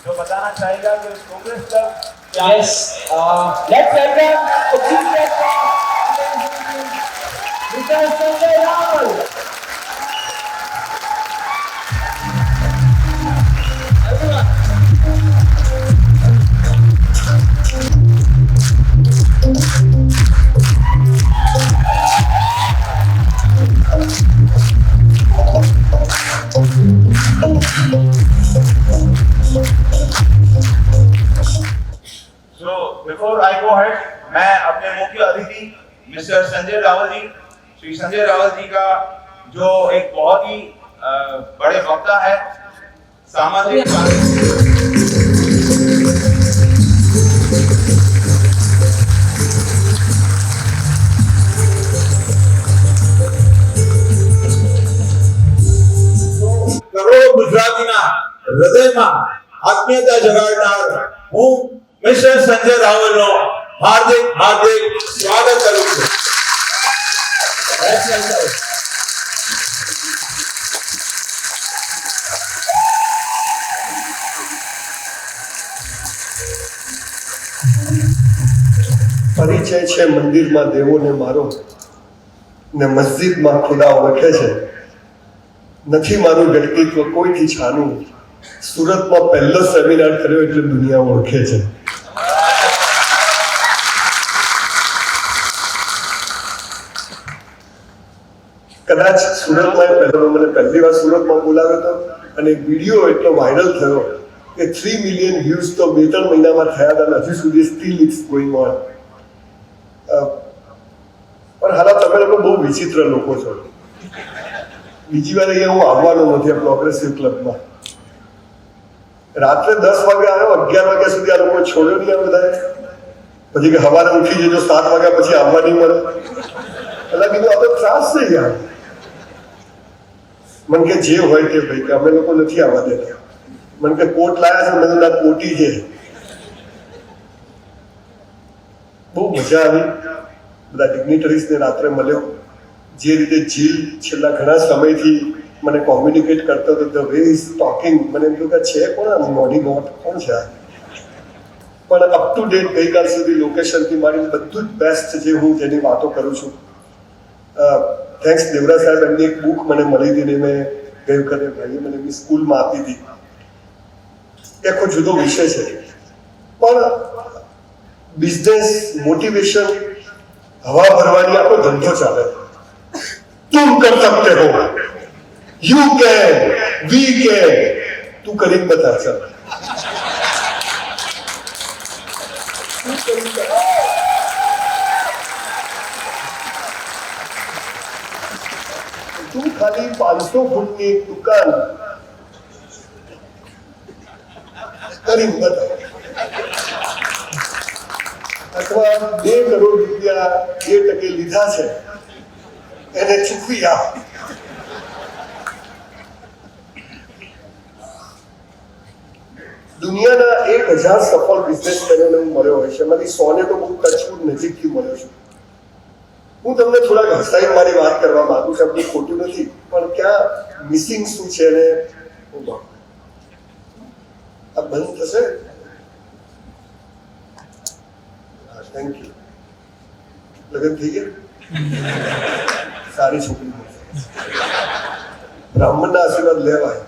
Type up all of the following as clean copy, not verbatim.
जो बताना चाहेगा कि प्रोग्रेस क्लब क्या है। Yes, let's welcome the chief guest Mr. Sanjay Rawal. So before I go ahead, मैं अपने मुख्य अतिथि मिस्टर संजय रावल जी, श्री संजय रावल जी का जो एक बहुत ही बड़े वक्ता है, सामाजिक કરોડો ગુજરાતીના હૃદયમાં આત્મીયતા જગાડનાર હું મિસ્ટર સંજય રાવલનો હાર્દિક સ્વાગત કરું છું. પરિચય છે મંદિરમાં દેવોને મારો ને મસ્જિદમાં ખુદા ઓળખે છે. નથી મારું વ્યક્તિત્વ કોઈથી છાનું, સુરતમાં પહેલો સેમિનાર કર્યો એટલે દુનિયા ઓળખે છે. કદાચ સુરતમાં મને પહેલી વાર સુરતમાં બોલાવ્યો હતો અને વિડીયો એટલો વાયરલ થયો કે 3 મિલિયન વ્યૂઝ તો 2-3 મહિનામાં થયા હતા. હજુ સુધી સ્ટીલ ઇટ્સ ગોઈંગ ઓન. પણ હાલા તમે લોકો બહુ વિચિત્ર લોકો છો. બીજી વાર અહીંયા હું આવવાનો નથી આ પ્રોગ્રેસિવ ક્લબમાં. રાત્રે 10 વાગે આવ્યો, 11 વાગ્યા સુધી આ લોકો છોડ્યો નહીં આ બધાએ. પછી કે સવારે ઉઠી જજો, 7 વાગ્યા પછી આવવા નહીં મળે. એટલે કીધું આ તો ત્રાસ છે યાર. મને કે જે હોય તે ભાઈ, કે અમે લોકો નથી આવવા દેતા. મને કે કોટ લાયા છે, મેં ના કોટી છે. બહુ મજા આવી. બધા ડિગ્નિટરીઝને રાત્રે મળ્યો. જે રીતે જીલ છેલ્લા ઘણા સમયથી મને કોમ્યુનિકેટ કરતો હતો, ધ વે ઇઝ ટોકિંગ, મને એમ થયું કે છે કોણ મોર્નિંગ વોક કોણ છે. પણ અપ ટુ ડેટ ગઈકાલ સુધી લોકેશનથી મારી બધું જ બેસ્ટ જે હું જેની વાતો કરું છું. થેન્ક્સ દેવરાજ સાહેબ, એમની એક બુક મને મળી હતી ને મેં ગઈ વખતે ભાઈએ મને એમની સ્કૂલમાં આપી હતી. એ આખો જુદો વિષય છે. પણ બિઝનેસ મોટિવેશન હવા ભરવાની આખો ધંધો ચાલે. तुम कर सकते हो, यू कैन, वी कैन. तू કરીને બતા. ચાલ તું ખાલી 500 ફૂટની એક દુકાન કરીને બતા, અથવા 2 કરોડ રૂપિયા 2% લીધા છે એને ચૂકવી આપ. દુનિયાના 1000 સફળ બિઝનેસમેનોને હું મળ્યો હોય છે, એમાંથી 100 ને તો બહુ ટચવુડ નજીકથી મળ્યો છું. હું તમને થોડાક હસાઈ મારી વાત કરવા માંગુ છું, આપણું ખોટું નથી, પણ ક્યાં મિસિંગ શું છે એને આ બંધ થશે. Thank you. લગ્ન થઈ ગયા? સારી છોકરી બ્રાહ્મણના આશીર્વાદ લેવાય.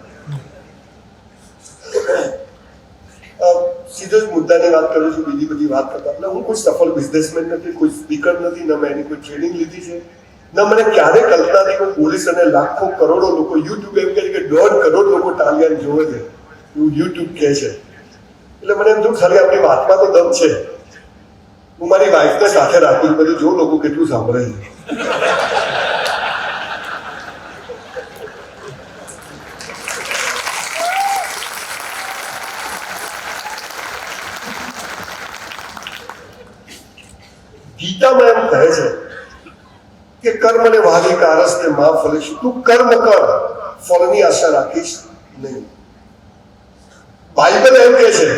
સીધો જ મુદ્દાની વાત કરું છું, બીજી બધી વાત કરતા. એટલે હું કોઈ સફળ બિઝનેસમેન નથી, કોઈ સ્પીકર નથી, ન મેં એની કોઈ ટ્રેનિંગ લીધી છે, ન મને ક્યારેય કલ્પના નહીં કોઈ પોલીસ અને લાખો કરોડો લોકો યુટ્યુબ એમ કહે છે કે 1.5 કરોડ લોકો ટાલિયાન જોવે છે એવું યુટ્યુબ કહે છે. એટલે મને એમ થયું ખાલી આપણી વાતમાં તો દમ છે. હું મારી વાઈફને સાથે રાખું બધું, જો લોકો કેટલું સાંભળે છે. ગીતામાં એમ કહે છે કે કર્મને વાલી કારસને માં ફલેશું. તું કર્મ કર, ફળની આશા રાખીશ નહીં. બાઇબલ એમ કહે છે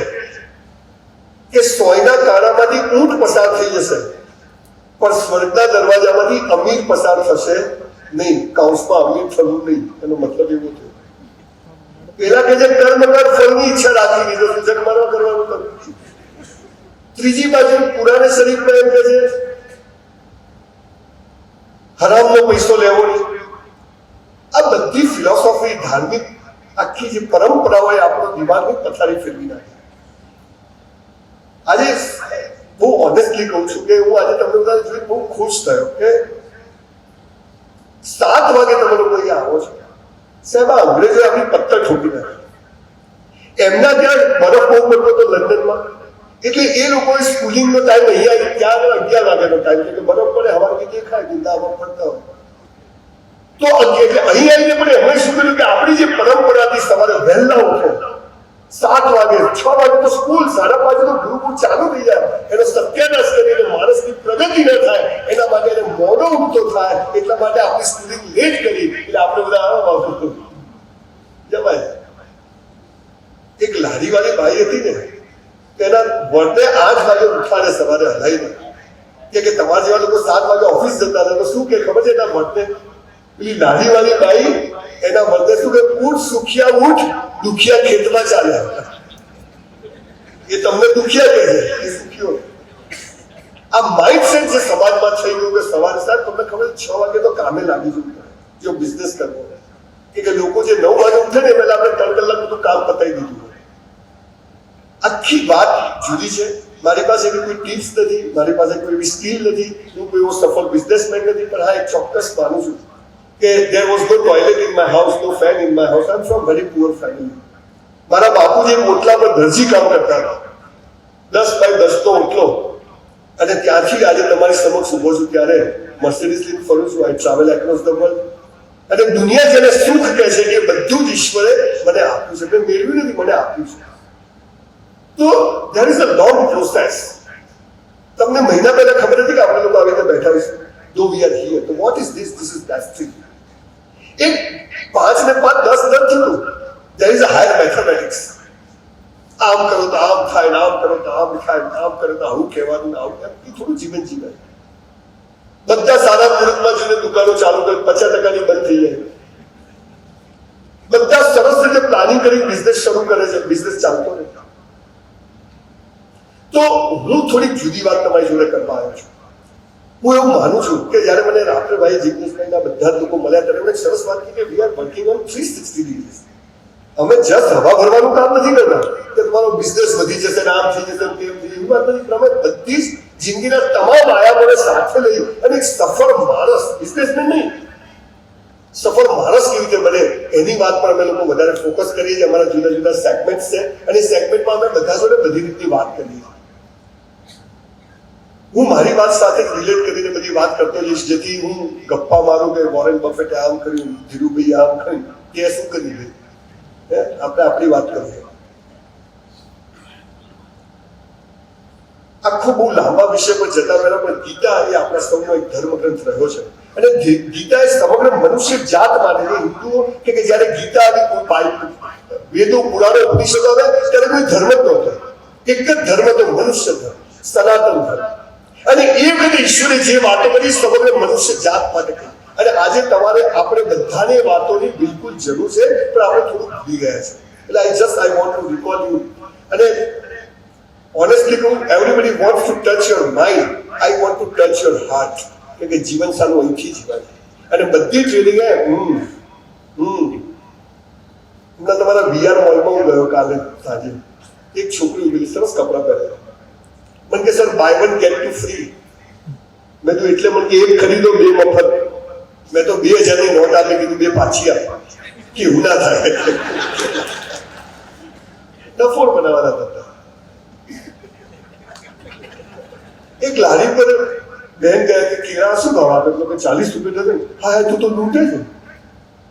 કે સોયના કાણામાંથી ઊંટ પસાર થઈ જશે, પણ સ્વર્ગના દરવાજામાંથી અમીર પસાર થશે નહીં. કૌંસમાં અમીર થવું નહીં, એનો મતલબ એવો થયો. પેલા કે જે કર્મ કર, ફળની કરવાની ઈચ્છા રાખી દીધો છું, જગમારવા કરવાનું કરું છું. ત્રીજી બાજુ પુરાને શરીફમાં એમ કહે છે હરામનો પૈસો લેવો નહીં. આ બધી ફિલોસોફી, ધાર્મિક આખી જે પરંપરાઓ એ આપણો દિમાગની પથારી ફેરવી નાખી. આજે બહુ ઓનેસ્ટલી કહું છું કે હું આજે તમને બધા જોઈ બહુ ખુશ થયો કે 7 વાગે તમે લોકો અહીંયા આવો છો. સાહેબ, આ અંગ્રેજોએ આપણી પથ્થર ઠોકી નાખી. એમના ત્યાં બરફ બહુ પડતો હતો લંડનમાં, એટલે એ લોકોએ સ્કૂલિંગનો ટાઈમ અહીંયા ત્યાં 11 વાગ્યાનો ટાઈમ કે બરફ પડે હવાથી દેખાય ગીતામાં પડતા હોય તો એટલે અહીં આવીને પણ એમણે શું કર્યું કે આપણી જે પરંપરા હતી સવારે વહેલા ઉઠો, 7 વાગે 6 વાગે તો સ્કૂલ, 5:30 તો ગુરુકુળ ચાલુ થઈ જાય, એનો સત્યાનાશ કરીને માણસની પ્રગતિ ન થાય એના માટે એને મોડો ઉઠતો થાય, એટલા માટે આપણી સ્કૂલિંગ લેટ કરી એટલે આપણે બધા જવાય. એક લારીવાળી બાઈ હતી ને, તેના વડને 8 વાગે ઉઠાડે સવારે હલાઈને કે તમારા જેવા લોકો 7 વાગે ઓફિસ જતા હતા તો શું કે ખબર છે એના વડને? પેલી લારીવાળી બાઈ એના વડને શું કે ઉઠ સુખિયા ઉઠ, દુખિયા ખેતમાં ચાલ્યા. એ તમને દુખિયા કહે છે, એ સુખીઓ. આ માઇન્ડસેટ જે સમાજમાં થઈ ગયું કે સવારે સાહેબ તમને ખબર 6 વાગે તો કામે લાગી જવું પડે જો બિઝનેસ કરવો હોય. કે લોકો જે 9 વાગે ઉઠે ને પહેલા આપણે 3 કલાક બધું કામ પતાવી દીધું હોય. આખી વાત જુદી છે. મારી પાસે એવી કોઈ ટિપ્સ નથી, મારી પાસે કોઈ એવી સ્કિલ નથી, હું કોઈ એવો સફળ બિઝનેસમેન નથી, પણ હા એક ચોક્કસ માનું છું કે there was no toilet in my house, no fan in my house. I'm from very poor family. મારા બાપુજી ઓટલા પર દરજી કામ કરતા હતા, 10 બાય 10 નો ઓટલો, અને ત્યાંથી આજે તમારી સમક્ષ ઉભો છું ત્યારે મર્સિડીઝ લઈને ફરું છું. આઈ ટ્રાવેલ એક્રોસ ધ વર્લ્ડ. અને દુનિયા જેને સુખ કહે છે કે બધું જ ઈશ્વરે મને આપ્યું છે, મેં મેળવ્યું નથી, મને આપ્યું છે. તો there is a long process. તમને મહિના પહેલા ખબર હતી કે આપણે લોકો આવી રીતે બેઠા હોઈશું, though we are here. So what is this? This is destiny. એક 5 ને 5 10 નથી થતું. There is a higher mathematics. આમ કરો તો આમ થાય, આમ કરો તો આમ થાય, આમ કરો તો આવું કહેવાનું, આવું એ થોડું જીવન જીવાય. બધા સારા મુહૂર્તમાં જઈને દુકાનો ચાલુ કરે, 50% બંધ થઈ જાય. બધા સરસ રીતે પ્લાનિંગ કરી બિઝનેસ શરૂ કરે છે, બિઝનેસ ચાલતો રહે. તો હું થોડી જુદી વાત તમારી જોડે કરવા આવ્યો છું. હું એવું માનું છું કે જ્યારે મને રાત્રે ભાઈ જિગ્નેશભાઈના બધા જ લોકો મળ્યા ત્યારે એમણે સરસ વાત કરી કે we are working on 360 degrees. અમે જસ્ટ હવા ભરવાનું કામ નથી કરતા કે તમારો બિઝનેસ વધી જશે ને આમ થઈ જશે તેમ થઈ જશે, એવી વાત નથી. અમે બધી જ જિંદગીના તમામ આયામોને સાથે લઈ અને એક સફળ માણસ, બિઝનેસમેન નહીં, સફળ માણસ કેવી રીતે બને એની વાત પર અમે લોકો વધારે ફોકસ કરીએ છીએ. અમારા જુદા જુદા સેગમેન્ટ્સ છે અને સેગમેન્ટમાં અમે બધા જોડે બધી રીતની વાત કરીએ છીએ. હું મારી વાત સાથે રિલેટ કરીને બધી વાત કરતો જઈશ, જેથી હું ગપ્પા મારું કે વોરેન બફેટે આમ કર્યું, ધીરુભાઈ આમ કર્યું, કે શું કરી દે, આપણે આપણી વાત કરીએ. આખો બહુ લાંબા વિષય પર જતા પહેલા પણ ગીતા એ આપણા સૌનો એક ધર્મગ્રંથ રહ્યો છે અને ગીતા એ સમગ્ર મનુષ્ય જાત માટે હિન્દુઓ કે જયારે ગીતા આવી કોઈ વેદો પુરાણો ઉપનિષદો આવે ત્યારે કોઈ ધર્મ જ નહોતો, એક જ ધર્મ હતો, મનુષ્ય ધર્મ, સનાતન ધર્મ. અને એ વખતે ઈશ્વરે જે વાતો કરી સમગ્ર મનુષ્ય જાત માટે કરી. અને આજે તમારે આપણે બધાને વાતોની બિલકુલ જરૂર છે, પણ આપણે થોડું ભૂલી ગયા છે. એટલે I want to recall you. અને ઓનેસ્ટલી કહું, everybody wants to touch your mind, I want to touch your heart. કે જીવન સારું અહીંથી જીવાય. અને બધી ટ્રેનિંગ તમારા VR મોલમાં હું ગયો કાલે સાંજે, એક છોકરી ઉભેલી, સરસ કપડાં પહેરે, મને કે સર બાય 1 get 2 free. મેં તો એટલે મને કે એક ખરીદો 2 મફત. મેં તો 2000 ની નોટ આપી, કીધું 2 પાછી આપ, કેવું ના થાય. ડફોડ બનાવવાના હતા. એક લારી પર બેન ગયા કે કેળા શું ભાવ આપે, તો કે 40 રૂપિયા થશે. હા તું તો લૂંટે છે,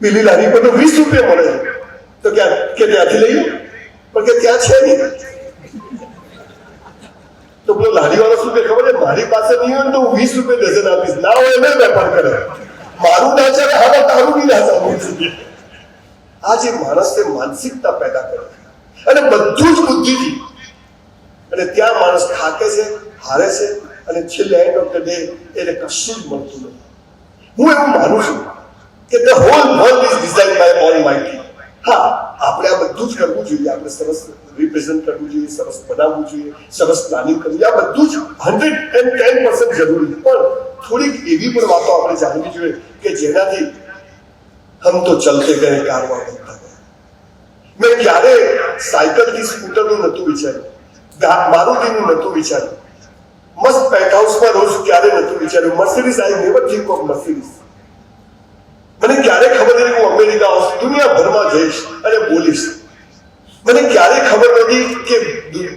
પેલી લારી પર તો 20 રૂપિયા મળે છે. તો ક્યાં કે ત્યાંથી લઈ લો, પણ કે ત્યાં છે નહીં. તો પેલો લારીવાળો શું કે ખબર છે, મારી પાસે નહીં હોય તો હું 20 રૂપિયા ડઝન આપીશ, ના હોય એને વેપાર કરે, મારું ના ચાલે, હવે તારું બી ના ચાલવું. આ જે માણસને માનસિકતા પેદા કરે અને બધું જ બુદ્ધિથી, અને ત્યાં માણસ થાકે છે, હારે છે, અને છેલ્લે એન્ડ ઓફ ધ ડે એને કશું જ મળતું નથી. હું એવું માનું છું કે the whole world is designed by almighty. હા, આપણે આ બધું બધું જ કરવું જોઈએ, આપણે સરસ રિપ્રેઝન્ટ કરવું જોઈએ, સરસ બનાવવું જોઈએ, સરસ પ્લાનિંગ કરવું જોઈએ, આ બધું જ 110% જરૂરી, પણ થોડીક એવી પણ વાતો આપણે જાણવી જોઈએ કે જેનાથી હમ તો ચલતે ગયે કારવા બનતા ગયા. મેં ક્યારે સાયકલથી સ્કૂટરનું નહોતું વિચાર્યું, મારુતિનું નહોતું વિચાર્યું, મસ્ત પેન્ટ હાઉસમાં રોજ ક્યારે નહોતું વિચાર્યું, Mercedes I never think of Mercedes. મને ક્યારે ખબર નથી હું અમેરિકા આવશે, દુનિયાભરમાં જઈશ અને બોલીશ. મને ક્યારે ખબર નથી કે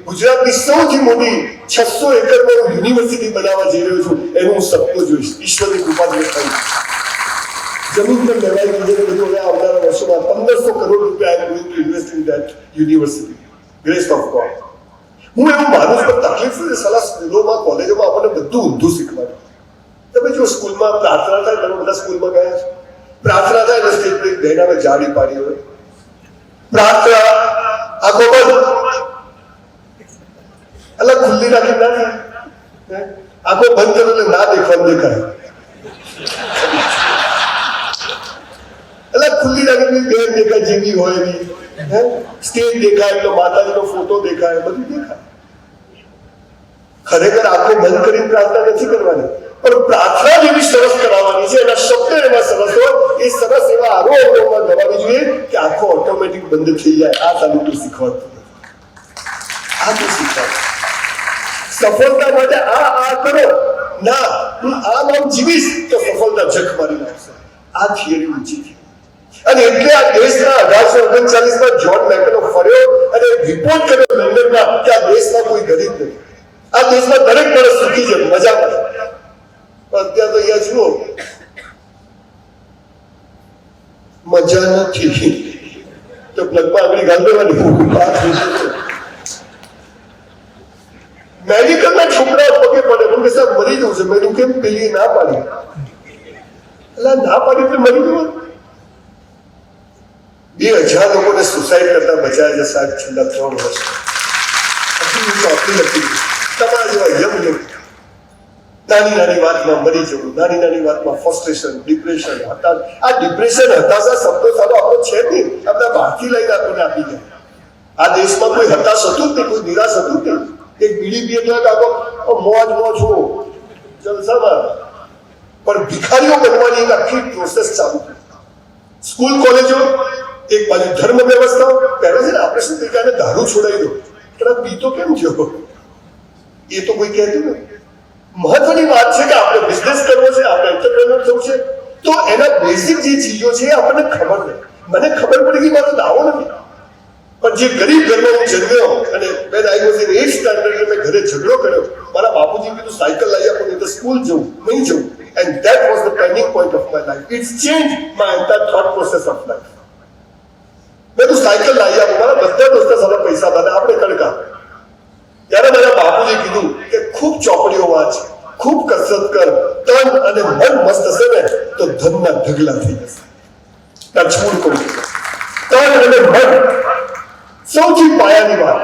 ગુજરાતની સૌથી મોટી 600 એકરમાં હું યુનિવર્સિટી બનાવવા જઈ રહ્યો છું, એનું હું સપનું જોઈશ. ઈશ્વરની કૃપાથી થઈ જમીન પર લેવાઈ ગઈ છે બધું. હવે આવનારા વર્ષોમાં 1500 કરોડ રૂપિયા I am going to invest in that university, grace of God. હું એવું માનું છું, પણ તકલીફ છે સલા સ્કૂલોમાં કોલેજોમાં આપણને બધું ઊંધું શીખવાડે. તમે જો સ્કૂલમાં પ્રાર્થના થાય, તમે બધા સ્કૂલમાં ગયા છો, પ્રાર્થના થાય એટલે સ્ટેજ પર બહેન આવે જાડી પાડી હોય, પ્રાર્થના આખો બંધ અલગ ખુલ્લી રાખી ના થાય, આખો બંધ કરો એટલે ના દેખવાનું દેખાય, અલગ ખુલ્લી રાખી બેન દેખાય જેવી હોય એવી, સ્ટેજ દેખાય એટલે માતાજીનો ફોટો દેખાય, બધું દેખાય. ખરેખર આંખો બંધ કરીને પ્રાર્થના નથી કરવાની, પણ પ્રાર્થના જેવી સરસ કરાવવાની છે, એના શબ્દ એવા સરસ હોય, એ સરસ એવા આરોગ્યમાં ગવાવી જોઈએ કે આંખો ઓટોમેટિક બંધ થઈ જાય. આ તાલુકું શીખવાડતું આ તો શીખવાડ સફળતા માટે આ કરો ના, હું આ નામ જીવીશ તો સફળતા જખ મારી નાખશે. આ થિયરી ઊંચી થઈ. અને એટલે આ દેશના 1839માં જ્હોન મેકનો ફર્યો અને રિપોર્ટ કર્યો લંડનમાં કે આ દેશમાં કોઈ ગરીબ નથી, આ દેશમાં દરેક માણસ સુખી છે, મજામાં છે. અત્યારે તો અહીંયા જુઓ મજા નથી તો પ્લગમાં આગળ ગાલ દેવાની. મેડિકલના છોકરા પગે પડે, મને સાહેબ મરી જવું છે. મેં કેમ પેલી ના પાડી, એટલે ના પાડી એટલે મરી જવું. 2000 લોકોને સુસાઇડ કરતા બચાવ્યા છે સાહેબ છેલ્લા 3 વર્ષ. ચોથી લખી તમારા જેવા યંગ લોકો નાની નાની વાતમાં મરી જવું, નાની નાની વાતમાં ફ્રસ્ટ્રેશન, ડિપ્રેશન, હતાશ. આ ડિપ્રેશન, હતાશા શબ્દો સારો આપણો છે જ નહીં, આપણા બહારથી લઈને આપણને આપી ગયા. આ દેશમાં કોઈ હતાશ હતું જ નહીં, કોઈ નિરાશ હતું જ નહીં. એક બીડી પીએ કાકો મોજ મોજ હો જલસામાં, પણ ભિખારીઓ બનવાની એક આખી પ્રોસેસ ચાલુ થઈ. સ્કૂલ કોલેજો એક બાજુ ધર્મ વ્યવસ્થા, પહેલા છે ને આપણે શું કહીએ દારૂ છોડાવી દો, પણ આ પીતો કેમ થયો એ તો કોઈ કહેતું નથી. મહત્વની વાત છે કે આપણે બિઝનેસ કરવો છે, આપણે એન્ટરપ્રેન્યોર થવું છે, તો એના બેઝિક જે ચીજો છે આપણને ખબર નથી. મને ખબર પડી કે મારો દાવો નથી, પણ જે ગરીબ ઘરમાં હું જન્મ્યો અને when I was in 8th standard મેં ઘરે ઝઘડો કર્યો, મારા બાપુજી કીધું સાયકલ લઈ આપો નહીં તો સ્કૂલ જવું નહીં જવું, and that was the turning point of my life. It's changed my entire thought process of life. મેં તો સાયકલ લઈ આપો, મારા બધા દોસ્તો સારા પૈસા હતા, આપણે કડકા. ત્યારે મારા બાપુજી કીધું કે ખૂબ ચોપડીઓ વાંચ, ખૂબ કસરત કર, તન અને મન મસ્ત હશે ને તો ધનના ઢગલા થઈ જશે. ટચવુડ કરું, તન અને મન સૌથી પાયાની વાત.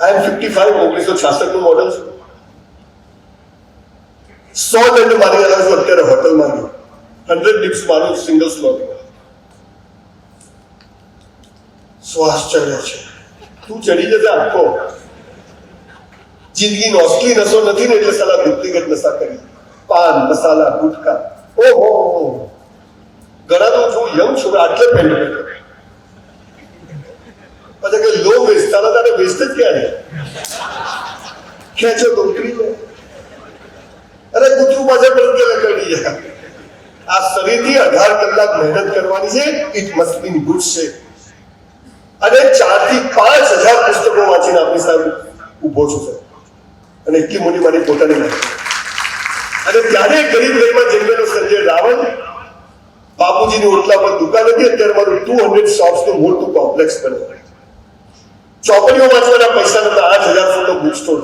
આઈ એમ 55, 1966 નું મોડલ છું. 100 દંડ મારી આવ્યો છું અત્યારે હોટલમાં ગયો, 100 ડિપ્સ મારું સિંગલ સ્લોટ. શ્વાસ ચડે છે, તું ચડી જશે આખો. જિંદગી નોસ્ટલી નશો નથી ને એટલે સલાહ ડુપ્લિકેટ નશા કરી, પાન મસાલા ગુટકા. ઓહો ઘણા તો છું યંગ છું આટલે પેન્ટ પછી કે લો વેસ્ટ, તારે વેસ્ટ જ ક્યારે ખેંચો તો ઉતરી જાય. અરે કૂતરું પાછળ પણ કે કરી જાય. આ શરીરથી 18 કલાક મહેનત કરવાની છે. It must be in good shape. અને 4 થી 5000 પુસ્તકો વાંચીને આપણી સામે ઉભો છું સર, અને એટલી મોટી મારી પોતાની લાઈફ. અને ત્યારે ગરીબ ઘરમાં જન્મેલો સંજય રાવલ, બાપુજીની ઓટલા પર દુકાન હતી, અત્યારે મારું 200 શોપ્સનું મોટું કોમ્પ્લેક્સ બને. ચોપડીઓ વાંચવાના પૈસા નતા, 8000 ફૂટનો book store.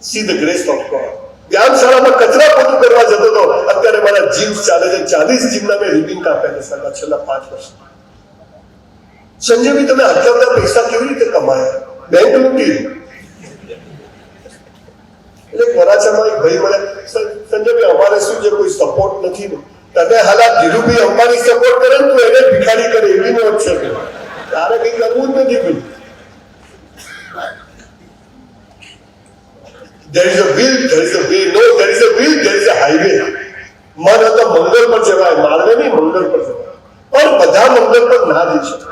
See the grace of God. વ્યાયામશાળામાં કચરા પોતું કરવા જતો હતો, અત્યારે મારા જીમ્સ ચાલે છે. 40 જીમના મેં રિબિન કાપ્યા છે સાહેબ છેલ્લા 5 વર્ષ. સંજયભાઈ તમે આટલા બધા પૈસા કેવી રીતે કમાયા? બેંક લૂંટી. એટલે વરાછામાં એક ભાઈ મને, સંજયભાઈ અમારે શું છે કોઈ સપોર્ટ નથી ને, તને હાલ ધીરુભાઈ અંબાણી સપોર્ટ કરે ને તું એને ભિખારી કરે એવી નોટ છે. તારે કંઈ કરવું જ નથી ભાઈ. There is a will, there is a way. No, there is a will, there is a highway. મન હતો મંગળ પર જવાય, માર્ગે નહીં મંગળ પર જવાય. પણ બધા મંગળ પર ના જઈ શકે.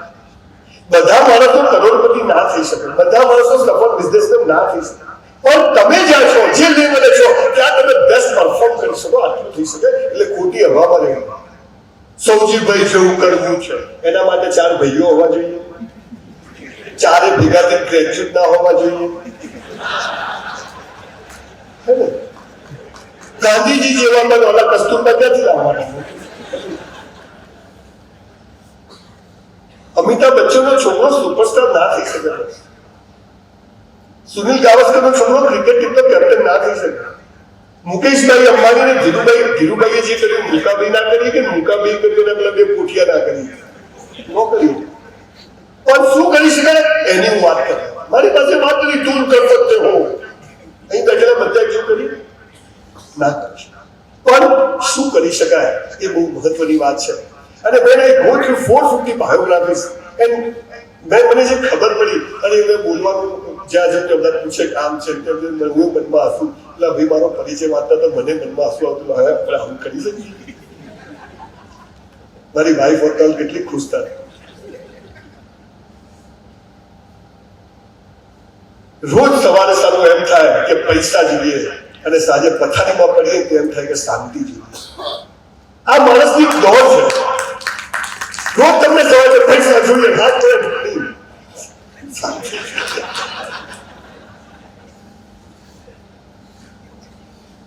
બધા માણસો કરોડપતિ ના થઈ શકે. બધા માણસો સફળ બિઝનેસમેન ના થઈ શકે. પણ તમે જ્યાં છો, જે લેવલે છો, ત્યાં તમે બેસ્ટ પરફોર્મ કરી શકો, આટલું થઈ શકે. એટલે ખોટી હવામાં રહેવું. સૌજીભાઈ જેવું કરવું છે, એના માટે 4 ભાઈઓ હોવા જોઈએ. 4 ભેગા થઈ ગ્રેજ્યુએટ ના હોવા જોઈએ. ગાંધીજી જેવા પણ ઓલા કસ્તુરબા ક્યાંથી લાવવાના? અમિતાભ બચ્ચનનો છોકરો સુપરસ્ટાર ના થઈ શકે. સુનિલ ગાવસ્કરનો છોકરો ક્રિકેટ ટીમનો કેપ્ટન ના થઈ શકે. મુકેશભાઈ અંબાણી અને ધીરુભાઈએ જે કર્યું મુકાભાઈ ના કરી કે મુકાભાઈ કર્યું અને બે પોઠિયા ના કરી ન કર્યું. પણ શું કરી શકાય એની હું વાત કરું. મારી પાસે વાત કરી તું કર શકતે હો. અહીં બેઠેલા બધા શું કરી ના કરી શકાય. પણ શું કરી શકાય એ બહુ મહત્વની વાત છે. અને મેં ગો થ્રુ 450 બાયોગ્રાફીઝ એન્ડ મને જે ખબર પડી અને મેં બોલવાનું જ્યાં જેમ બધા પૂછે કામ છે તેમ હું મનમાં હસું. એટલે ભાઈ મારો પરિચય વાંચતા તો મને મનમાં હસવું આવતું, હવે આપણે આમ કરી શકીએ. મારી વાઈફ હોતા કેટલી ખુશ થાય. રોજ સવારે સારું એમ થાય કે પૈસા જોઈએ અને સાંજે પથારીમાં પડીએ તો એમ થાય કે શાંતિ જોઈએ. આ માણસની દોડ છે. રોજ તમને સવારે પૈસા જોઈએ, રાત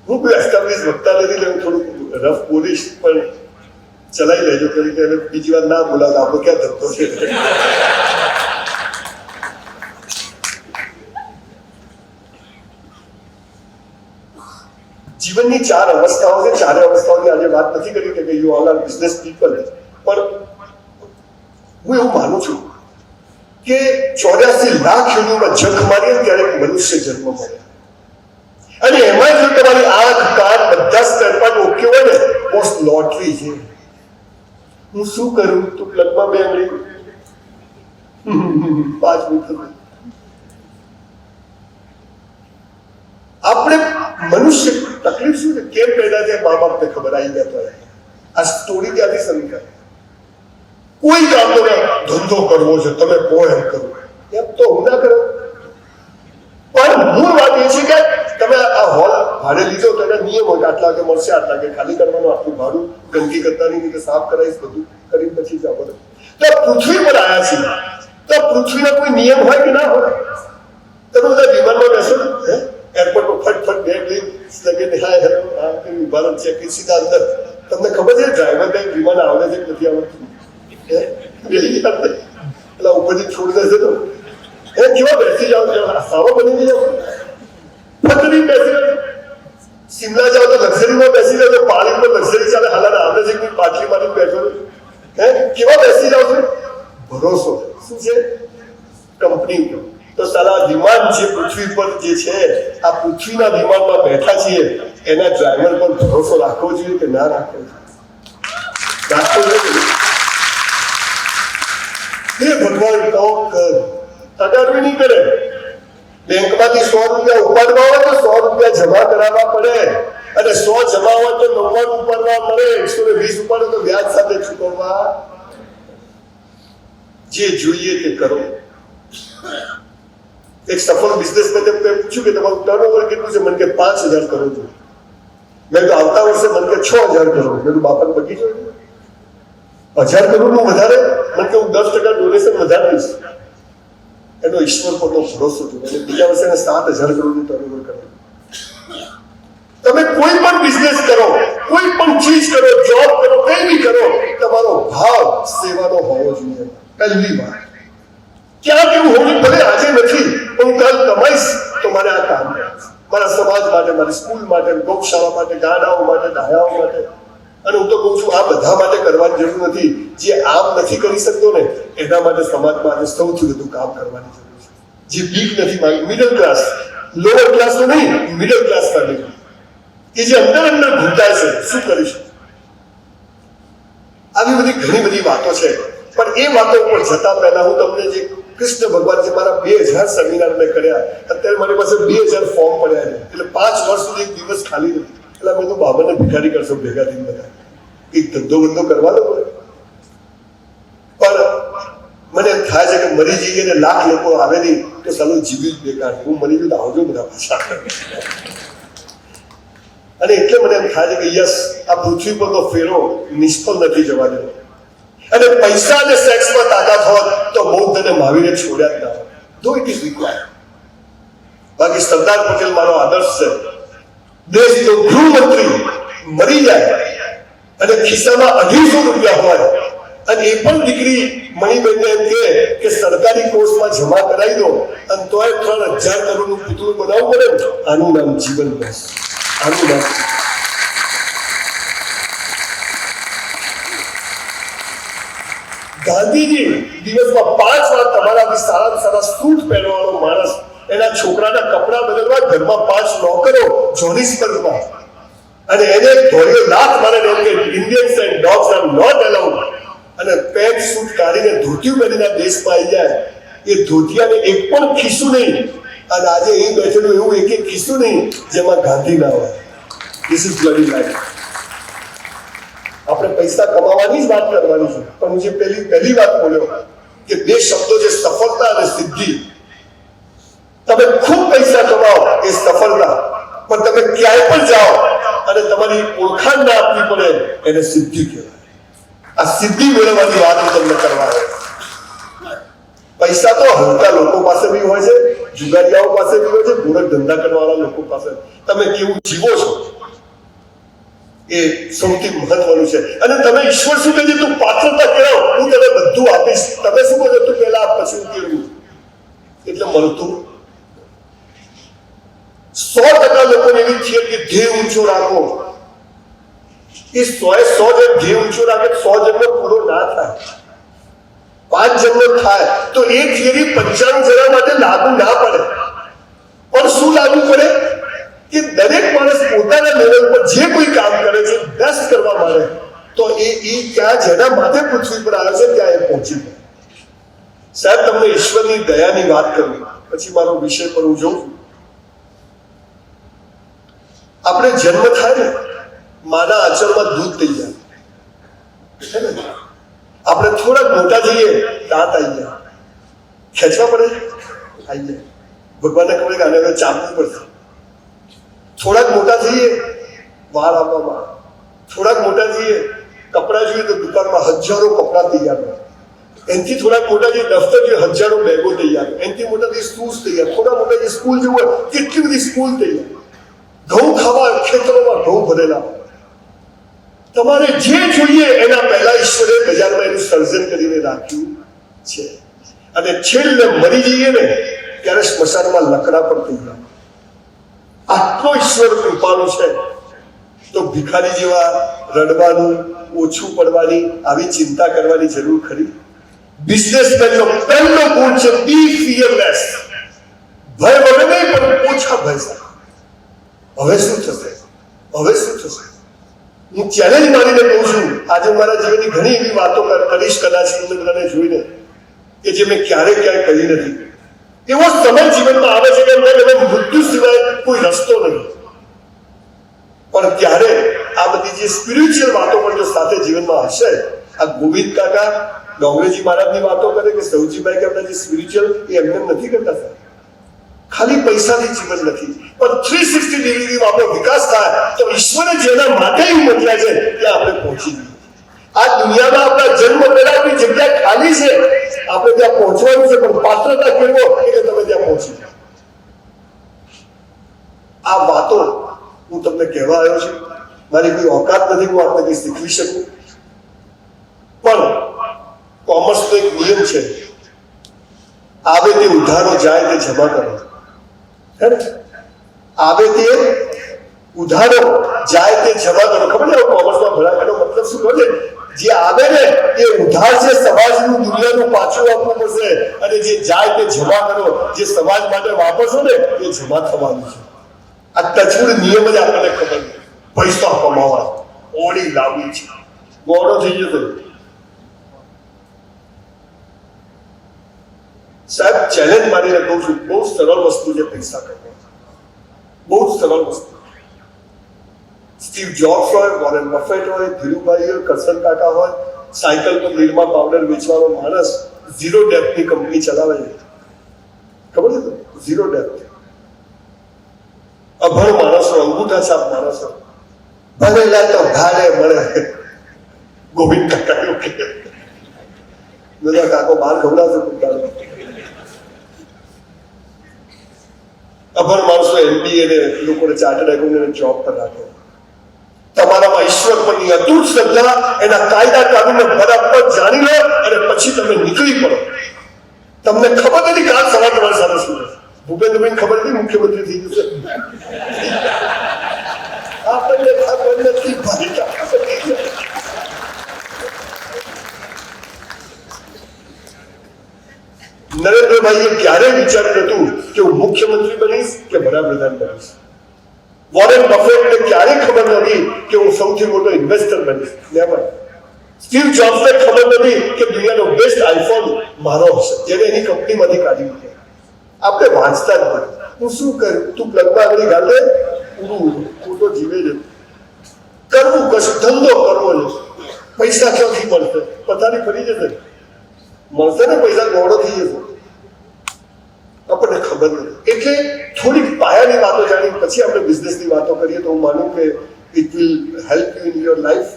હું કોઈ એસ્ટાબ્લિશ વક્તા નથી, એટલે હું થોડુંક રફ બોલીશ, પણ ચલાવી લેજો કરી કે બીજી વાર ના બોલાવતા આપણો ક્યાં ધંધો છે. જીવનની 4 અવસ્થાઓ છે. 4 અવસ્થાઓની આજે વાત નથી કરી કે you all R business people, પણ હું એવું માનું છું કે 84 લાખ યોનિમાં જન્મ મારીએ ત્યારે મનુષ્ય જન્મ મળે. અને એમાં જો તમારી આંખ કાન બધા સ્તરપાટ ઓકે હોય ને, પોસ્ટ લોટરી છે. હું શું કરું તું પ્લગમાં 2 મિનિટ 5 મિનિટ. આપણે મનુષ્ય તકલીફ શું છે? કેમ પેદા થયા મા બાપને ખબર આવી ગયા તો આ સ્ટોરી ત્યાંથી શરૂ થાય. કોઈ કામ તો ધંધો કરવો છે, તમે કહો એમ કરો, એમ તો હું ના કરો. પણ મૂળ વાત એ છે કે તમે આ હોલ ભાડે લીધો તો એના નિયમ હોય, આટલા કે મળશે, આટલા કે ખાલી કરવાનું, આટલું ભાડું, ગંદકી કરતા નહીં, કે સાફ કરાવીશ, બધું કરી પછી જાવ. તો પૃથ્વી પર આવ્યા છીએ તો પૃથ્વીના કોઈ નિયમ હોય કે ના હોય? તમે બધા વિમાનમાં બેસો હે એરપોર્ટ પર ફટફટ બેગ લઈ લગે હાય હેલો આમ કરી વિમાન ચેક કરી સીધા અંદર. તમને ખબર છે ડ્રાઈવર કઈ વિમાન આવડે છે કે નથી આવડતું? એટલે ઉપરથી છોડી દેશે તો એ કેવા બેસી જાઓ, સાવા બની જાઓ, ફટરી બેસી જાઓ. શિમલા જાઓ તો લક્ઝરીમાં બેસી જાઓ, તો પાણીમાં લક્ઝરી ચાલે, હાલાને આવડે છે કે પાટલી માંથી બેઠો હે કેવા બેસી જાઓ છો? ભરોસો શું છે કંપની ઉપર. તો સાલા વિમાન જે પૃથ્વી પર જે છે, આ પૃથ્વીના વિમાનમાં બેઠા છીએ, એના ડ્રાઈવર પર ભરોસો રાખવો જોઈએ કે ના રાખવો જોઈએ? રાખવો જોઈએ. હે ભગવાન કહો કર, તગારવી નહીં કરે. બેંકમાંથી 100 રૂપિયા ઉપાડવા હોય તો 100 રૂપિયા જમા કરાવવા પડે, અને 100 જમા હોય તો 99 ઉપાડવા મળે. 120 ઉપાડો તો વ્યાજ સાથે ચૂકવવા. જે જોઈએ તે કરો. એક સફળ બિઝનેસમેન પૂછ્યું કે તમારું ટર્નઓવર કેટલું છે? મને કે 5000 કરોડ છે. મેં તો આવતા વર્ષે મને કે 6000 કરોડ. મેં તો બાપાને બગીચો 1000 કરોડ નું વધારે, મને કે હું 10% ડોનેશન વધારીશ. એનો ઈશ્વર પરનો ભરોસો છે. અને બીજા વર્ષે 7000 કરોડનું ટર્નઓવર કરવાનું. તમે કોઈ પણ બિઝનેસ કરો, કોઈ પણ ચીજ કરો, જોબ કરો, કઈ બી કરો, તમારો ભાવ સેવાનો હોવો જોઈએ. પહેલી વાત ક્યાં કેવું હોવું? ભલે આજે નથી પણ હું કાલ કમાઈશ તો મારે આ કામ મારા સમાજ માટે, મારી સ્કૂલ માટે, ગૌશાળા માટે, ગાડાઓ માટે, ડાયાઓ માટે. અને હું તો કહું છું આ બધા માટે કરવાની જરૂર નથી. જે આમ નથી કરી શકતો ને એના માટે સમાજમાં આજે સૌથી વધુ કામ કરવાની જરૂર છે. જે ભીખ નથી માંગી, મિડલ ક્લાસ, લોઅર ક્લાસ તો નહીં, મિડલ ક્લાસ ફેમિલી કે જે અંદર અંદર ઘૂંટાય છે, શું કરીશું? આવી બધી ઘણી બધી વાતો છે. પણ એ વાતો ઉપર જતા પહેલા હું તમને જે કૃષ્ણ ભગવાન જે મારા 2000 સેમિનાર મેં કર્યા, અત્યારે મારી પાસે 2000 ફોર્મ પડ્યા છે, એટલે 5 વર્ષ સુધી એક દિવસ ખાલી નથી. એટલે મેં તો બાબાને ભિખારી કરશો ભેગા થઈને બધા, એક ધંધો બંધો કરવા દો પડે. પણ મને એમ થાય છે કે મરી જઈએ ને લાખ લોકો આવે નહીં તો સાલું જીવ્યું જ બેકાર. હું મરી ગયું તો આવજો બધા પાછા. અને એટલે મને એમ થાય છે કે યસ, આ પૃથ્વી પર તો ફેરો નિષ્ફળ નથી જવા દેવો. અને પૈસા અને સેક્સમાં તાકાત હોત તો બૌદ્ધ અને મહાવીરે છોડ્યા જ ના હોત. ધો ઇટ ઇઝ રિક્વાયર્ડ. બાકી સરદાર પટેલ મારો આદર્શ છે. દેશનો ગૃહમંત્રી મરી જાય અને ખિસ્સામાં 250 રૂપિયા હોય અને એ પણ દીકરી મણિબેનને એમ કે સરકારી કોર્સમાં જમા કરાવી દો અને તોય 3000 કરોડનું પુતળું બનાવવું પડે ને, આનું નામ જીવન બસ. આનું નામ ગાંધીજી દિવસમાં 5 વાર તમારાથી સારામાં સારા સૂટ પહેરવાવાળો માણસ એના છોકરાના કપડા બદલવા ઘરમાં 5 નોકરો જોનિસબર્ગમાં, અને એને ધોળીઓ લાત મારે એમ કે Indians and dogs are not allowed, અને પેન્ટ સૂટ કાઢીને ધોતિયું પહેરીને દેશમાં આવી જાય. એ ધોતિયાને એક પણ ખિસ્સું નહીં, અને આજે અહીં બેઠેલું એવું એક ખિસ્સું નહીં જેમાં ગાંધી ના હોય. This is bloody life. આપણે પૈસા કમાવાની જ વાત કરવાની છે, પણ હું જે પહેલી વાત બોલ્યો કે 2 શબ્દો છે, સફળતા અને સિદ્ધિ. તમે ખૂબ પૈસા કમાઓ એ સફળતા, પણ તમે ક્યાંય પણ જાઓ અને તમારી ઓળખાણ ના આપવી પડે એને સિદ્ધિ કહેવાય. આ સિદ્ધિ મેળવવાની વાત હું તમને કરવા આવ્યો. પૈસા તો હલકા લોકો પાસે બી હોય છે, જુગારીયાઓ પાસે બી હોય છે, ગોરખ ધંધા કરવાવાળા લોકો પાસે. તમે કેવું જીવો છો એ સૌથી મહત્વનું છે. અને તમે ઈશ્વર શું કહે છે, તું પાત્રતા કેળવ, હું તને બધું આપીશ. તમે શું કહો છો, તું પહેલા આપ પછી હું કેળવું. એટલે મળતું 100% લોકોને એવી છે કે ધ્યેય ઊંચો રાખો. એ 100 જણ ધ્યેય ઊંચો રાખે 100 જણનો પૂરો ના થાય, 5 જણનો થાય તો એ થિયરી 95 જણા માટે લાગુ ના પડે. પણ શું લાગુ પડે કે દરેક માણસ પોતાના લેવલ પર જે કોઈ કામ કરે છે બેસ્ટ કરવા માંગે તો એ ત્યાં જેના માટે પૃથ્વી પર આવે છે ત્યાં એ પહોંચી જાય. સાહેબ, તમને ઈશ્વરની દયાની વાત કરું પછી મારો વિષય પર હું જોઉં છું. આપણે જન્મ થાય ને, માના આંચળમાં દૂધ થઈ જાય, આપણે થોડાક મોટા થઈએ દાંત આવી જાય, ખેંચવા પડે આવી જાય. ભગવાનને ખબર કે આને હવે ચાપવું પડશે. થોડાક મોટા થઈએ વાર આવવામાં, થોડાક મોટા થઈએ કપડા જોઈએ તો દુકાનમાં હજારો કપડા તૈયાર હોય. એનાથી થોડાક મોટા જે દફતર જોઈએ હજારો બેગો તૈયાર, એનાથી મોટા જે શૂઝ તૈયાર, થોડા મોટા જે સ્કૂલ જવું હોય કેટલી બધી સ્કૂલ તૈયાર. ઘઉં ખાવા ખેતરોમાં ઘઉં ભરેલા. તમારે જે જોઈએ એના પહેલા ઈશ્વરે બજારમાં એનું સર્જન કરીને રાખ્યું છે. અને છેલ્લે મરી જઈએ ને ત્યારે સ્મશાનમાં લકડા પર તૈયાર. આટલો ઈશ્વર કૃપાળુ છે તો ભિખારી જેવા રડવાનું, ઓછું પડવાની, આવી ચિંતા કરવાની જરૂર ખરી? બિઝનેસમેનનો પહેલો ગુણ છે બી ફિયરલેસ. ભય વગર નહીં પણ ઓછા ભય સાથે. હવે શું થશે? હવે શું થશે? હું ચેલેન્જ મારીને કહું છું, આજે મારા જીવનની ઘણી એવી વાતો કરીશ કદાચ તમને બધાને જોઈને કે જે મેં ક્યાંય કહી નથી. એવો સમય જીવનમાં આવે છે કે મૃત્યુ સિવાય કોઈ રસ્તો નહીં. પણ ત્યારે આ બધી જે સ્પિરિચ્યુઅલ વાતો પણ જો સાથે જીવનમાં હશે, આ ગોવિંદ કાકા ડોંગરેજી મહારાજની વાતો કરે કે સૌજીભાઈ કે આપણા જે સ્પિરિચ્યુઅલ એ એમને નથી કરતા સાહેબ. ખાલી પૈસાથી જીવન નથી, પણ 360 ડિગ્રીનો આપણો વિકાસ થાય તો ઈશ્વરે જેના માટે મોકલ્યા છે ત્યાં આપણે પહોંચી જઈએ. આ દુનિયામાં આપણા જન્મ પહેલાની જગ્યા ખાલી છે, આપણે ત્યાં પહોંચવાનું છે, પણ પાત્રતા કેળવો એટલે તમે ત્યાં પહોંચી જાઓ. આ વાતો હું તમને કહેવા આવ્યો છું. મારી કોઈ ઓકાત નથી હું આપને કંઈ શીખવી શકું, પણ કોમર્સનો એક નિયમ છે, આવે તે ઉધારો જાય તે જમા કરો. આવે તે ઉધારો જાય તે જમા કરો. ખબર છે કોમર્સમાં ભણાવેલો મતલબ શું કહે છે? જે આવે ને એ ઉધાર છે, સમાજનું દુનિયાનું પાછું આપવું પડશે, અને જે જાય તે જમા કરો, જે સમાજ માટે વાપરશો ને એ જમા થવાનું છે. આ ટચવુડ નિયમ જ આપણને ખબર. પૈસા કમાવા ઓડી લાવવી છે, ગોળો થઈ જશે. સાહેબ ચેલેન્જ મારીને કહું છું, બહુ સરળ વસ્તુ છે પૈસા કમાવા, બહુ સરળ વસ્તુ. સ્ટીવ જોબ્સ હોય, વોરેન બફેટ હોય, ધીરુભાઈ હોય, કરસન કાકા હોય, સાયકલ પર નિરમા પાવડર વેચવાનો માણસ ઝીરો ડેપ્થની કંપની ચલાવે છે. ખબર છે? Zero depth. અભણ માણસો, અંગૂઠા છાપ માણસો, ભરેલા તો ભાડે મળે. ગોવિંદ કાકા એવું કહે, બધા કાકો બહાર ખવડાવશે પોતાને. અભણ માણસો MBA ને લોકોને ચાર્ટર્ડ એકાઉન્ટન્ટ જોબ પર રાખે. તમારામાં ઈશ્વર પરની અતૂટ શ્રદ્ધા, એના કાયદા કાનૂનને બરાબર જાણી લો અને પછી તમે નીકળી પડો. તમને ખબર નથી કાલ સવાર તમારી સાથે શું થશે. ભૂપેન્દ્રભાઈ ખબર નથી મુખ્યમંત્રી થઈ જશે. આપણને ખબર નથી ભાઈ. નરેન્દ્રભાઈએ ક્યારેય વિચાર્યું નતું કે હું મુખ્યમંત્રી બનીશ કે વડાપ્રધાન બનીશ. વોરેન બફેટને ક્યારેય ખબર નથી કે હું સૌથી મોટો ઇન્વેસ્ટર બનીશ. નેવર. સ્ટીવ જોબ્સને ખબર નથી કે દુનિયાનો બેસ્ટ આઈફોન મારો હશે, જેને એની કંપનીમાંથી કાઢી મૂકે. આપણે વાંચતા જ નથી. હું શું કરું? તું પ્લગમાં આગળ ગાલે હું તો જીવે છે. કરવું કશું, ધંધો કરવો છે. પૈસા ક્યાંથી મળશે? પથારી ફરી જશે. મળશે ને પૈસા ગોળો થઈ જશે. આપણને ખબર નથી. એટલે થોડીક પાયાની વાતો જાણી પછી આપણે બિઝનેસની વાતો કરીએ તો હું માનું કે it will help you in your life.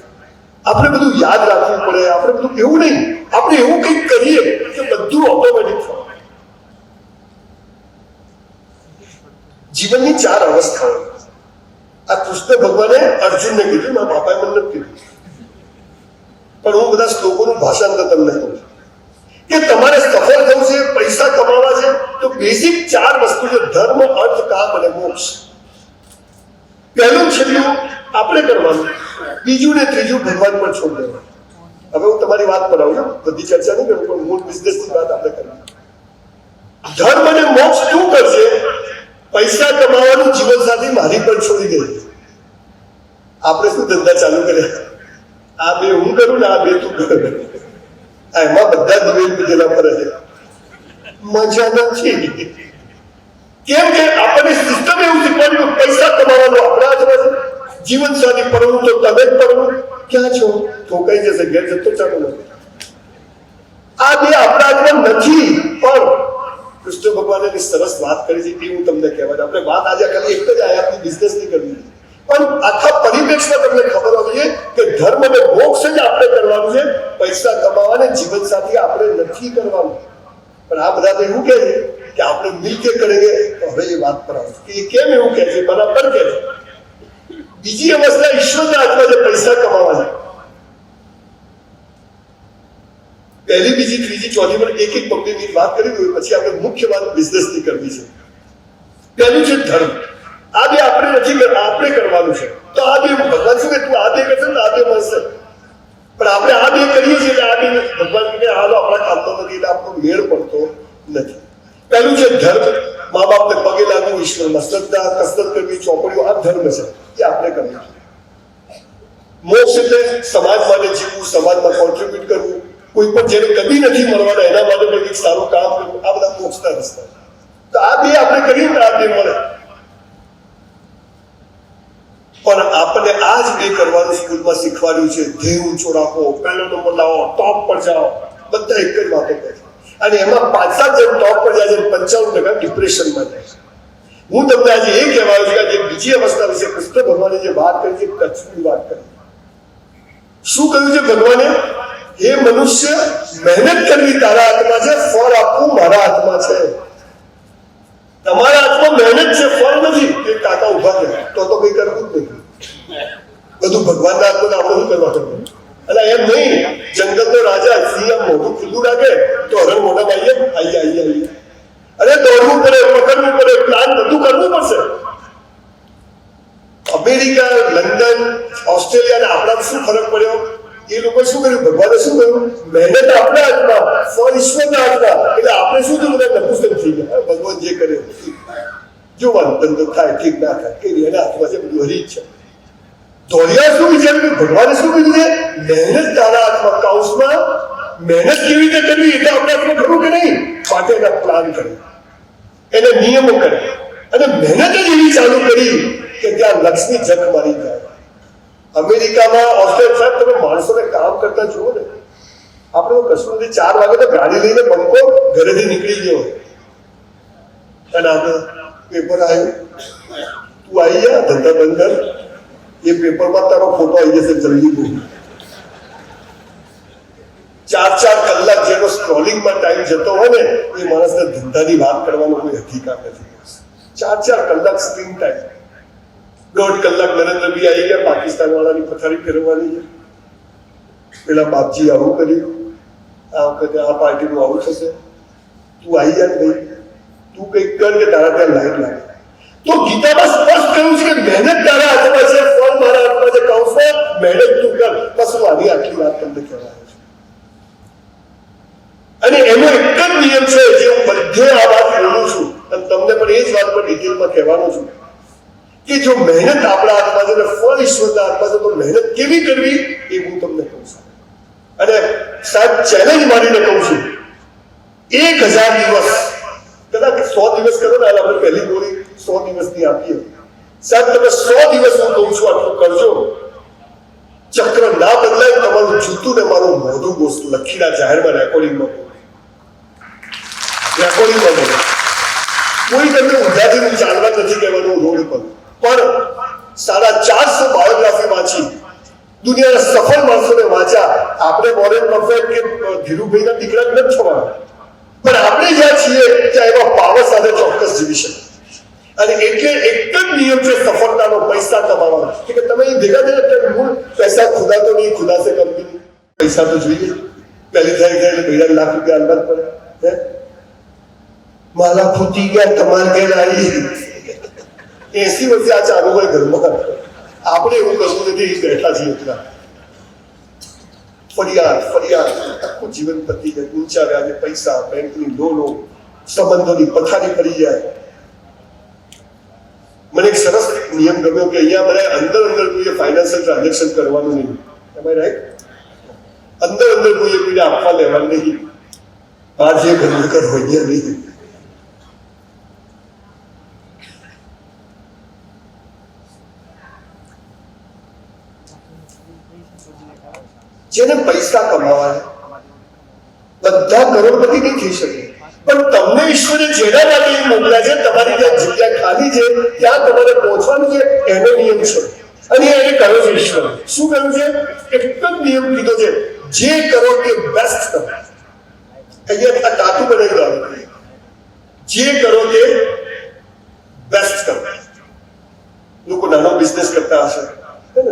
આપણે બધું યાદ રાખવું પડે. આપણે બધું એવું નહીં, આપણે એવું કંઈક કરીએ કે બધું ઓટોમેટિક થાય. જીવનની 4 અવસ્થાઓ. આ કૃષ્ણ ભગવાને અર્જુનને કીધું, મારા બાપાએ મને નથી કીધું, પણ હું બધા શ્લોકોનું ભાષાંતર તમને કહું છું કે તમારે સફળ થવું છે, પૈસા કમાવા છે, તો બેઝિક 4 વસ્તુ છે: ધર્મ, અર્થ, કામ અને મોક્ષ. પહેલું છેલ્લું આપણે કરવાનું, બીજું ને ત્રીજું ભગવાન પર છોડી દેવાનું. હવે હું તમારી વાત પર આવું છું, બધી ચર્ચા નહીં કરું, પણ મૂળ બિઝનેસની વાત આપણે કરવી. ધર્મ અને મોક્ષ શું કરશે? પૈસા કમાવાનું જીવન સાથી મારી પર છોડી દે. આપણે શું ધંધા ચાલુ કર્યા? આ બે હું કરું ને આ બે તું કર. એમાં બધા દિવેલ પીધેલા ફરે છે. મજા નથી. કેમ કે આપણને સિસ્ટમ એવું શીખવાડ્યું કે પૈસા કમાવાનું આપણા હાથમાં છે. જીવન સાથી પરવું તો તમે જ પરવું. ક્યાં છો? ઠોકાઈ જશે, ઘેર જતો ચાલુ નથી. આ બે આપણા હાથમાં નથી. પણ કૃષ્ણ ભગવાને સરસ વાત કરી છે એ હું તમને કહેવા. આપણે વાત આજે ખાલી એક જ આયાતની બિઝનેસની કરવી છે, પણ આખા પરિપ્રેક્ષમાં તમને ખબર હોવી જોઈએ કે ધર્મ અને મોક્ષ જ આપણે કરવાનું છે. પૈસા કમાવાને જીવન સાથી આપણે નથી કરવાનું. પણ આ બધા તો એવું કહે છે કે આપણે મિલકે કરેંગે. તો હવે એ વાત પર આવું કે એ કેમ એવું કહે છે? બરાબર કહે છે. બીજી અવસ્થા ઈશ્વરના હાથમાં છે, પૈસા કમાવા છે. પહેલી, બીજી, ત્રીજી, ચોથી પર એક એક પગની વાત કરી દઉં, પછી આપણે મુખ્ય વાત બિઝનેસની કરવી છે. પહેલું છે ધર્મ. આ બે આપણે નથી, આપણે કરવાનું છે. તો આ બે ભગવાન શું કે તું આ બે કરશે ને આ બે મળશે. પણ આપણે આ બે કરીએ છીએ એટલે આ બે ભગવાન કે હાલો આપણા કામતો નથી, એટલે આપણો મેળ પડતો નથી. પહેલું છે ધર્મ. મા બાપને પગે લાગવું, ઈશ્વરમાં શ્રદ્ધા, કસરત કરવી, ચોપડીઓ, આ ધર્મ છે, એ આપણે કરવું છે. મોક્ષ એટલે સમાજ માટે જીવવું, સમાજમાં કોન્ટ્રીબ્યુટ કરવું, કોઈ પણ જેને કદી નથી મળવાના એના માટે પણ એક સારું કામ કરવું. આ બધા મોક્ષના રસ્તા. તો આ બે આપણે કરીએ તો આ બે મળે. પણ આપણને આ જ બે કરવાનું સ્કૂલમાં શીખવાડ્યું છે. ધ્યેય ઊંચો રાખો, પહેલો નંબર લાવો, ટોપ પર જાઓ, બધા એક જ વાતો કહે છે. અને એમાં 5-7 જણ ટોપ પર જાય છે, 95% ડિપ્રેશનમાં જાય છે. હું તમને આજે એ કહેવાયું છે કે જે બીજી અવસ્થા વિશે કૃષ્ણ ભગવાને જે વાત કરી છે, કચ્છની વાત કરી. શું કહ્યું છે ભગવાને? હે મનુષ્ય, મહેનત કરવી તારા હાથમાં છે, ફળ આપવું મારા હાથમાં છે. તમારા હાથમાં મહેનત છે, ફળ નથી. એ કાકા ઉભા છે તો કઈ કરવું જ નથી. બધું ભગવાનના હાથમાં, આપણે શું કરવા કરવું? એટલે એમ નહીં, જંગલનો રાજા સિંહ મોઢું ખુલ્લું રાખે તો હરણ મોઢામાં આવીએ. અરે દોડવું પડે, પકડવું પડે, પ્લાન બધું કરવું પડશે. અમેરિકા, લંડન, ઓસ્ટ્રેલિયા ને આપણા શું ફરક પડ્યો? એ લોકો શું કર્યું? ભગવાને શું કર્યું? મહેનત આપણા હાથમાં, ફળ ઈશ્વરના હાથમાં. એટલે આપણે શું થયું? બધા નપુસક થઈ ગયા. ભગવાન જે કરે જોવાનું, ધંધો થાય ઠીક ના થાય કે એના હાથમાં છે, બધું હરી છે. ધોળિયા શું વિચાર્યું? ભગવાને શું કીધું છે? મહેનત તારા હાથમાં. કાઉસમાં મહેનત કેવી રીતે કરવી એટલે આપણા હાથમાં ખરું કે નહીં? માટેના પ્લાન કર્યા, એને નિયમો કર્યા અને મહેનત જ એવી ચાલુ કરી કે ત્યાં લક્ષ્મી જખ મારી જાય. અમેરિકામાં, ઓસ્ટ્રેલિયા, સાહેબ તમે માણસોને કામ કરતા જુઓ ને, આપણે તો કશું નથી, 4 વાગે તો ગાડી લઈને બંકો ઘરેથી નીકળી ગયો અને આપણે પેપર આવ્યું, તું આવી જા, ધંધા બંધ કર, એ પેપરમાં તારો ફોટો આવી જશે જલ્દી બોલ. 4 કલાક જેનો સ્ક્રોલિંગમાં ટાઈમ જતો હોય ને, એ માણસને ધંધાની વાત કરવાનો કોઈ હકીકત નથી. 4 કલાક સ્ક્રીન ટાઈમ. 1.5 કલાક નરેન્દ્રભાઈ આવી ગયા, પાકિસ્તાન વાળાની પથારી ફેરવવાની છે. પેલા બાપજી આવું કર્યું, આ વખતે આ પાર્ટીનું આવું થશે, તું આવી જા ભાઈ, તું કંઈક કર કે તારા ત્યાં લાઈટ લાગે. તો ગીતામાં સ્પષ્ટ કહ્યું છે કે મહેનત તારા હાથમાં છે, ફળ મારા હાથમાં છે. કૌશલ મહેનત તું કર. બસ હું આટલી વાત તમને કહેવાય છે. અને એનો એક જ નિયમ છે જે હું બધે આ વાત બોલું છું અને તમને પણ એ જ વાત પર ડિટેલમાં કહેવાનો છું કે જો મહેનત આપણા હાથમાં છે અને ફળ ઈશ્વરના હાથમાં છે, તો મહેનત કેવી કરવી એ હું તમને કહું છું. અને સાહેબ ચેલેન્જ મારીને કહું છું, 1000 દિવસ, કદાચ 100 દિવસ કરો ને, આપણે પહેલી ગોળી 100 દિવસની આપીએ. સાહેબ તમે 100 દિવસ હું કહું છું આટલું કરજો, ચક્ર ના બદલાય, તમારું જૂતું ને મારું મોઢું બોસ લખીના જાહેરમાં રેકોર્ડિંગમાં બોલે. કોઈ તમને ઊંધાથી ચાલવા નથી કહેવાનું રોડ પર, પણ 450 બાયોગ્રાફી વાંચી, દુનિયાના સફળ માણસોને વાંચ્યા. આપણે વોરેન બફેટ કે ધીરુભાઈના દીકરા નથી થવાના, પણ આપણે જ્યાં છીએ ત્યાં એવા પાવર સાથે ચોક્કસ જીવી શકે. અને એટલે એક જ નિયમ છે સફળતાનો, પૈસા કમાવાનો. કે તમે ભેગા થઈને મૂળ પૈસા ખુદા તો નહીં, ખુદા સે કમ નહીં, પૈસા તો જોઈએ. પહેલી તારીખ એટલે 2 લાખ રૂપિયા અંદાજ પડે. માલા ફૂટી ગયા, તમારે ઘેર આવી 80 વર્ષે આ ચાલુ હોય ઘરમાં. આપણે એવું કરવું નથી, બેઠા છીએ એટલા. ફરિયાદ આખું જીવન પતી જાય, ઊંચા વ્યાજે પૈસા, બેંકની લોનો, સંબંધોની પથારી પડી જાય. મને એક સરસ નિયમ ગમ્યો કે અહીંયા બધા અંદર કોઈએ ફાઇનાન્શિયલ ટ્રાન્ઝેક્શન કરવાનું નહીં. એમાં રાઈટ, અંદર કોઈએ કોઈને આપવા લેવાનું નહીં. આ જે ઘર કર હોય નહીં. જેને પૈસા કમાવા, બધા કરોડપતિ નહીં થઈ શકે, પણ તમને ઈશ્વરે જેના માટે મોકલ્યા છે, તમારી જ્યાં જગ્યા ખાલી છે ત્યાં તમારે પહોંચવાનું છે, એનો નિયમ છે. અને એને કહ્યું છે ઈશ્વરે. શું કહ્યું છે? એક જ નિયમ કીધો છે, જે કરો તે બેસ્ટ કરો. અહીંયા આ ટાટુ બનાવી દો, જે કરો તે બેસ્ટ કરો. લોકો નાનો બિઝનેસ કરતા હશે,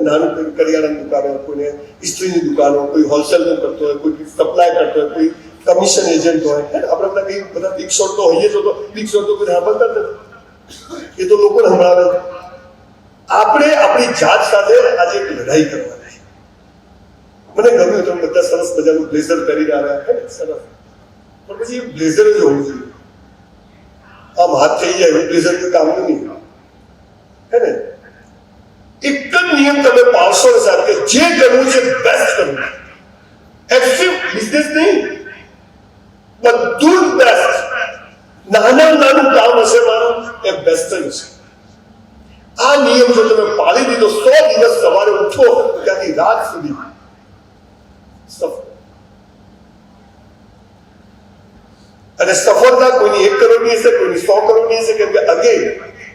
નાનું કોઈ કરિયાણાની દુકાનો, કોઈને ઇસ્ત્રીની દુકાનો, કોઈ હોલસેલનું કરતો હોય, કોઈ સપ્લાય કરતો હોય, કોઈ કમિશન એજન્ટ હોય. આપણે બધા કઈ બધા બિગ શોટ તો હોઈએ છો, તો બિગ શોટ તો કોઈ સાંભળતા નથી, એ તો લોકોને સંભળાવે. આપણે આપણી જાત સાથે આજે એક લડાઈ કરવાની છે. મને ગમ્યું તમે બધા સરસ મજાનું બ્લેઝર પહેરીને આવ્યા, સરસ, પણ પછી બ્લેઝર જ હોવું જોઈએ. આમ હાથ થઈ જાય એવું બ્લેઝર કોઈ કામનું નહીં, હે ને? એક જ નિયમ તમે પાડશો ને સાહેબ કે જે કરવું છે બેસ્ટ કરવું. એક્સ્ટ્રીમ બિઝનેસ નહીં, બધું જ બેસ્ટ. નાનું કામ હશે મારું, એ બેસ્ટ જ હશે. આ નિયમ જો તમે પાળી દીધો, 100 દિવસ સવારે ઉઠો ત્યાંથી રાત સુધી સફળ. અને સફળતા કોઈની 1 કરોડની હશે, કોઈની 100 કરોડની હશે, કેમ કે અગેન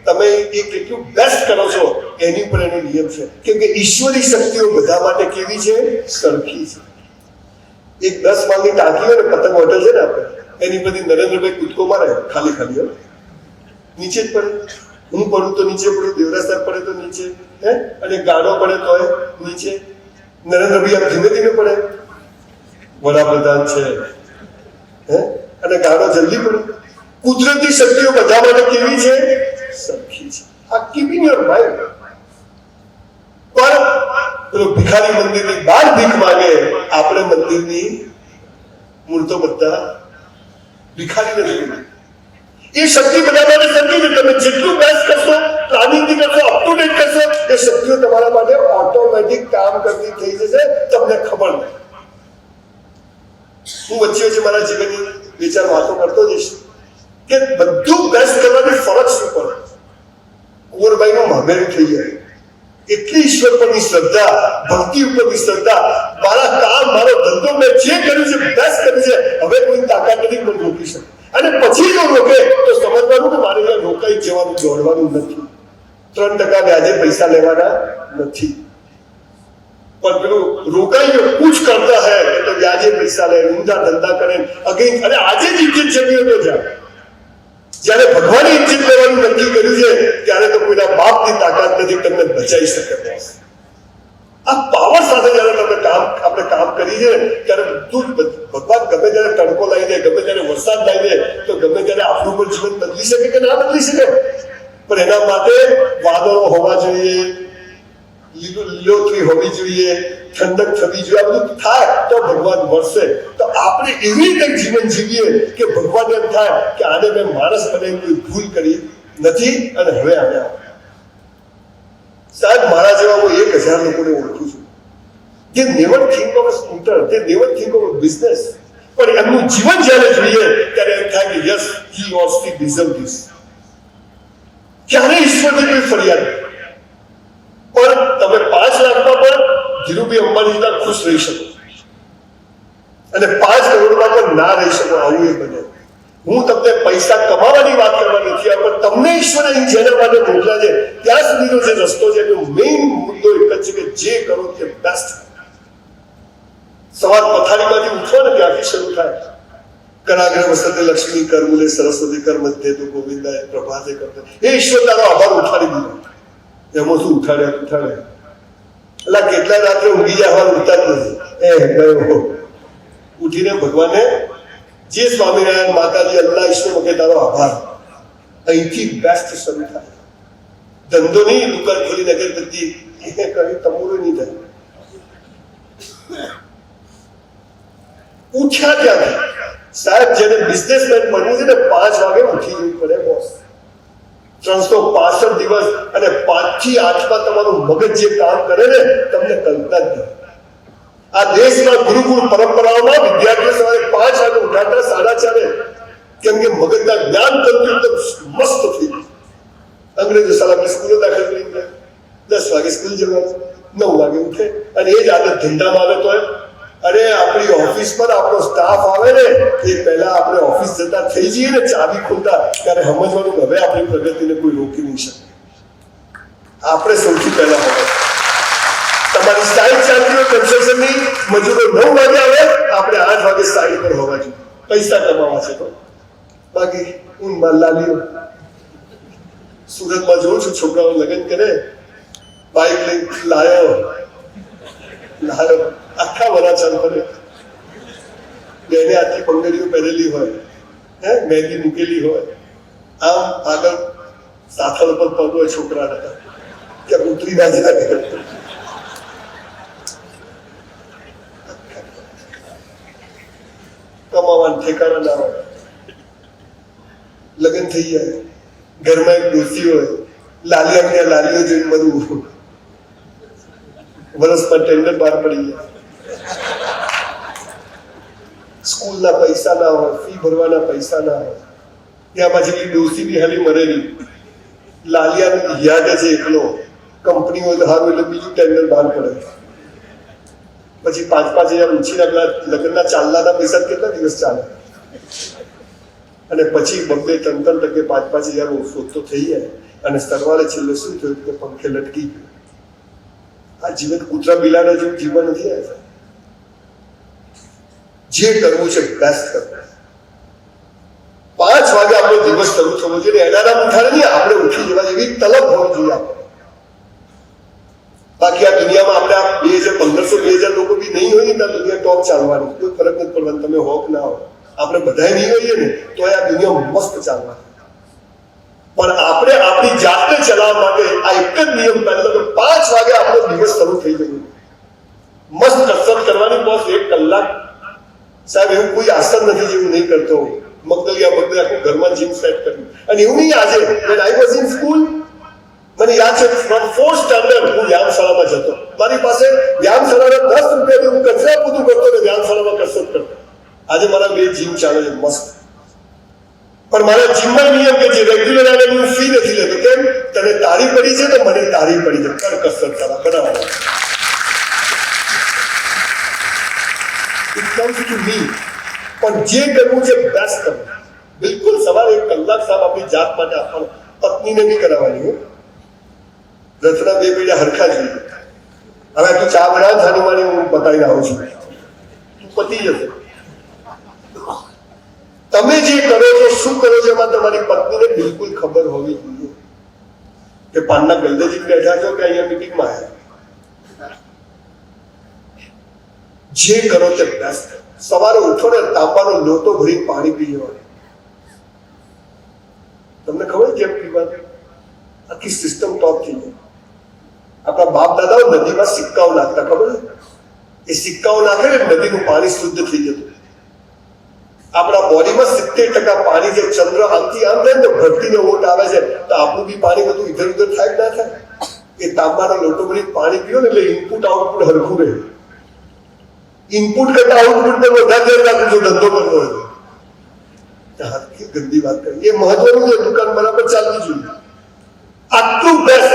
તમે એ કેટલું બેસ્ટ કરો છો એની ઉપર એનો નિયમ છે. કેમ કે ઈશ્વરી શક્તિઓ બધા માટે કેવી છે? સરખી છે. એક 10 માળની ટાંકી હોય ને, પતંગ હોટલ છે ને આપણે, એની બધી નરેન્દ્રભાઈ કૂદકો મારે, ખાલી નીચે જ પડે. હું પડું તો નીચે પડું, દેવરાજ સાહેબ પડે તો નીચે, અને ગાડો પડે તો નીચે. નરેન્દ્રભાઈ આમ ધીમે પડે, વડાપ્રધાન છે, અને ગાડો જલ્દી પડે. કુદરતી શક્તિઓ બધા માટે કેવી છે? સરખી છે. આ કીપિંગ યોર માઇન્ડ. પણ પેલો ભિખારી મંદિરની બહાર ભીખ માંગે, આપણે મંદિરની મૂર્તો બધા ભિખારી નથી. એ શક્તિ બધા માટે સરખી છે. તમે જેટલું બેસ્ટ કરશો, પ્લાનિંગથી કરશો, અપ ટુ ડેટ કરશો, એ શક્તિઓ તમારા માટે ઓટોમેટિક કામ કરતી થઈ જશે, તમને ખબર નહીં. હું વચ્ચે મારા જીવનની બે ચાર વાતો કરતો જઈશ કે બધું બેસ્ટ કરવાની ફરજ શું પડે. કુંવરબાઈનું મામેરું થઈ જાય. એટલી ઈશ્વર પરની શ્રદ્ધા, ભક્તિ ઉપરની શ્રદ્ધા, મારા કામ, મારો ધંધો, મેં જે કર્યું છે બેસ્ટ કર્યું છે, હવે કોઈ તાકાત નથી મને રોકી શકે. અને પછી જો રોકે તો સમજવાનું કે મારે અહીંયા રોકાઈ જવાનું, દોડવાનું નથી. 3% વ્યાજે પૈસા લેવાના નથી. પણ પેલું રોકાઈ ગયો કુછ કરતા હૈ તો વ્યાજે પૈસા લે, ઊંધા ધંધા કરે અગેન. અને આજે જ ઇજ્જત જમી હતો જ્યારે ભગવાને ઇજ્જત લેવાનું નક્કી કર્યું છે ત્યારે તો કોઈના બાપની તાકાત નથી તમને બચાવી શકે. આ પાવર સાથે જ્યારે આપણે કામ કરી છે ત્યારે બધું ભગવાન ગમે ત્યારે તડકો લાવી દે, ગમે ત્યારે વરસાદ લાવી દે, તો ગમે ત્યારે આપણું પણ જીવન બદલી શકે કે ના બદલી શકે. પણ એના માટે વાદળો હોવા જોઈએ, લીલોતરી હોવી જોઈએ, ઠંડક થવી જોઈએ. આ બધું થાય તો ભગવાન વરસે. તો આપણે એવી રીતે જીવન જીવીએ કે ભગવાન એમ થાય કે આને મેં માણસ બનાવી કોઈ ભૂલ કરી નથી અને હવે આને સાહેબ મારા જેવા હું 1000 લોકોને ઓળખું છું જે નેવર થિંક ઓફ સ્કૂટર, તે નેવર થિંક ઓફ બિઝનેસ, પણ એમનું જીવન જ્યારે જોઈએ ત્યારે એમ થાય કે yes he or she deserve this. ક્યારે ઈશ્વરની કોઈ ફરિયાદ નહીં. પણ તમે 5 લાખમાં પણ ધીરુભાઈ અંબાણી જેટલા ખુશ રહી શકો અને 5 કરોડમાં પણ ના રહી શકો. આવું એ બને. હું તમને પૈસા કમાવાની વાત કરવા નથી આવ્યો, પણ તમને ઈશ્વરે જેના માટે મોકલ્યા છે ત્યાં સુધીનો જે રસ્તો છે એનો મેઇન મુદ્દો એક જ છે કે જે કરો તે બેસ્ટ. સવાર પથારીમાંથી ઉઠો ને ત્યાંથી શરૂ થાય. કરાગ્ર વસતે લક્ષ્મી કર મૂલે સરસ્વતી કર મધ્ય તો ગોવિંદાય પ્રભાતે કરતા. એ ઈશ્વર તારો આભાર ઉઠાડી દીધો. એમાં શું ઉઠાડ્યા એટલે કેટલા રાત્રે ઊંઘી જાય ઉઠતા જ નથી. ગયો ઉઠીને ભગવાને જે સ્વામિનારાયણ, માતાજી, અલ્લાહ, ઈશ્વર વગેરે તારો આભાર. અહીંથી બેસ્ટ શરૂ થાય. ધંધો નહીં દુકાન ખોલી અગરબત્તી એ કરી તમારું નહીં થાય. ઉઠ્યા ક્યાંથી સાહેબ? જેને બિઝનેસમેન બનવું છે ને 5 વાગે ઉઠી જવું પડે બોસ. 365 દિવસ અને 5 થી 8 માં તમારું મગજ જે કામ કરે ને તમને કલ્પના જ નહીં. આ દેશમાં ગુરુકુળ પરંપરાઓમાં વિદ્યાર્થીઓ સવારે 5 વાગે ઉઠાતા 4:30 કેમ કે મગજના જ્ઞાન તંત્ર એકદમ મસ્ત થઈ ગયું. અંગ્રેજો સાલા સ્કૂલો દાખલ કરી દે, 10 વાગે સ્કૂલ જવાનું, 9 વાગે ઉઠે અને એ જ આદત ધંધામાં આવે તો અરે આપણી ઓફિસ પર આપણો સ્ટાફ આવે ને એ પહેલા આપણે ઓફિસ જતા થઈ જઈએ ને ચાવી ખોલતા ત્યારે સમજવાનું કે હવે આપણી પ્રગતિને કોઈ રોકી નહીં શકે. આપણે સૌથી પહેલા હવે તમારી સાઈડ ચાલતી હોય કન્સ્ટ્રક્શનની, મજૂરો 9 વાગે આવે, આપણે 8 વાગે સાઈડ પર હોવા જોઈએ. પૈસા કમાવા છે તો. બાકી ઊંઘમાં લાલીઓ સુરતમાં જોઉં છું છોકરાઓ લગ્ન કરે, બાઇક લઈ લાયો આખા વરાછા ફરે. બેને આટલી બંગડીઓ પહેરેલી હોય, મહેંદી મૂકેલી હોય, આમ આગળ સાથળ પર પગ હોય છોકરાને કે ઉતરી ના જાય. કમાવાનું ઠેકાણા ના હોય. લગ્ન થઈ જાય, ઘરમાં એક ડોસી હોય, લાલિયા લાલીઓ જોઈને બધું વર્ષમાં ટેન્ડર બહાર પડી જાય. સ્કૂલના પૈસા ના હોય, ફી ભરવાના પૈસા ના હોય, ત્યાં પછી ડોસી બી હાલી મરેલી, લાલિયા યાદ છે એકલો, કંપની હોય તો સારું એટલે બીજું ટેન્ડર બહાર પડે. પછી 5,000 ઉછીના લગ્નના ચાલવાના પૈસા કેટલા દિવસ ચાલે? અને પછી 2-3% 5,000 ઓછો તો થઈ જાય અને સરવાળે છેલ્લે શું થયું કે પંખે લટકી ગયું. આ જીવન કૂતરા બિલાડા જેવું જીવન નથી. આવ્યા જે કરવું છે બેસ્ટ કરવું. 5 વાગે આપણો દિવસ શરૂ થવો જોઈએ. એલાર્મ ઉઠાડે નહીં, આપણે ઉઠી જવા એવી તલબ હોવી જોઈએ આપણે. બાકી આ દુનિયામાં આપણે આ 1500-2000 લોકો બી નહીં હોય ને ત્યાં દુનિયા ટોપ ચાલવાની, કોઈ ફરક નથી પડવાનો. તમે હો કે ના હો, આપણે બધા નહીં હોઈએ ને તો આ દુનિયા મસ્ત ચાલવાની. પણ આપણે આપણી જાતને ચલાવવા માટે આ એક જ નિયમ પહેલો કે 5 વાગે આપણો દિવસ શરૂ થઈ ગયો. મસ્ત કસરત કરવાની બસ 1 કલાક. સાહેબ એવું કોઈ આસન નથી જેવું નહીં કરતો. મગદલિયા આખું ઘરમાં જીમ સેટ કર્યું. અને એવું નહીં, આજે when I was in school મને યાદ છે ફ્રોમ 4th સ્ટાન્ડર્ડ હું વ્યાયામશાળામાં જતો. મારી પાસે વ્યાયામશાળાના 10 રૂપિયાથી હું કચરા પૂતું કરતો ને વ્યાયામશાળામાં કસરત કરતો. આજે મારા 2 જીમ ચાલે છે મસ્ત, પણ મારા જીમમાં નિયમ કે જે રેગ્યુલર આવે હું ફી નથી લેતો. કેમ? તને તારી પડી છે તો મને તારી પડી છે, કર કસરત તારા બરાબર. It comes to me. પણ જે કરવું છે બેસ્ટ કરવું. બિલકુલ સવારે 1 કલાક સાહેબ આપણી જાત માટે આપવાનું, પત્નીને બી કરાવવાની. રથના 2 પેડા હરખા જોઈએ. હવે તું ચા બનાવ થાની મારી હું બતાવીને આવું છું, તું પતી જશે. તમે જે કરો છો શું કરો છો એમાં તમારી પત્નીને બિલકુલ ખબર હોવી જોઈએ કે પાનના ગલ્દેજી બેઠા છો કે અહીંયા મીટિંગમાં આવ્યા. જે કરો તે બેસ્ટ. સવારે ઉઠો ને તાંબાનો લોટો ભરી પાણી પી જવાનું. તમને ખબર કેમ પીવાનું? આખી સિસ્ટમ ટોપ થઈ જાય. આપણા બાપ દાદાઓ નદીમાં સિક્કાઓ નાખતા, ખબર? એ સિક્કાઓ નાખે ને નદીનું પાણી શુદ્ધ થઈ જતું. આપણા બોડીમાં 70% પાણી જે ચંદ્ર આમથી આમ થાય ને ભરતીને ઓટ આવે છે તો આપણું બી પાણી બધું ઇધર ઉધર થાય ના થાય? એ તાંબાનો લોટો ભરી પાણી પીઓ ને એટલે ઇનપુટ આઉટપુટ હરખું રહે. ઇનપુટ કરતા આઉટપુટ પર વધારે ધ્યાન રાખવું જો ધંધો કરવો હોય. ગંદી વાત કરી. એ મહત્વનું છે, દુકાન બરાબર ચાલવી જોઈએ. આટલું બેસ્ટ.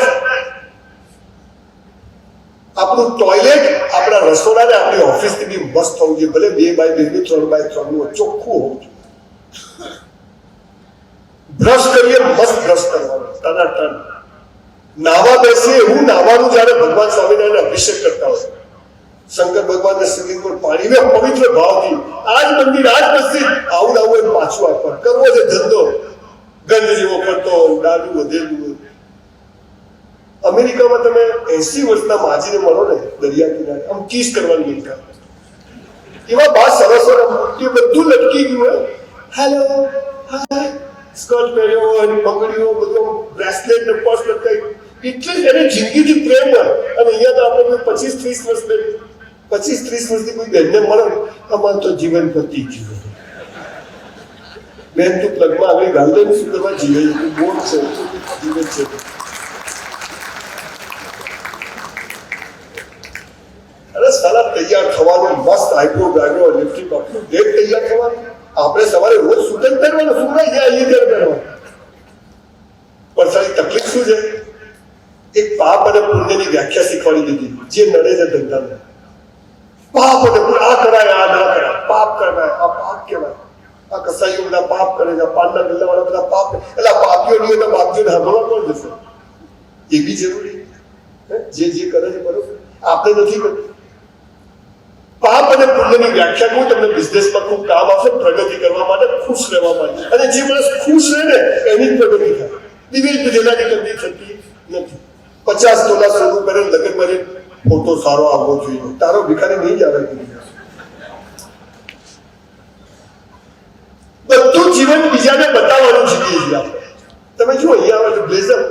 આપણું ટોયલેટ આપણા રસોડા ને આપણી ઓફિસ થી બી મસ્ત હોવું જોઈએ. ભલે 2x2 નું 3x3 નું ચોખ્ખું હોવું જોઈએ. બ્રશ કરીએ મસ્ત બ્રશ કરવાનું, ટનાટન. નાવા બેસીએ એવું નાવાનું જ્યારે ભગવાન સ્વામિનારાયણ અભિષેક કરતા હોય. શંકર ભગવાનને શિવલિંગ પર પાણીને પવિત્ર ભાવથી આજ મંદિર આજ મસ્જિદ આવું આવું એમ પાછું આપવાનું. કરવો છે ધંધો, ગંધ જેવો કરતો ડાડું વધેલું. અમેરિકામાં તમે 80 વર્ષના માજીને મળો ને દરિયા કિનારે, આમ કિસ કરવાની મિલતા એવા બા સરસ મૂર્તિઓ બધું લટકી ગયું હોય. હેલો હાય, સ્કર્ટ પહેર્યો હોય, પગડીઓ, બધું બ્રેસલેટ ને પર્સ લટકાઈ. એટલે જ એને જિંદગીથી પ્રેમ હોય. અને અહીંયા તો આપણે 25-30 વર્ષથી કોઈ બહેનને મળે, અમારે તો જીવન પતી ગયું. બેન તું પ્લગમાં આગળ ગાલ દે, શું કરવા જીવે બોલ છે જીવન છે. અરે સાલા તૈયાર થવાનું મસ્ત આઈબ્રો બ્રાઈબ્રો લિપસ્ટિક આપણું ડેટ તૈયાર થવાનું. આપણે સવારે રોજ સૂટ જ પહેરવાનું, સુકાઈ જાય એ ત્યારે પહેરવાનું. પણ સારી તકલીફ શું છે? એક પાપ અને પુણ્યની વ્યાખ્યા શીખવાડી દીધી. જે નડે છે ધંધાને પાપ અને પુણ્ય, આ કરાય આ ના કરાય, પાપ કરાય આ પાપ કહેવાય. આ કસાઈઓ બધા પાપ કરે છે, પાનના ગલ્લા વાળા બધા પાપ. એટલે પાપીઓ નહીં તો બાપજીને સાંભળવા કોણ જશે? એ બી જરૂરી. જે કરે છે બરોબર, આપણે નથી કરતું. પાપ અને પુણ્યની વ્યાખ્યા કહું તમને, બિઝનેસમાં ખૂબ કામ આવશે, પ્રગતિ કરવા માટે, ખુશ રહેવા માટે. અને જે માણસ ખુશ રહે ને એની જ પ્રગતિ થાય. દિવ્ય જેનાની કદી થતી નથી. 50 તોલા સોનું પહેરે લગ્ન માં ફોટો સારો આવવો જોઈએ. તારો ભિખારી નહીં જ આવે. બધું જીવન બીજાને બતાવવાનું જીવીએ છીએ આપણે. તમે જુઓ અહીંયા આવે તો બ્લેઝર,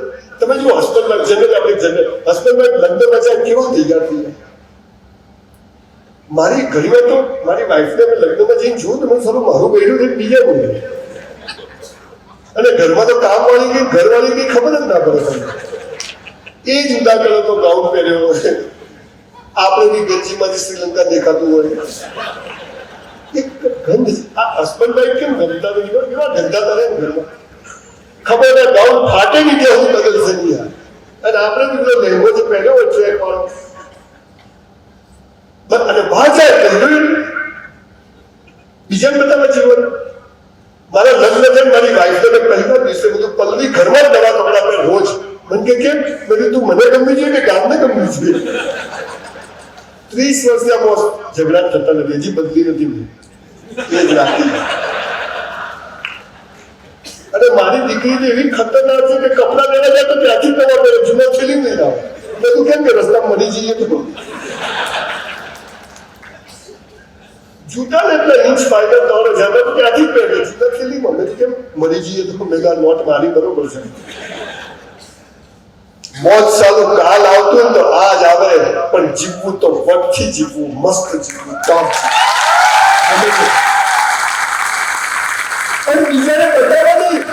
તમે જુઓ હસબન્ડ જનરલ, આપણે જનરલ હસબન્ડ લગ્ન મજા કેવા તૈયાર થઈ જાય. મારી ઘણીવાર તો મારી વાઈફને મેં લગ્નમાં જઈને જોઉં તો મને સારું મારું બહેરું છે બીજા બોલે. અને ઘરમાં તો કામ વાળી કે ઘરવાળી કઈ ખબર જ ના પડે તમને. એ જુદા કલરનો ગાઉન પહેર્યો હોય, આપણે બી ગંજીમાંથી શ્રીલંકા દેખાતું હોય. એક ગંધ. આ હસબન્ડ વાઈફ કેમ ગમતા નથી? કેવા ગંદા કરે ઘરમાં ખબર ને, ગાઉન ફાટે નહીં ત્યાં હું બદલશે નહીં. અને આપણે બી પેલો લહેંગો જે પહેર્યો હોય ટ્રેક વાળો અને બહાર જાય બીજા બતાવે જીવન. મારા લગ્ન થઈને મારી વાઈફને પહેલા દિવસે બધું પલ્લવી ઘરમાં જ નવા કપડા પહેર રોજ. મને કે કેમ? બધું તું મને ગમવી જોઈએ કે ગામને ગમવી જોઈએ? 30 વર્ષના બોસ ઝઘડા થતા નથી, હજી બદલી નથી. એ જ રાખી. અને મારી દીકરી એવી ખતરનાક છે કે કપડા લેવા જાય તો ત્યાંથી નવા પહેરે, જૂના ફિલિંગ નહીં આવે. બધું કેમ કે રસ્તા મળી જઈએ તો જૂતા ને એટલા ઇંચ ફાઈબર 3000 તો ત્યાંથી જ પહેરે, જૂતા ફિલિંગ અમે કેમ મળી જઈએ તો મેગા નોટ મારી બરોબર છે. મોજ સાલું કાલ આવતું ને તો આજ આવે, પણ જીવવું તો વટથી જીવવું, મસ્ત જીવવું, ટોપ પણ બીજાને બતાવવા નહીં.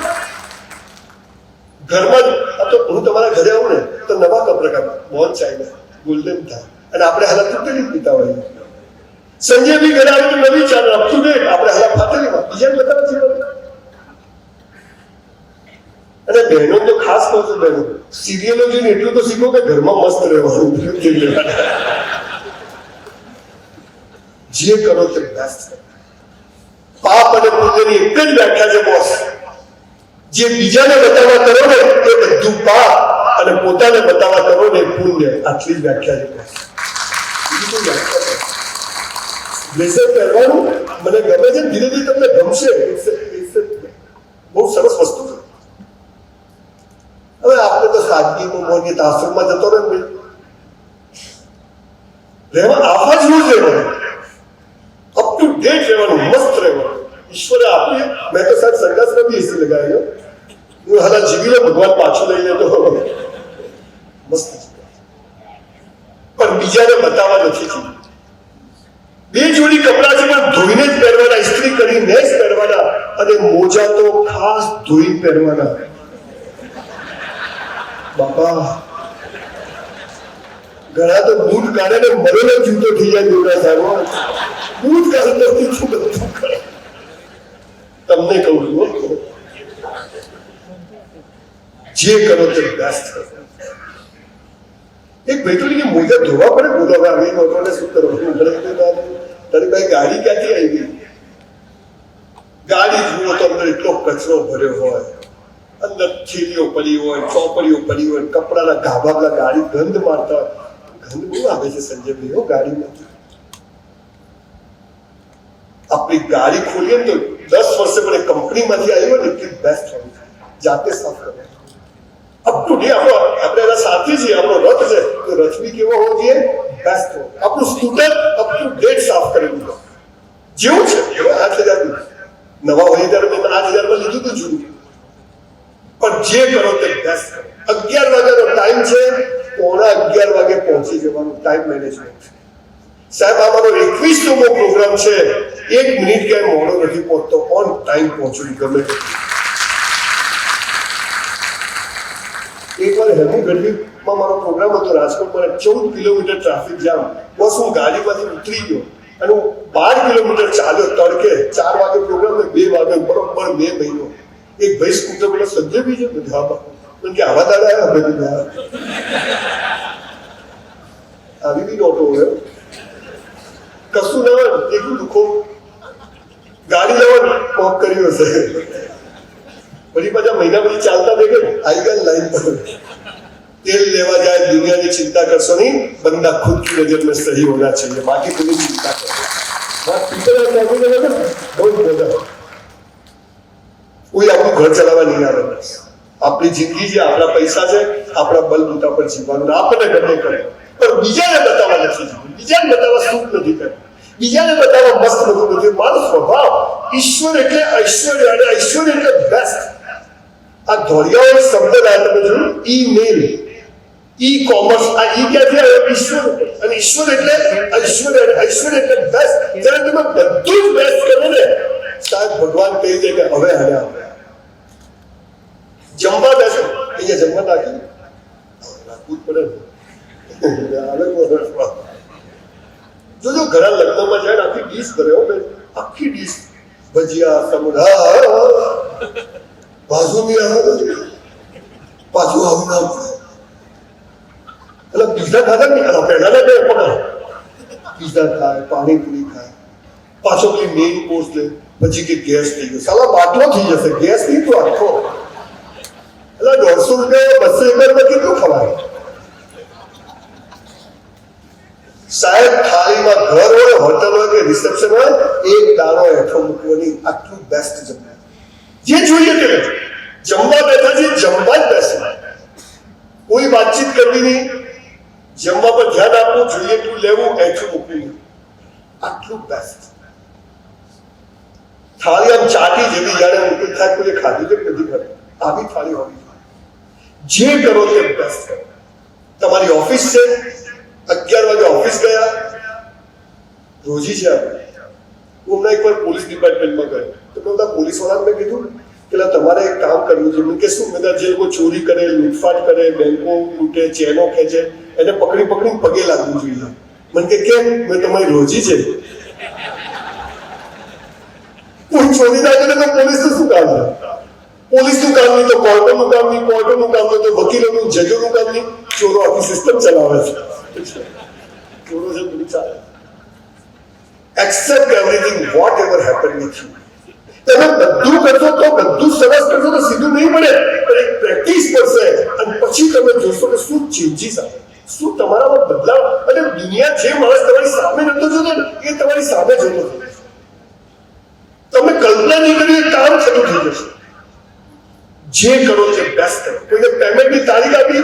ઘરમાં જ આ તો હું તમારા ઘરે આવું ને તો નવા કપડા કાઢવા, બોન ચાઇના ગોલ્ડન થાય અને આપણે હાલત તૂટેલી પીતા હોઈએ. સંજય બી ઘરે આવીને નવી ચાલ અપ ટુ ડેટ આપણે હાલા ફાટેલીમાં બીજાને બતાવે છે. અને બહેનો તો ખાસ કહું છું, બહેનો સિરિયલો જોઈને એટલું તો શીખો કે ઘરમાં મસ્ત રહેવાનું. જે કરો તે બેસ્ટ. પાપ અને પુણ્યની એક જ વ્યાખ્યા છે બોસ. જે બીજાને બતાવવા કરો ને એ બધું પાપ અને પોતાને બતાવવા કરો ને એ પુણ્ય. આટલી જ વ્યાખ્યા છે બોસ. બીજી કોઈ વ્યાખ્યા નથી. બ્લેઝર પહેરવાનું મને ગમે છે, ધીરે ધીરે તમને ગમશે. બહુ સરસ વસ્તુ છે. હવે આપણે તો સાદગીમાં મોંઘી આશ્રમમાં જતો રહે ને રહેવા આવા જ રોજ રહેવાનું, અપ ટુ ડેટ રહેવાનું, મસ્ત રહેવાનું. ઈશ્વરે આપ્યું. મેં તો સાહેબ સંડાસમાં બી એસી લગાવેલો. હું હાલા જીવી લો, ભગવાન પાછું લઈ લે તો મસ્ત. પણ બીજાને બતાવવા નથી જીવ્યું. બે જોડી કપડા છે પણ ધોઈને જ પહેરવાના, ઇસ્ત્રી કરીને જ પહેરવાના, અને મોજા તો ખાસ ધોઈ પહેરવાના. બાપા ઘણા તો બૂટ કાઢે ને મરેલો જૂતો થઈ જાય. જોડા સાહેબ બૂટ કાઢે બધું કરે. તમને કહું છું, જે કરો તે બેસ્ટ કરો. એક ભાઈ તો મોજા ધોવા પડે. બોલો હવે આવી નોટોને શું કરવાનું? તારી ભાઈ ગાડી ક્યાંથી આવી ગઈ? ગાડી જુઓ તો અંદર એટલો કચરો ભર્યો હોય, અંદર થેલીઓ પડી હોય, ચોપડીઓ પડી હોય, કપડાના ગાભા ગાડી ગંધ મારતા હોય. ગંધ બહુ આવે છે સંજયભાઈ હો ગાડીમાં. આપણી ગાડી ખોલીએ તો 10 વર્ષે પણ કંપનીમાંથી આવી હોય ને એટલી બેસ્ટ હોય. જાતે સાફ કરે. અપ ટુ ડે આપણે એના સાથી છીએ. આપણો રથ છે તો રથ બી કેવો હોવો જોઈએ? બેસ્ટ હોય. આપણું સ્કૂટર અપ ટુ ડેટ સાફ કરી દીધો જેવું છે. હવે 8,000 નવા હોય ત્યારે મેં 8,000 લીધું હતું જૂનું. પણ જે કરો તે બેસ્ટ કરો. 11 વાગ્યાનો ટાઈમ છે, 11:15 વાગે પહોંચી જવાનું. Time management. સાહેબ આ મારો 21મો પ્રોગ્રામ છે. 1 મિનિટ ક્યાંય મોડો નથી પહોંચતો. ઓન ટાઈમ પહોંચું ગમે તે. એકવાર હેમુ ગઢવીમાં મારો પ્રોગ્રામ હતો રાજકોટમાં. 14 કિલોમીટર ટ્રાફિક જામ. બસ હું ગાડીમાંથી ઉતરી ગયો અને હું 12 કિલોમીટર ચાલ્યો તડકે. 4 વાગે પ્રોગ્રામ ને 2 વાગે બરોબર 2 મહિનો. એક ભાઈ સ્કૂટર પેલા સંજય બી છે બધા કે આવા દાડા આવ્યા બધા આવી બી નોટો હોય. કશું ના હોય એટલું દુખો. ગાડી લેવાનું કોક કર્યું હશે. પછી પાછા મહિના પછી ચાલતા દેખે આવી ગયા લાઈન પર. तेल लेवा जाए दुनिया की चिंता करसो नहीं, बंदा खुद की नजर में सही होना चाहिए, बाकी पूरी चिंता करो. कोई आपको घर चलावा नहीं आ रहा. अपनी जिंदगी છે, આપણા પૈસા છે, આપણા બલબૂતા પર જીવવાનું. આપણે ગમે કરે પણ બીજાને બતાવવા નથી જીવવું. બીજાને બતાવવા સુખ નથી કરવું. બીજાને બતાવવા મસ્ત બધું નથી. મારો સ્વભાવ ઈશ્વર એટલે ઐશ્વર્ય અને ઐશ્વર્ય એટલે બેસ્ટ. આ ધોળિયાઓ શબ્દ લાયા તમે જોયું, ઈમેલ, ઈ કોમર્સ. આ ઈ ક્યાંથી આવ્યો? ઈશ્વર. અને ઈશ્વર એટલે ઐશ્વર્ય, ઐશ્વર્ય એટલે બેસ્ટ. જ્યારે તમે બધું જ બેસ્ટ કરો ને સાહેબ, ભગવાન કહી દે કે હવે હલ્યા જમવા બેસો. અહીંયા જમવા નાખી રાખવું પડે. જોજો ઘણા લગ્નમાં જાય આખી ડીશ ભર્યો બેન, આખી ડીશ ભજીયા, સમુદા, બાજુની પાછું આવું ના પડે. એટલે પીઝા ખાધા નહીં, પહેલાના બે પકડ પીઝા ખાય, પાણીપુરી ખાય, પાછો પેલી મેઇન કોર્સ લે, પછી કે ગેસ થઈ ગયો. સાલા બાટલો થઈ જશે, ગેસ નહીં તો આખો. એટલે 150 રૂપિયા 200 રૂપિયા કેટલું ખવાય સાહેબ? થાળીમાં ઘર હોય, હોટલ હોય કે રિસેપ્શન હોય, એક દાણો હેઠો મૂકવાની. આટલું બેસ્ટ જમવા જે જોઈએ તે જમવા બેઠા છે, જમવા જ બેસવા. કોઈ વાતચીત કરવી નહીં, જમવા પર ધ્યાન આપવું, જોઈએ એટલું લેવું, હેઠું મૂકવું. આટલું બેસ્ટ. થાળી આમ ચાટી જેવી જાણે મૂકી થાય, કોઈ ખાધી કે નથી ખાધી, આવી થાળી હોવી. જે કરો તે બેસ્ટ કરો. તમારી ઓફિસ છે, 11 વાગે ઓફિસ ગયા, રોજી છે આપણે. હું હમણાં એકવાર પોલીસ ડિપાર્ટમેન્ટમાં ગયો તો મેં બધા પોલીસ વાળાને મેં કીધું કે તમારે એક કામ કરવું છે. મેં કે શું? મેં જે લોકો ચોરી કરે, લૂંટફાટ કરે, બેંકો લૂંટે, ચેનો ખેંચે, એને પકડી પકડીને પગે લાગવું જોઈએ. મને કે કેમ? મેં તમારી રોજી છે, હું ચોરી ના કરે તો પોલીસનું શું કામ છે? પોલીસનું કામ નહીં તો કોર્ટોનું કામ નહીં, કોર્ટોનું કામ નહીં તો વકીલોનું, જજોનું કામ નહીં. ચોરો આખી સિસ્ટમ ચલાવે છે. ચોરો છે બધું ચાલે. Accept everything whatever happened with you. તમે બધું કરશો તો બધું સરસ કરશો તો સીધું નહીં મળે, પણ એક પ્રેક્ટિસ કરશે અને પછી તમે જોશો કે શું ચેન્જીસ આવે, શું તમારામાં બદલાવ. અને દુનિયા જે માણસ તમારી સામે નતો જોતો ને એ તમારી સામે જોતો હતો. તમે કલ્પના નહીં કરી એ કામ થતું થઈ જશે. જે કરો તે બેસ્ટ કરો. કોઈને પેમેન્ટની તારીખ આપી,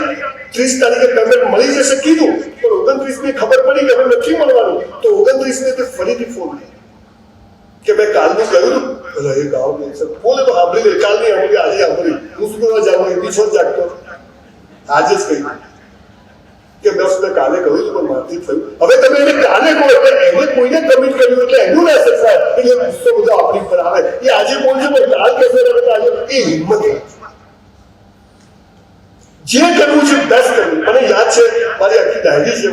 30 તારીખે પેમેન્ટ મળી જશે કીધું, પણ 29મી ખબર પડી કે હવે નથી મળવાનું, તો 29મી તે ફરીથી ફોન કે મેં કાલનું કહ્યું હતું, એ ગાવ નહીં સર બોલે તો સાંભળી લે, કાલ નહીં સાંભળી, આજે સાંભળી. હું શું કરવા જાઉં, એ બીજો જાગતો આજે જ કહ્યું કે બસ મેં કાલે કહ્યું હતું પણ મારથી થયું. હવે તમે એને કાલે કહો એટલે એને કોઈને કમિટ કર્યું એટલે એનું મેસેજ થાય એટલે ગુસ્સો બધો આપણી પર આવે. એ આજે બોલશે પણ કાલ કહેશે આજે એ હિંમત જે કરવું છે બેસ્ટ કરવું. મને યાદ છે મારી આખી ડાયરી છે,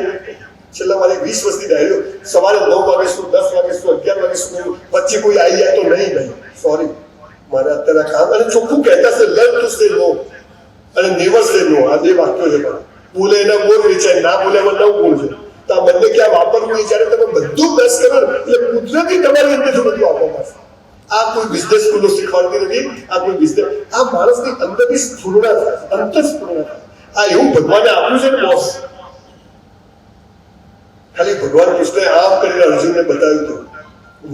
છેલ્લા મારી 20 વર્ષની ડાયરીઓ, સવારે 9 વાગે શું, 10 વાગે શું, 11 વાગે શું, વચ્ચે કોઈ આવી જાય તો નહીં સોરી મારે અત્યારે કામ. અને ચોખ્ખું કહેતા છે લર્ન ટુ સે નો અને નેવર સે નો. આ બે વાક્યો છે મારા. બોલે એના બોલ વેચાય, ના બોલે એમાં 9 ગુણ છે. તો આ બંને ક્યાં વાપરવું એ જ્યારે તમે બધું બેસ્ટ કરો એટલે કુદરતી તમારી અંદરથી બધું આપવામાં આવશે. આ કોઈ બિઝનેસ સ્કૂલો શીખવાડતી નથી, આ કોઈ બિઝનેસ, આ માણસની અંદરની સ્ફૂર્ણા થાય, અંતઃસ્ફૂર્ણા થાય. આ એવું ભગવાને આપ્યું છે ને બોસ. ખાલી ભગવાન કૃષ્ણએ આમ કરીને અર્જુનને બતાવ્યું હતું,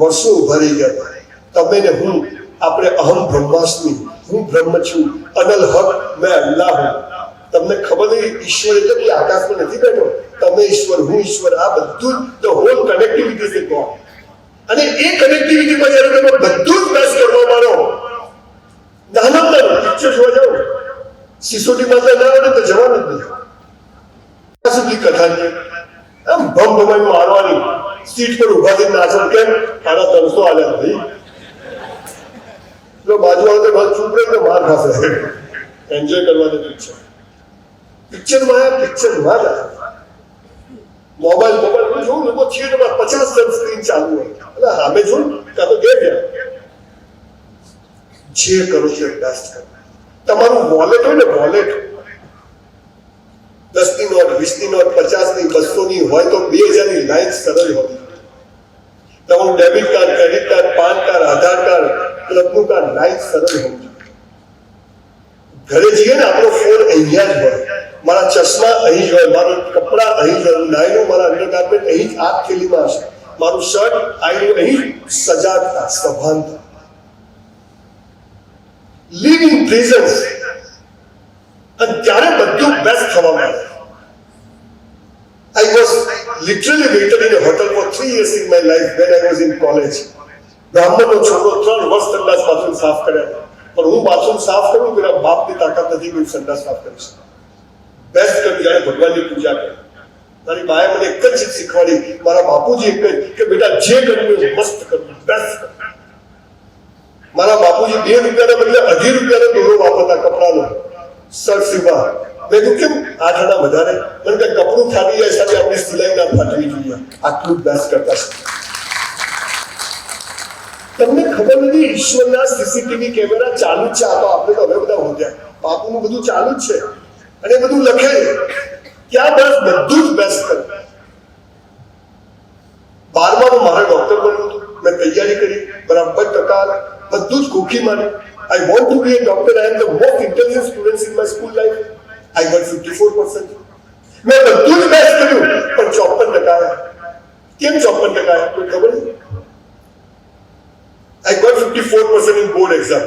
વર્ષો ઉભા રહી ગયા. તમે ને હું, આપણે અહમ બ્રહ્માસ્મિ, હું બ્રહ્મ છું, અનલ હક, મેં અલ્લાહ હું. તમને ખબર નહીં ઈશ્વર એટલે કે આકાશમાં નથી બેઠો, તમે ઈશ્વર, હું ઈશ્વર, આ બધું ધ હોલ કનેક્ટિવિટી છે ગોડ. અને એ કનેક્ટિવિટીમાં જ્યારે તમે બધું જ બેસ્ટ કરવા માંડો, નાના પિક્ચર જોવા જાઓ, સિસોટીમાં ના આવે તો જવાનું જ નહીં. સુધી કથા છે આમ ભમ ભમાઈ મારવાની, સીટ પર ઉભા થઈને નાચો, કેમ 350 આલ્યા ભાઈ, જો બાજુ આવે તો ચૂપ રહે તો માર ખાશે. એન્જોય કરવાની પિક્ચર, પિક્ચરમાં આવ્યા, પિક્ચરમાં જ આવ્યા. મોબાઈલ જોઉં લોકો થિયેટરમાં 50 સ્ક્રીન ચાલુ હોય એટલે સામે જોઉં કાં તો ગયા. જે કરો તે બેસ્ટ કરો. તમારું વોલેટ હોય ને, વોલેટ 10ની નોટ, 20ની નોટ, 50ની, 200ની હોય તો 2000ની લાઈન સરળ હોય. તમારું debit card, credit card, PAN card, Aadhaar card, ક્લબનું કાર્ડ, લાઈન સરળ હોવું જોઈએ. ઘરે જઈએ ને આપણો ફોન અહીંયા જ હોય, મારા ચશ્મા અહીં જ હોય, મારું કપડા અહીં જ હોય, નાયનું મારા અંડરગાર્મેન્ટ અહીં જ આ થેલીમાં હશે, મારું શર્ટ અહીં સજાગતા, સભાનતા. Live in presence. અને ત્યારે બધું બેસ્ટ થવા માંડે. I was literally waited in a hotel for 3 years in my life when I was in college. બ્રાહ્મણનો છોકરો 3 વર્ષ સંડાસ બાથરૂમ સાફ કર્યા, પણ હું બાથરૂમ સાફ કરું પેલા બાપની તાકાત નથી કોઈ સંડાસ સાફ કરી શકે. બેસ્ટ કરી જ્યારે ભગવાનની પૂજા કરે. મારી બાએ મને એક જ ચીજ શીખવાડી, મારા બાપુજી એક જ કે બેટા જે કરવું એ મસ્ત કરવું, બેસ્ટ કરવું. મારા બાપુજી 2 રૂપિયાના બદલે 2.5 રૂપિયાનો દોરો વાપરતા કપડાનો, શર્ટ સીવવા. મેં કીધું કેમ 8 આના વધારે? મને કે કપડું ફાટી જાય સાથે આપણી સિલાઈ ના ફાટવી જોઈએ. આટલું બેસ્ટ કરતા છે. તમને ખબર નથી ઈશ્વરના સીસીટીવી કેમેરા ચાલુ જ છે. આ તો આપણે તો હવે બધા હોદ્યા, બાપુનું બધું ચાલુ જ છે અને બધું લખે ક્યાં બસ બધું જ બેસ્ટ કરે. 12માં મારે ડોક્ટર બનવું હતું, મેં તૈયારી કરી, બરાબર ટકા બધું જ ગોખી મારી. I want to be a doctor. I am the most intelligent students in my school life. I got 54%. મેં બધું જ બેસ્ટ કર્યું પણ 54% આવ્યા. કેમ 54% આવ્યા કોઈ ખબર નથી. I got 54% in board exam.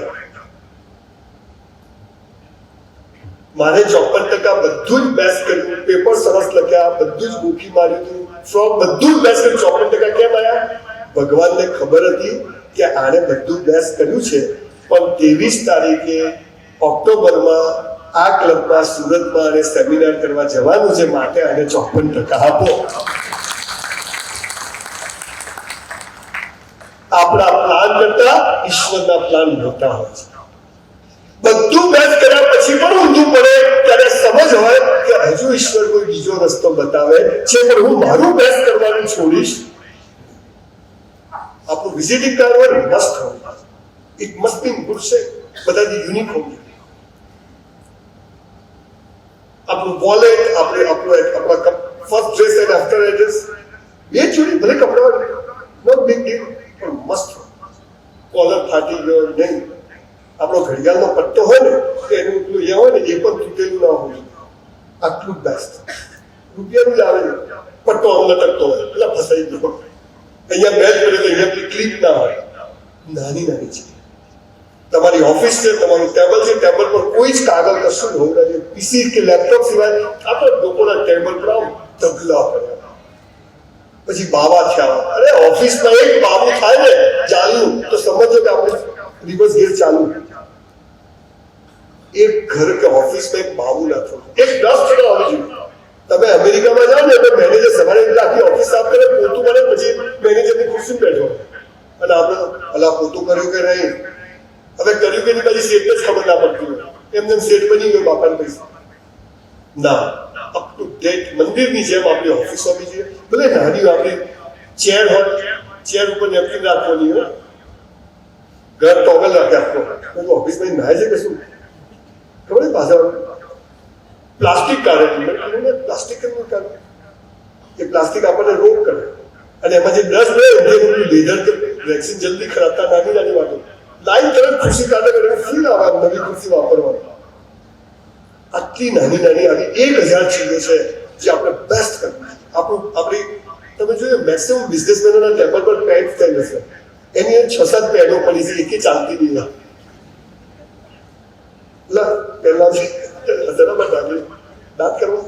મારે 54% બધું જ બેસ્ટ કર્યું, પેપર સરસ લખ્યા, બધું જ ગોખી માર્યું હતું, ફ્રોમ બધું જ બેસ્ટ કર્યું. 54% કેમ આવ્યા? ભગવાનને ખબર હતી કે આને બધું બેસ્ટ કર્યું છે, પણ 23 તારીખે ઓક્ટોબરમાં આ ક્લબમાં સુરતમાં અને સેમિનાર કરવા જવાનું છે, માટે આને 54% આપો. આપણા પ્લાન કરતા ઈશ્વરના પ્લાન મોટા હોય છે. બધું બેસ્ટ કર્યા પછી પણ ઊંધું પડે ત્યારે સમજ હોય કે હજુ ઈશ્વર કોઈ બીજો રસ્તો બતાવે છે, પણ હું મારું બેસ્ટ કરવાનું છોડીશ. આપણું વિઝિટિંગ કાર્ડ હોય મસ્ત હોય, it must be good shape, બધાથી યુનિક હોવું જોઈએ. આપણું વોલેટ, આપણા first dress and after address, બે જોડી ભલે કપડા નોટ બિગ ડીલ, પણ મસ્ત કોલર ફાટી ગયો નહીં. આપણો ઘડિયાળનો પટ્ટો હોય ને તો એનું પેલું એ હોય ને એ પણ તૂટેલું ના હોય. આટલું બેસ્ટ રૂપિયાનું જ આવે, પટ્ટો આમ લટકતો હોય એટલે ફસાઈ ગયો. અહીંયા બેલ પડે તો અહીંયા પેલી ક્લિપ ના હોય. નાની નાની છે. તમારી ઓફિસ છે, તમારું ટેબલ છે, ટેબલ પર કોઈ જ કાગળ કશું હોવું ના જોઈએ. પીસી કે લેપટોપ સિવાય આપણે લોકોના ટેબલ પર આમ ઢગલા પડ્યા, પછી બાવા થયા. અરે ઓફિસમાં એક બાબુ થાય ને ચાલુ તો સમજો કે આપણે રિવર્સ ગેર ચાલુ. એક ઘર કે ઓફિસમાં એક બાબુ ના થયું, એક ડસ્ટ ના હોવી જોઈએ. તમે અમેરિકામાં જાઓ ને એટલે મેનેજર સવારે આખી ઓફિસ સાફ કરે, પોતું કરે, પછી મેનેજરની ખુરશી બેઠો અને આપણે અલા પોતું કર્યું કે નહીં, હવે કર્યું કે નહીં, પછી સેટ જ ખબર ના પડતી હોય. એમને સેટ બની ગયો બાપાને પૈસા ના. અપ ટુ ડેટ મંદિરની જેમ આપણી ઓફિસ હોવી જોઈએ. ભલે નાની આપણી ચેર હોય, ચેર ઉપર નેપકિન રાખવાની હોય, ઘર ટોવેલ રાખે આપો. ઓફિસમાં નાય છે કે શું ખબર ને, પાછળ પ્લાસ્ટિક કાઢે. પ્લાસ્ટિક કેમ કાઢે? એ પ્લાસ્ટિક આપણને રોગ કરે અને એમાં જે ડસ્ટ હોય લેધર કે વેક્સિન જલ્દી ખરાબ થાય. નાની નાની વાતો લાઈન તરફ ખુરશી કાઢે કરે, ફીલ આવે નવી ખુરશી વાપરવાની. આટલી નાની નાની આવી 1000 ચીજો છે જે આપણે બેસ્ટ કરવી. આપણી તમે જોયું મેક્સિમમ બિઝનેસમેનોના ટેબલ પર પેન્ટ થઈ જશે, એની 6-7 પેનો પડી છે, એકે ચાલતી નહીં. પહેલા દાંત કરવા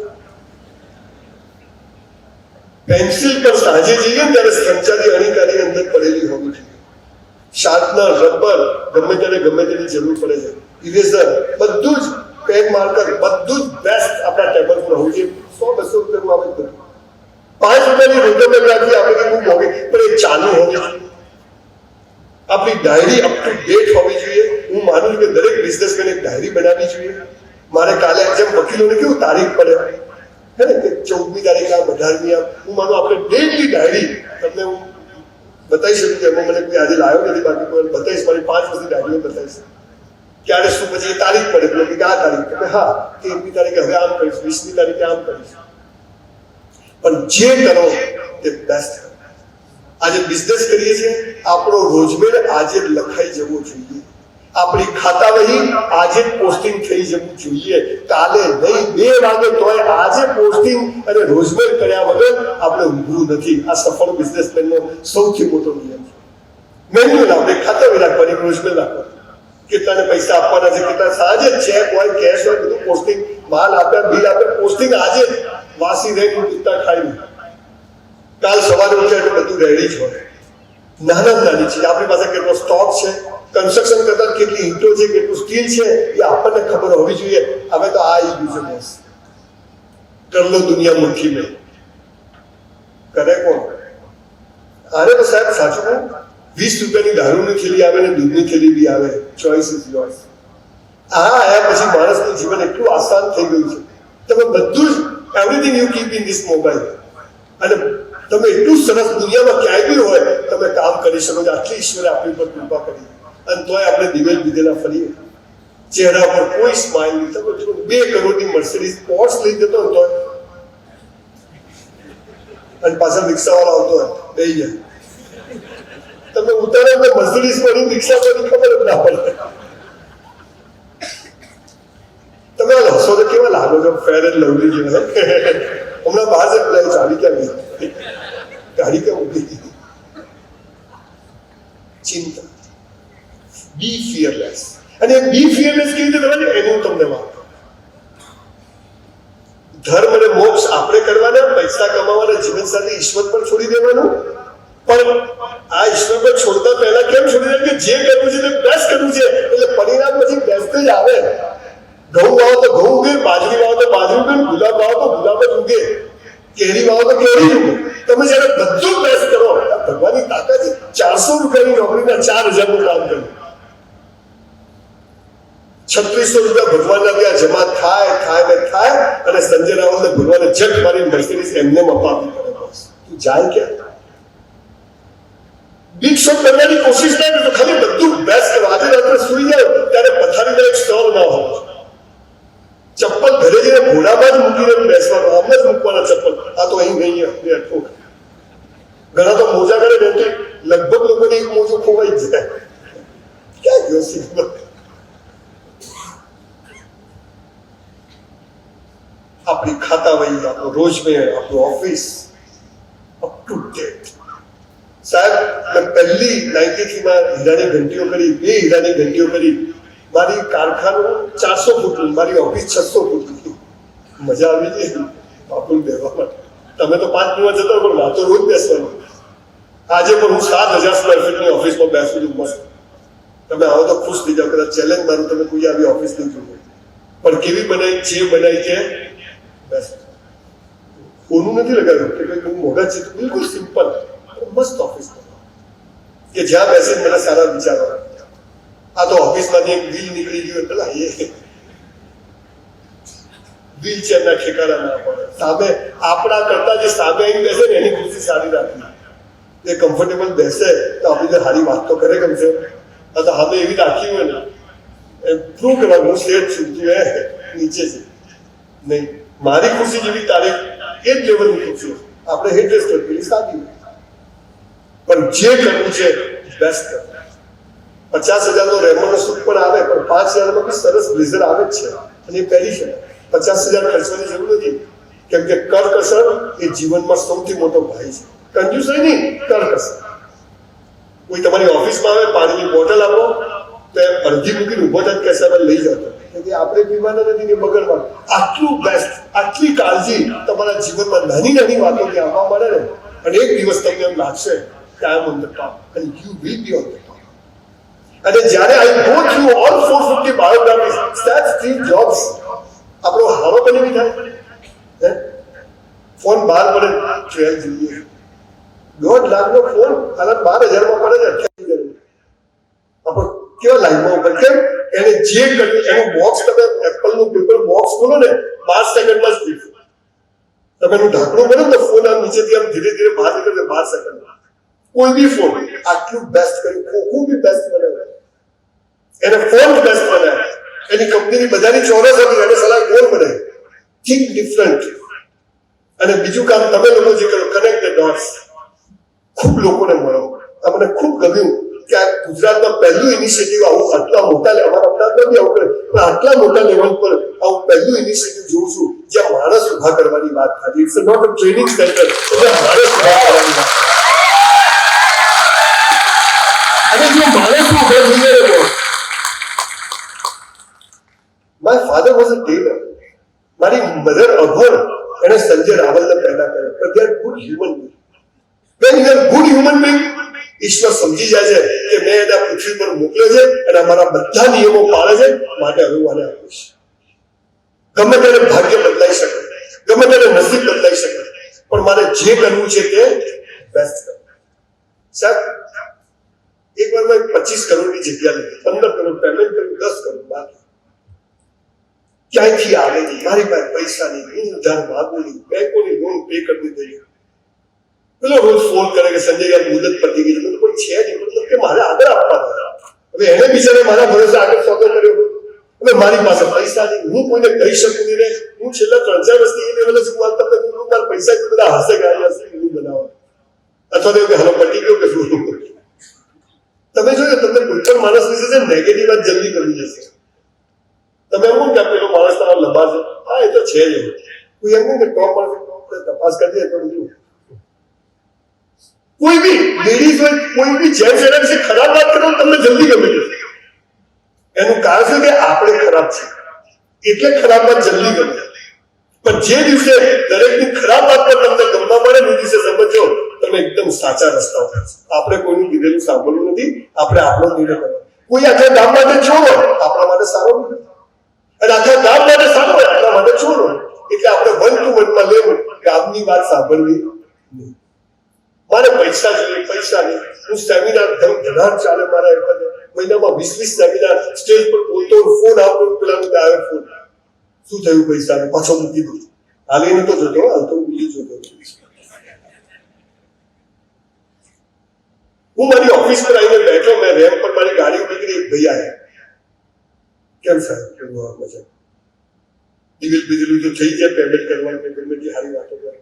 પેન્સિલ પર સાંજે જઈએ ત્યારે સંચારી અણીકારી અંદર પડેલી હોવી જોઈએ. શાર્પનર, રબર ગમે તેની જરૂર પડે છે, ઇરેઝર, બધું જ પેન માર્કર બધું જ બેસ્ટ આપણા ટેબલ પર હોવું જોઈએ. 100-200 રૂપિયાનું આવે બધું. 5 રૂપિયાની રોટોમેટ રાખી આપણે બહુ મોંઘી, પણ એ ચાલુ હોવી જોઈએ. આપણી ડાયરી અપ ટુ ડેટ હોવી જોઈએ. હું માનું છું કે દરેક બિઝનેસમેન એક ડાયરી બનાવવી જોઈએ. મારે કાલે જેમ વકીલોને કેવું તારીખ પડે હે ને કે 14મી તારીખ આ 18મી આ, હું માનું આપણે ડેલી ડાયરી તમને હું બતાવી શકું કે એમાં મને કોઈ આજે લાવ્યો નથી, બાકી કોઈ બતાવીશ. મારી 5 વર્ષની ડાયરીઓ બતાવીશ ક્યારે શું, પછી તારીખ પડે એટલે કે આ તારીખ હા 13મી તારીખે હવે આમ કરીશ, 20મી તારીખે આમ કરીશ. પણ જે કરો તે બેસ્ટ. આજે બિઝનેસ કરીએ છીએ, આપણો રોજમેર આજે લખાઈ જવો જોઈએ. આપણી ખાતાવહી આજે પોસ્ટિંગ થઈ જવું જોઈએ, કાલે નહીં. 2 વાગે તોય આજે પોસ્ટિંગ અને રોજમેર કર્યા વગર આપણે ઊંઘવું નથી. આ સફળ બિઝનેસમેનનો સૌથી મોટો નિયમ છે. મેન્યુઅલ આપણે ખાતાવહી રાખવાની, રોજમેર રાખવાની, કેટલાને પૈસા આપવાના છે, કેટલા સાંજે ચેક હોય, કેશ હોય, બધું પોસ્ટિંગ, માલ આપ્યા, બિલ આપ્યા, પોસ્ટિંગ આજે વાસી રહીને ઉઠતા ખાઈ નહીં. કાલ સવારે ઉઠ્યા એટલે બધું રેડી જ હોય. નાની ચીજ આપણી પાસે કેટલો સ્ટોક છે, કન્સ્ટ્રક્શન કરતા કેટલી ઈંટો છે, કેટલું સ્ટીલ છે, એ આપણને ખબર હોવી જોઈએ. હવે તો આ આવી ગયું છે, બસ કર લો દુનિયા મુઠ્ઠી મેં. કરે કોણ? આને તો સાહેબ સાચું કહું, 20 રૂપિયાની દારૂની થેલી આવે ને દૂધની થેલી બી આવે. Choice is yours. આ આયા પછી માણસનું જીવન એટલું આસાન થઈ ગયું છે. તમે બધું જ everything you keep in this mobile, અને તમે એટલું સરસ દુનિયામાં ક્યાંય બી હોય તમે કામ કરી શકો છો. આટલી ઈશ્વરે આપણી પર કૃપા કરી, અને તોય આપણે દિવેલ દીધેલા ફરીએ. ચહેરા પર કોઈ સ્માઇલ નહીં. તમે 2 કરોડની મર્સિડીઝ પોર્સ લઈ જતો હોય તો, અને પાછળ રિક્ષાવાળો આવતો હોય દઈ જાય, તમે ઉતારે એટલે મર્સિડીઝ પડી, રિક્ષા પડી, ખબર જ ના પડે. તમે હસો તો કેવા લાગો છો, ફેર એન્ડ લવલી જેવા. હમણાં બહાર જ ચાલી ક્યાં ગઈ, ગાડી કેમ ઉભી? ચિંતા. બી ફિયરલેસ. અને બી ફિયરલેસ કેવી રીતે થવાય એનું હું તમને વાત. ધર્મ અને મોક્ષ આપણે કરવાના, પૈસા કમાવાના, જીવન સાથે ઈશ્વર પર છોડી દેવાનું. પણ આ ઈશ્વર પર છોડતા પહેલા કેમ છોડી દે કે જે કરવું છે તે બેસ્ટ કરવું છે, એટલે પરિણામ પછી બેસ્ટ જ આવે. ઘઉં વાવો તો ઘઉં ઉગે, બાજરી વાવો તો બાજરી ઉગે, ગુલાબ વાવો તો ગુલાબ જ ઉગે, કેરી વાવો તો કેરી જ ઉગે. તમે જયારે બધું બેસ્ટ કરો, ભગવાનની તાકાત 400 રૂપિયાની નોકરીના 4000 નું કામ કર્યું. 3600 રૂપિયા ભગવાનના ત્યાં જમા થાય, અને સંજય રાવલને ભગવાને જગ મારી મર્સિડીઝ એમને અપાવી પડે. બસ તું જાય ક્યાં? બિગ શોટ કરવાની કોશિશ ના કરતો, ખાલી બધું બેસ્ટ કરો. આજે રાત્રે સુઈ જાવ ત્યારે પથારીમાં એક સ્ટોર ના હોય, ચપ્પલ ઘરે જઈને ઘોડામાં જ મૂકીને બેસવાનું, આમ જ મૂકવાના ચપ્પલ. આ તો અહીં નહીં અટકો. ઘણા તો મોજા કરે ને એટલે લગભગ લોકોને એક મોજો ખોવાઈ જ જાય. ક્યાં ગયો સિગ્નલ? આપણી ખાતા વહી, આપણો રોજમેર, આપણું ઓફિસ અપ ટુ ડેટ. સાહેબ, મેં પહેલી 93 માં હીરાની ઘંટીઓ કરી, 2 હીરાની ઘંટીઓ કરી. મારી કારખાનું 400 ફૂટનું, મારી ઓફિસ 600 ફૂટની. મજા આવી ગઈ બાપુ બેસવા માટે. તમે તો 5 મિનિટમાં જતો, પણ મારે તો રોજ બેસવાનું. આજે પણ હું 7000 સ્ક્વેર ફીટની ઓફિસમાં બેસું છું મસ્ત. તમે આવો તો ખુશ થઈ જાઓ. કદાચ ચેલેન્જ મારું, તમે કોઈ આવી ઓફિસ નહીં જોયું, પણ કેવી બનાવી, જે બનાવી છે બેસ્ટ. કોનું નથી લગાવ્યું કે કંઈ મોઢા છે, બિલકુલ સિમ્પલ મસ્ત ઓફિસ કે જ્યાં બેસીને મને સારા વિચારો. આ તો ઓફિસમાંથી એક વ્હીલ નીકળી ગયું એટલે એ વ્હીલ ચેરના ઠેકાણા ના પડે. સામે આપણા કરતા જે સામે આવીને બેસે ને એની ખુશી સારી રાખવી. એ કમ્ફર્ટેબલ બેસે તો આપણી સારી વાત તો કરે ગમશે. આ તો હવે એવી રાખી હોય ને એ પ્રૂવ કરવાનું, હું શેર છું, તું એ નીચે છે નહીં. મારી ખુશી જેવી તારીખ એ જ લેવલની ખુશી. આપણે હેડ ડ્રેસ કરવી સાદી, પણ જે કરવું છે બેસ્ટ કર. 50,000 નો રેમોનો સૂટ પણ આવે, પણ 5,000 માં બી સરસ બ્લેઝર આવે જ છે અને એ પહેરી શકે. 50,000 ખર્ચવાની જરૂર નથી, કેમ કે કરકસર એ જીવનમાં સૌથી મોટો ભાઈ છે. કંજૂસાઈ નહીં, કરકસર. કોઈ તમારી ઓફિસમાં આવે, પાણીની બોટલ આપો તો એ અડધી મૂકીને ઉભો થાય કહેશે હવે લઈ જાઓ, કે આપણે પીવાના નથી કે બગડવાનું. આટલું બેસ્ટ, આટલી કાળજી તમારા જીવનમાં નાની નાની વાતોથી આવવા મળે ને, અને એક દિવસ તમને એમ લાગશે કે I am on the top and you will be on the top. અને જ્યારે I go through all 450 biographies, state Steve Jobs આપણો હારો બની થાય. ફોન 12 પડે 12 જોઈએ, 1.5 લાખનો ફોન હાલત 12,000 માં પડે છે. 28,000 આપણે કેવા લાઈનમાં ઉપર, કેમ? એને જે કર્યું એનું બોક્સ, તમે એપલનું પેપર બોક્સ ખોલો ને 12 સેકન્ડમાં જ ખુલશે. તમે એનું ઢાંકણું કરો તો ફોન આમ નીચેથી આમ ધીરે ધીરે બહાર નીકળશે 12 સેકન્ડમાં. કોઈ બી ફોન આટલું બેસ્ટ કર્યું, ખોખું બી બેસ્ટ બનાવ્યું, એને ફોન બેસ્ટ બનાવ્યો, એની કંપનીની બધાની ચોરસ હતી, એને સલાહ ગોળ બનાવી. Think different. અને બીજું કામ તમે લોકો જે કરો, કનેક્ટ ધ ડોટ્સ. ખૂબ લોકોને મળો. આ મને ખૂબ ગમ્યું કે આ ગુજરાતમાં પહેલું ઇનિશિયેટિવ આવું આટલા મોટા અમારા અમદાવાદમાં બી આવું કરે, પણ આટલા મોટા લેવલ પર આવું પહેલું ઇનિશિયેટિવ જોઉં છું જ્યાં માણસ ઉભા કરવાની વાત થાય. It's not a training centre, જ્યાં માણસ ઉભા કરવાની વાત. અને જો માણસ ઉભા થઈ ગયો, my father was a tailor. મારી મધર અભણ, એને સંજય રાવલને પેદા કર્યો. but they are good human being. when you are good human being, ઈશ્વર સમજી જાય છે કે મેં એને પૃથ્વી પર મોકલ્યો છે અને અમારા બધા નિયમો પાળે છે, માટે હવે હું આને આપીશ. ગમે તેને ભાગ્ય બદલાઈ શકે, ગમે તેને નસીબ બદલાઈ શકે, પણ મારે જે કરવું છે તે બેસ્ટ કરવું. સાહેબ, એક વાર મેં 25 કરોડની જગ્યા લીધી, 15 કરોડ પેમેન્ટ કર્યું, 10 કરોડ બાકી. ક્યાંયથી આવે નહીં, મારી પાસે પૈસા નહીં, હું ઉધાર માંગુ નહીં, બેંકોની લોન પે કરી દીધી. પેલો રોજ ફોન કરે કે સંજય યાર મુદત પતી ગઈ છે. તો કોઈ છે નહીં, મતલબ કે મારે આગળ આપવાના. હવે એને બિચારે મારા ભરોસે આગળ સોદો કર્યો. હવે મારી પાસે પૈસા નહીં, હું કોઈને કહી શકું નહીં. ને હું છેલ્લા 3-4 વર્ષથી એ લેવલે છું, હું તમને મારા પૈસા કે બધા હસે ગાડી હશે એવું બનાવો, અથવા તો કે હાલો પતી ગયો કે શું. તમે જોયો, તમને કોઈ પણ માણસ વિશે છે નેગેટિવ વાત જલ્દી કરી જશે. તમે એમ કે પેલો માણસ તમારો લંબા છે, હા એ તો છે જ. કોઈ એમ નહીં કે ટોપ માણસ તપાસ કરી દે તો બધું. કોઈ બી લેડીઝ હોય, કોઈ બી જેન્ટ્સ એના વિશે ખરાબ વાત કરો તમને જલ્દી ગમે જશે. એનું કારણ છે કે આપણે ખરાબ છે એટલે ખરાબ વાત જલ્દી ગમે. પણ જે દિવસે દરેકની ખરાબ વાત પર તમને ગમવા મળે ને, દિવસે સમજો તમે એકદમ સાચા રસ્તા ઉપર. આપણે કોઈનું કીધેલું સાંભળવું નથી, આપણે આપણો નિર્ણય કરવો. કોઈ આખા ગામ માટે ચોર હોય, આપણા માટે સારો નથી, અને આખા ગામ માટે સારો હોય, આપણા માટે ચોર હોય. એટલે આપણે 1 to 1 માં લેવું, ગામની વાત સાંભળવી નહીં. મારે પૈસા જોઈએ, પૈસા નહીં. હું સેમિનાર ધનાર ચાલે મારા એક મહિનામાં 20-20 સેમિનાર સ્ટેજ પર બોલતો, ફોન આપતો, પેલા આવે ફોન, શું થયું પૈસા, પાછો મૂકી દઉં. હાલી નતો જતો, હાલ તો બીજું જોતો. હું મારી ઓફિસ પર આવીને બેઠો, મેં રેમ્પ પર મારી ગાડી ઉભી કરી, એક ભાઈ આવ્યા, કેમ સાહેબ મજા બીજું તો થઈ જાય પેમેન્ટ કરવાની, પેમેન્ટની સારી વાતો કરે.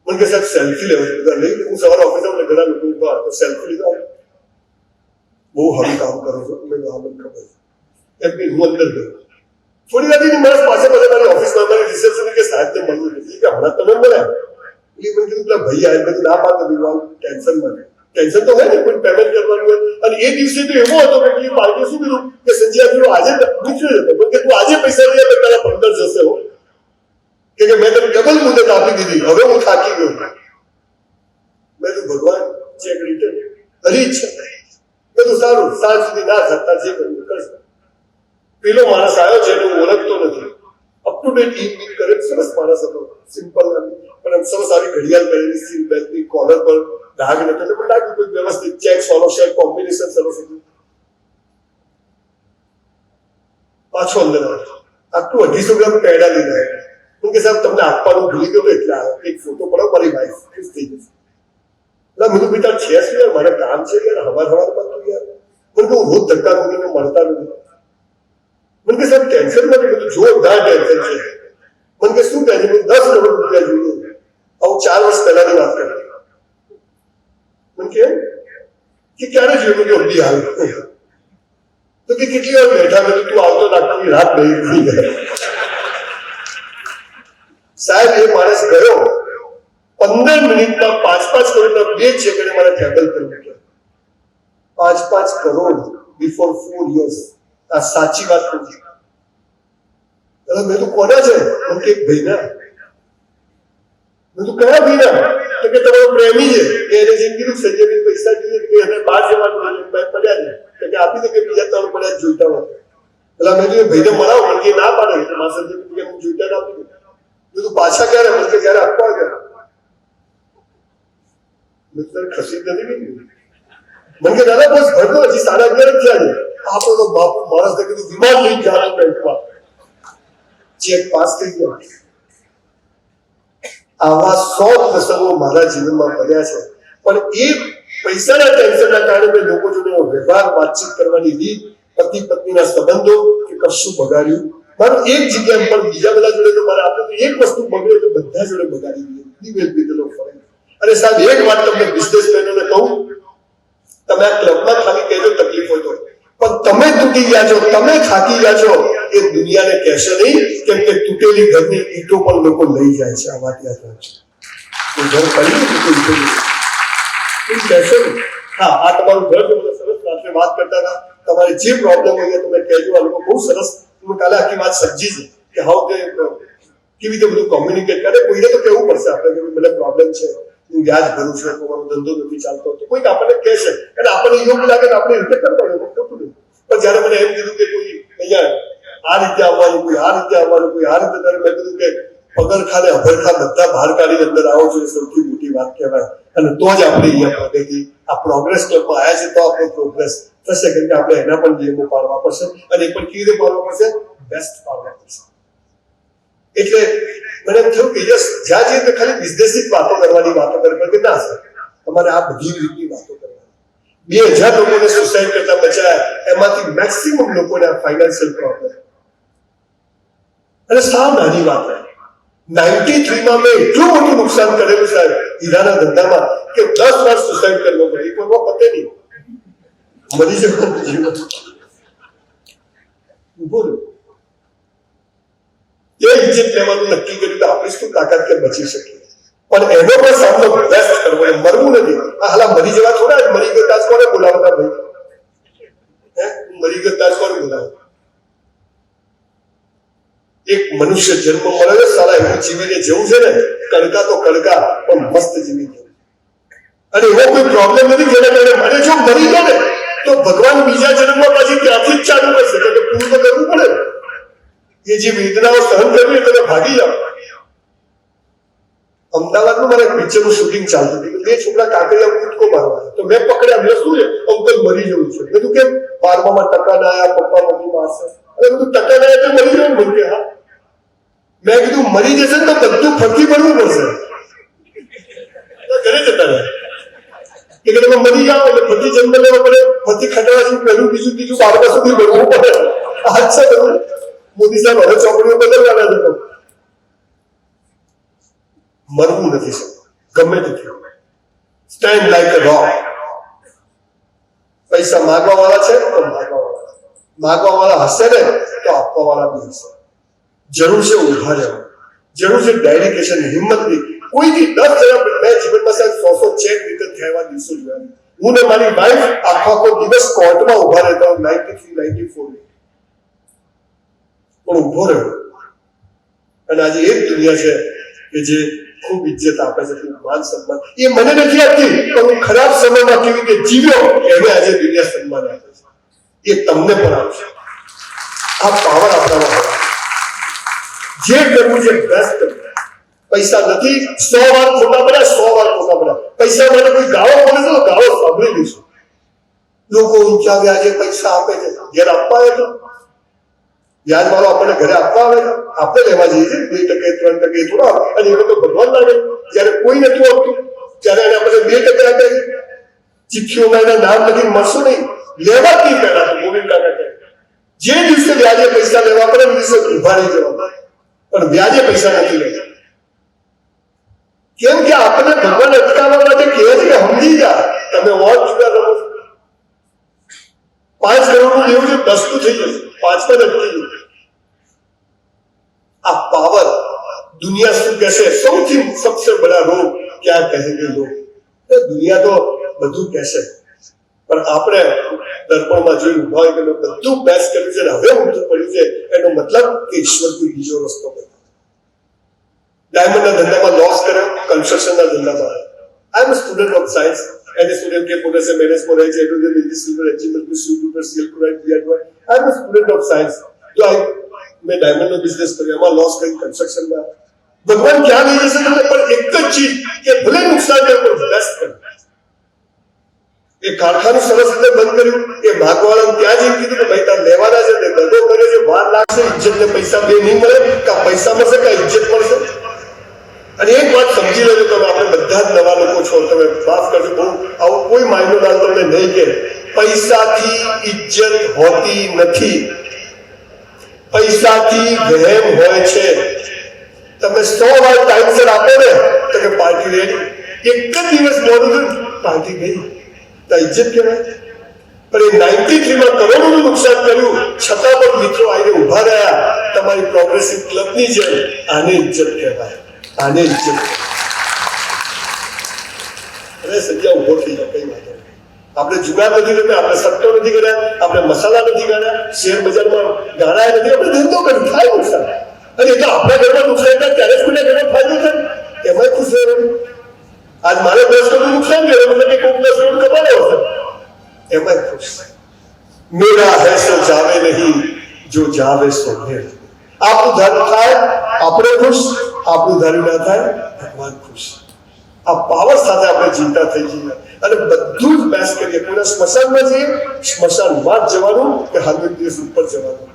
મને કે સાહેબ સેલ્ફી લેવા છે, બધા લઈ. હું સવારે ઓફિસ આવું ઘણા લોકો ઉભા તો સેલ્ફી લીધા, બહુ સારું કામ કરો છો. મેં હા મને ખબર છે એમ કે હું અંદર ગયો. થોડી વાર માણસ પાસે મારી ઓફિસમાં મારી રિસેપ્શન કે સાહેબને મળવું નથી કે હમણાં તમે મળ્યા. એટલે મેં કીધું પેલા ભાઈ આવે, બધું ના પાડતો દીધું ટેન્શનમાં. ટેન્શન તો હોય ને કોઈ પેમેન્ટ કરવાનું હોય. અને એ દિવસે તો એવો હતો કે પાર્ટીએ શું કીધું કે સંજય આજે નીકળ્યો હતો કે તું આજે પૈસા લઈએ તો તારા 15 જશે હો, કે મેં તને ડબલ મુદત આપી દીધી, હવે હું થાકી ગયો. મેં તો ભગવાન ચેક રિટર્ન હરી ઈચ્છા બધું સારું, સાંજ સુધી ના થતા જે કરવું કરશે. પેલો માણસ આવ્યો છે હું ઓળખતો નથી, અપ ટુ ડેટ ઈ કરે, સરસ માણસ હતો, સિમ્પલ પણ સરસ આવી ઘડિયાળ પહેરેલી, સીલ બેલ્ટની કોલર પર ડાઘ નતો, એટલે મને લાગ્યું કોઈ વ્યવસ્થિત ચેક સોલ્યુશન કોમ્બિનેશન સરસ હતું. પાછો અંદર આવ્યો, આટલું 250 ગ્રામ પેડા લીધા. હું કે સાહેબ તમને આપવાનું ભૂલી ગયો એટલે આવ્યો, એક ફોટો પડો, મારી વાઈફ ખુશ થઈ જશે. એટલે મેં બેટા છે શું યાર, મારે કામ છે યાર, હવારમાં તું યાર. મને કહું રોજ ધક્કા મૂકીને મળતા નથી. મને કે સાહેબ ટેન્શન નથી, બધું જોરદાર ટેન્શન છે. મને કે શું ટેન્શન? 10 કરોડ રૂપિયા જોઈએ. આવું 4 વર્ષ પહેલાની વાત કરી. મને કે ક્યારે જોયું કે અબી આવ્યું તો કે કેટલી વાર બેઠા મેં તું આવતો આખી રાત નહીં ગયા. સાહેબ એ માણસ ગયો 15 મિનિટમાં 5-5 કરોડના 2 ચેક એને મારા ટેબલ પર મૂક્યા. 5-5 કરોડ બિફોર 4 years. આ સાચી વાત કહું છું. મેં તો કોના છે? મને કે ભાઈના. મેં તો કયા ભાઈના? તો કે તમારો પ્રેમી છે. એને જેમ કીધું સંજયભાઈ પૈસા જોઈએ કે એને 12 જવાનું પડ્યા છે, તો કે આપી દે કે બીજા 3 પડ્યા જોઈતા હોય. એટલે મેં કીધું ભાઈને મળાવો, મને કે ના પાડે. મારા સંજયભાઈ હું જોઈતા જ આપી દઉં. તું પાછા ક્યારે? મને કે જયારે આપવા ગયા. મેં તો ખસી નથી કીધું. મને કે દાદા બસ ભરતો, હજી 11:30 થયા છે. આપણો તો બાપુ માણસ ને કીધું વિમાન લઈ જવાનું બેંકમાં. ચેક પાસ થઈ ગયો. આવા 100 પ્રસંગો મારા જીવનમાં બન્યા છે. પણ એ પૈસાના ટેન્શનના કારણે મેં લોકો જોડે વ્યવહાર વાતચીત કરવાની રીત, પતિ પત્નીના સંબંધો કે કશું બગાડ્યું. મારું એક જગ્યા પર બીજા બધા જોડે તો મારે આપણે એક વસ્તુ બગડે તો બધા જોડે બગાડી દીધી. અને સાહેબ એક વાત તમને બિઝનેસમેનોને કહું, તમે આ ક્લબમાં ખાલી કહેજો તકલીફ હોય તો, પણ તમે તૂટી ગયા છો, તમે થાકી ગયા છો, એ દુનિયાને કહેશે નહીં, કેમ કે તૂટેલી ઘરની ઈંટો પણ લોકો લઈ જાય છે. આ વાત યાદ રાખજો. ઘર પડી કહેશો ને, હા આ તમારું ઘર છે. સરસ રાત્રે વાત કરતા હતા, તમારે જે પ્રોબ્લેમ હોય તમે કહેજો. આ લોકો બહુ સરસ કાલે આખી વાત સમજી છે કે હાઉ તે કેવી રીતે બધું કોમ્યુનિકેટ કરે. કોઈને તો કહેવું પડશે આપણે કે મને પ્રોબ્લેમ છે, હું વ્યાજ ભરું છું, મારો ધંધો નથી ચાલતો, તો કોઈક આપણને કહેશે અને આપણને યોગ્ય લાગે તો આપણે રીતે કરતા હોય. પણ જયારે મને એમ કીધું કે કોઈ અહીંયા આ રીતે આવવાનું, કોઈ આ રીતે આવવાનું, કોઈ આ રીતે, ત્યારે મેં કીધું કે પગરખા ને અભરખા બધા બહાર કાઢીને અંદર આવો છો, એ સૌથી મોટી વાત કહેવાય. અને તો જ આપણે અહીંયા પ્રગતિ આ પ્રોગ્રેસ ક્લબમાં આવ્યા છે, તો આપણો પ્રોગ્રેસ થશે. કેમ કે આપણે એના પણ નિયમો પાડવા પડશે, અને એ પણ કેવી રીતે પાડવા પડશે? બેસ્ટ પાડવા પડશે. એટલે મને એમ થયું કે યસ, જ્યાં જઈએ તો ખાલી બિઝનેસની વાતો કરવાની વાતો કરવી ના સર, તમારે આ બધી રીતની વાતો કરવાની. 2000 લોકોને સુસાઇડ કરતા બચાયા, એમાંથી મેક્સિમમ લોકોને આ ફાઇનાન્શિયલ પ્રોબ્લેમ. અને સાવ નાની વાત, 93માં મેં એટલું મોટું નુકસાન કરેલું સાહેબ હીરાના ધંધામાં કે 10 વાર સુસાઇડ કરવો પડે. એક વાર પતે નહીં, મરી જવાનું જીવન. બોલો એ ઇજ્જત લેવાનું નક્કી કર્યું તો આપણે શું તાકાત કે બચી શકીએ. પણ એનો પણ સામનો બેસ્ટ કરવો, મરવું નથી. આ હાલા મરી જવા થોડા, મરી ગયો તાજ કોને બોલાવતા ભાઈ? મરી ગયો તાજ કોને બોલાવતા? એક મનુષ્ય જન્મ મળે સારા એવું જીવીને જવું છે ને, કડકા તો કડકા પણ મસ્ત જીવી જવું. અને એવો કોઈ પ્રોબ્લેમ નથી જેના કારણે મને જો મરી ગયો ને તો ભગવાન બીજા જન્મમાં પછી ત્યાંથી જ ચાલુ કરશે, કે પૂરું તો કરવું પડે. એ જે વેદનાઓ સહન કરવી એ તમે ભાગી જાઓ. અમદાવાદનું મારે એક પિક્ચરનું શૂટિંગ ચાલતું હતું. 2 છોકરા કાંકરિયા કૂદકો મારવા, તો મેં પકડ્યા. મેં શું છે, અંકલ મરી જવું છે. મેં તું કેમ? 12માં ટકા ના આવ્યા, પપ્પા મમ્મી મારશે. અને બધું ટકા ના આવ્યા તો મરી જવું. બોલ કે હા. મેં કીધું મરી જશે ને તો બધું ફરતી પડવું પડશે. ઘરે જતા રહ્યા. કે તમે મરી જાઓ એટલે ફરી જન્મ લેવો પડે, ફરી ખટારાથી પહેલું બીજું ત્રીજું 12 સુધી ભરવું પડે. આ છે બધું. મોદી સાહેબ હવે ચોપડીઓ બદલવાના છે. મરવું નથી શકતું ગમે તે થયું. સ્ટેન્ડ લાઈક અ રોક. પૈસા માગવા વાળા છે તો માગવા વાળા હશે ને તો આપવા વાળા બી હશે. જરૂર છે ઉભા રહેવા, જરૂર છે ડેડિકેશન, હિંમતની. કોઈથી 10 જણા મેં જીવનમાં સાહેબ 100 ચેક રિટર્ન થયા દિવસો જોયા. હું ને મારી વાઈફ આખો દિવસ કોર્ટમાં ઉભા રહેતા 93-94 પણ ઉભો રહ્યો. અને આજે એક દુનિયા છે કે જે ખૂબ ઇજ્જત આપે છે, ખૂબ માન સન્માન. એ મને નથી આપતી પણ હું ખરાબ સમયમાં કેવી રીતે જીવ્યો એને આજે દુનિયા સન્માન આપે છે. એ તમને પણ આપશે. આ પાવર આપણામાં હોય. જે કરવું છે બેસ્ટ કરવું. પૈસા નથી 100 વાર ખોટા પડ્યા, 100 વાર ખોટા પડ્યા. પૈસા માટે કોઈ ગાળો બોલે છે તો ગાળો સાંભળી લઈશું. લોકો ઊંચા વ્યાજે પૈસા આપે છે, ઘેર આપવા આવે તો વ્યાજ વાળો આપણને ઘરે આપવા આવે છે, આપણે લેવા જઈએ છીએ 2% 3% થોડા. અને એ લોકો ભગવાન લાગે. જયારે કોઈ નથી આવતું ત્યારે એને આપણે 2% આપે. ચિઠ્ઠીઓમાં એના નામ લખીને મળશો નહીં, લેવા જ નહીં પહેલા તો ગોવિંદ કાકા કહે. જે દિવસે વ્યાજે પૈસા લેવા પડે એ દિવસે ઉભા રહી જવા. પણ વ્યાજે પૈસા નથી લેતા. કેમ કે આપણે ભગવાન અટકાવવા માટે કહે છે કે સમજી જા તમે વોટ જુદા રમો છો. 5 કરોડનું લેવું છે 10 નું થઈ જશે, 5 પર અટકી જશે. આ પાવર દુનિયા શું કહેશે? સૌથી સબસે બડા રોગ ક્યાં કહેંગે લોગ. દુનિયા તો બધું કહેશે પણ આપણે દર્પણમાં જોયું હોય કે બધું બેસ્ટ કર્યું છે, હવે ઊંધું પડ્યું છે. એનો મતલબ કે ઈશ્વર કોઈ બીજો રસ્તો બતાવે. ડાયમંડના ધંધામાં લોસ કર્યો, કન્સ્ટ્રક્શનના ધંધામાં. I am student of science. એને સ્ટુડન્ટ કે પોતે સે મેનેજ પર રહે છે એટલે મેજી silver achievement to silver seal ક્રાઇટ બિયર I am student of science. તો મેં ડાયમંડનો બિઝનેસ કર્યો, એમાં લોસ કરી કન્સ્ટ્રક્શનમાં. ભગવાન ક્યાં લઈ જશે તમને? પણ એક જ ચીજ કે ભલે નુકસાન થાય પણ બેસ્ટ કરો. એ કારખાનું સરસ રીતે બંધ કર્યું. એ ભાગવાળાને ત્યાં જઈને કીધું કે ભાઈ તાર લેવાના છે, ધંધો કરે છે, વાર લાગશે, ઇજ્જત ને પૈસા બે નહીં મળે. કા પૈસા મળશે કા ઇજ્જત મળશે. અને એક વાત સમજી લેજો તમે, આપણે બધા જ નવા લોકો છો, તમે માફ કરજો, બહુ આવું કોઈ માયનો દાલ તમને નહીં કે પૈસાથી ઇજ્જત હોતી નથી, પૈસાથી વહેમ હોય છે. તમે 100 વાર ટાઈમસર આપો ને તો કે પાર્ટી રેડી, એક જ દિવસ મોડું થયું પાર્ટી ગઈ, તો ઇજ્જત કહેવાય. પણ એ 93માં કરોડોનું નુકસાન કર્યું છતાં પણ મિત્રો આવીને ઉભા રહ્યા તમારી પ્રોગ્રેસિવ ક્લબની જેમ. આને ઇજ્જત કહેવાય, આને ઇજ્જત. અરે સંજ્ઞા ઉભો થઈ જાય, કઈ વાંધો નહીં. આપણે જુગાર નથી રમ્યા, આપણે સટ્ટો નથી કર્યા, આપણે મસાલા નથી કર્યા, શેર બજારમાં ગાળાએ નથી, આપણે ધંધો કર્યો, થાય નુકસાન. અને એ તો આપણા ઘરમાં નુકસાન થાય ત્યારે જ કોઈના ઘરમાં ફાયદો થાય, એમાં ખુશ રહેવાનું. આજ મારે 10 કરોડ નુકસાન કર્યું એટલે કે કોઈક 10 કરોડ કમાયો હશે, એમાં ખુશ. મેરા હૈ સો જાવે નહીં, જો જાવે સો મેર. આપણું ધાર્યું થાય આપણે ખુશ, આપણું ધાર્યું ના થાય ભગવાન ખુશ. આ પાવર સાથે આપણે ચિંતા થઈ જઈએ અને બધું જ બેસ્ટ કરીએ. કોઈના સ્મશાનમાં જઈએ, સ્મશાનમાં જ જવાનું કે હાર્દિક દિવસ ઉપર જવાનું.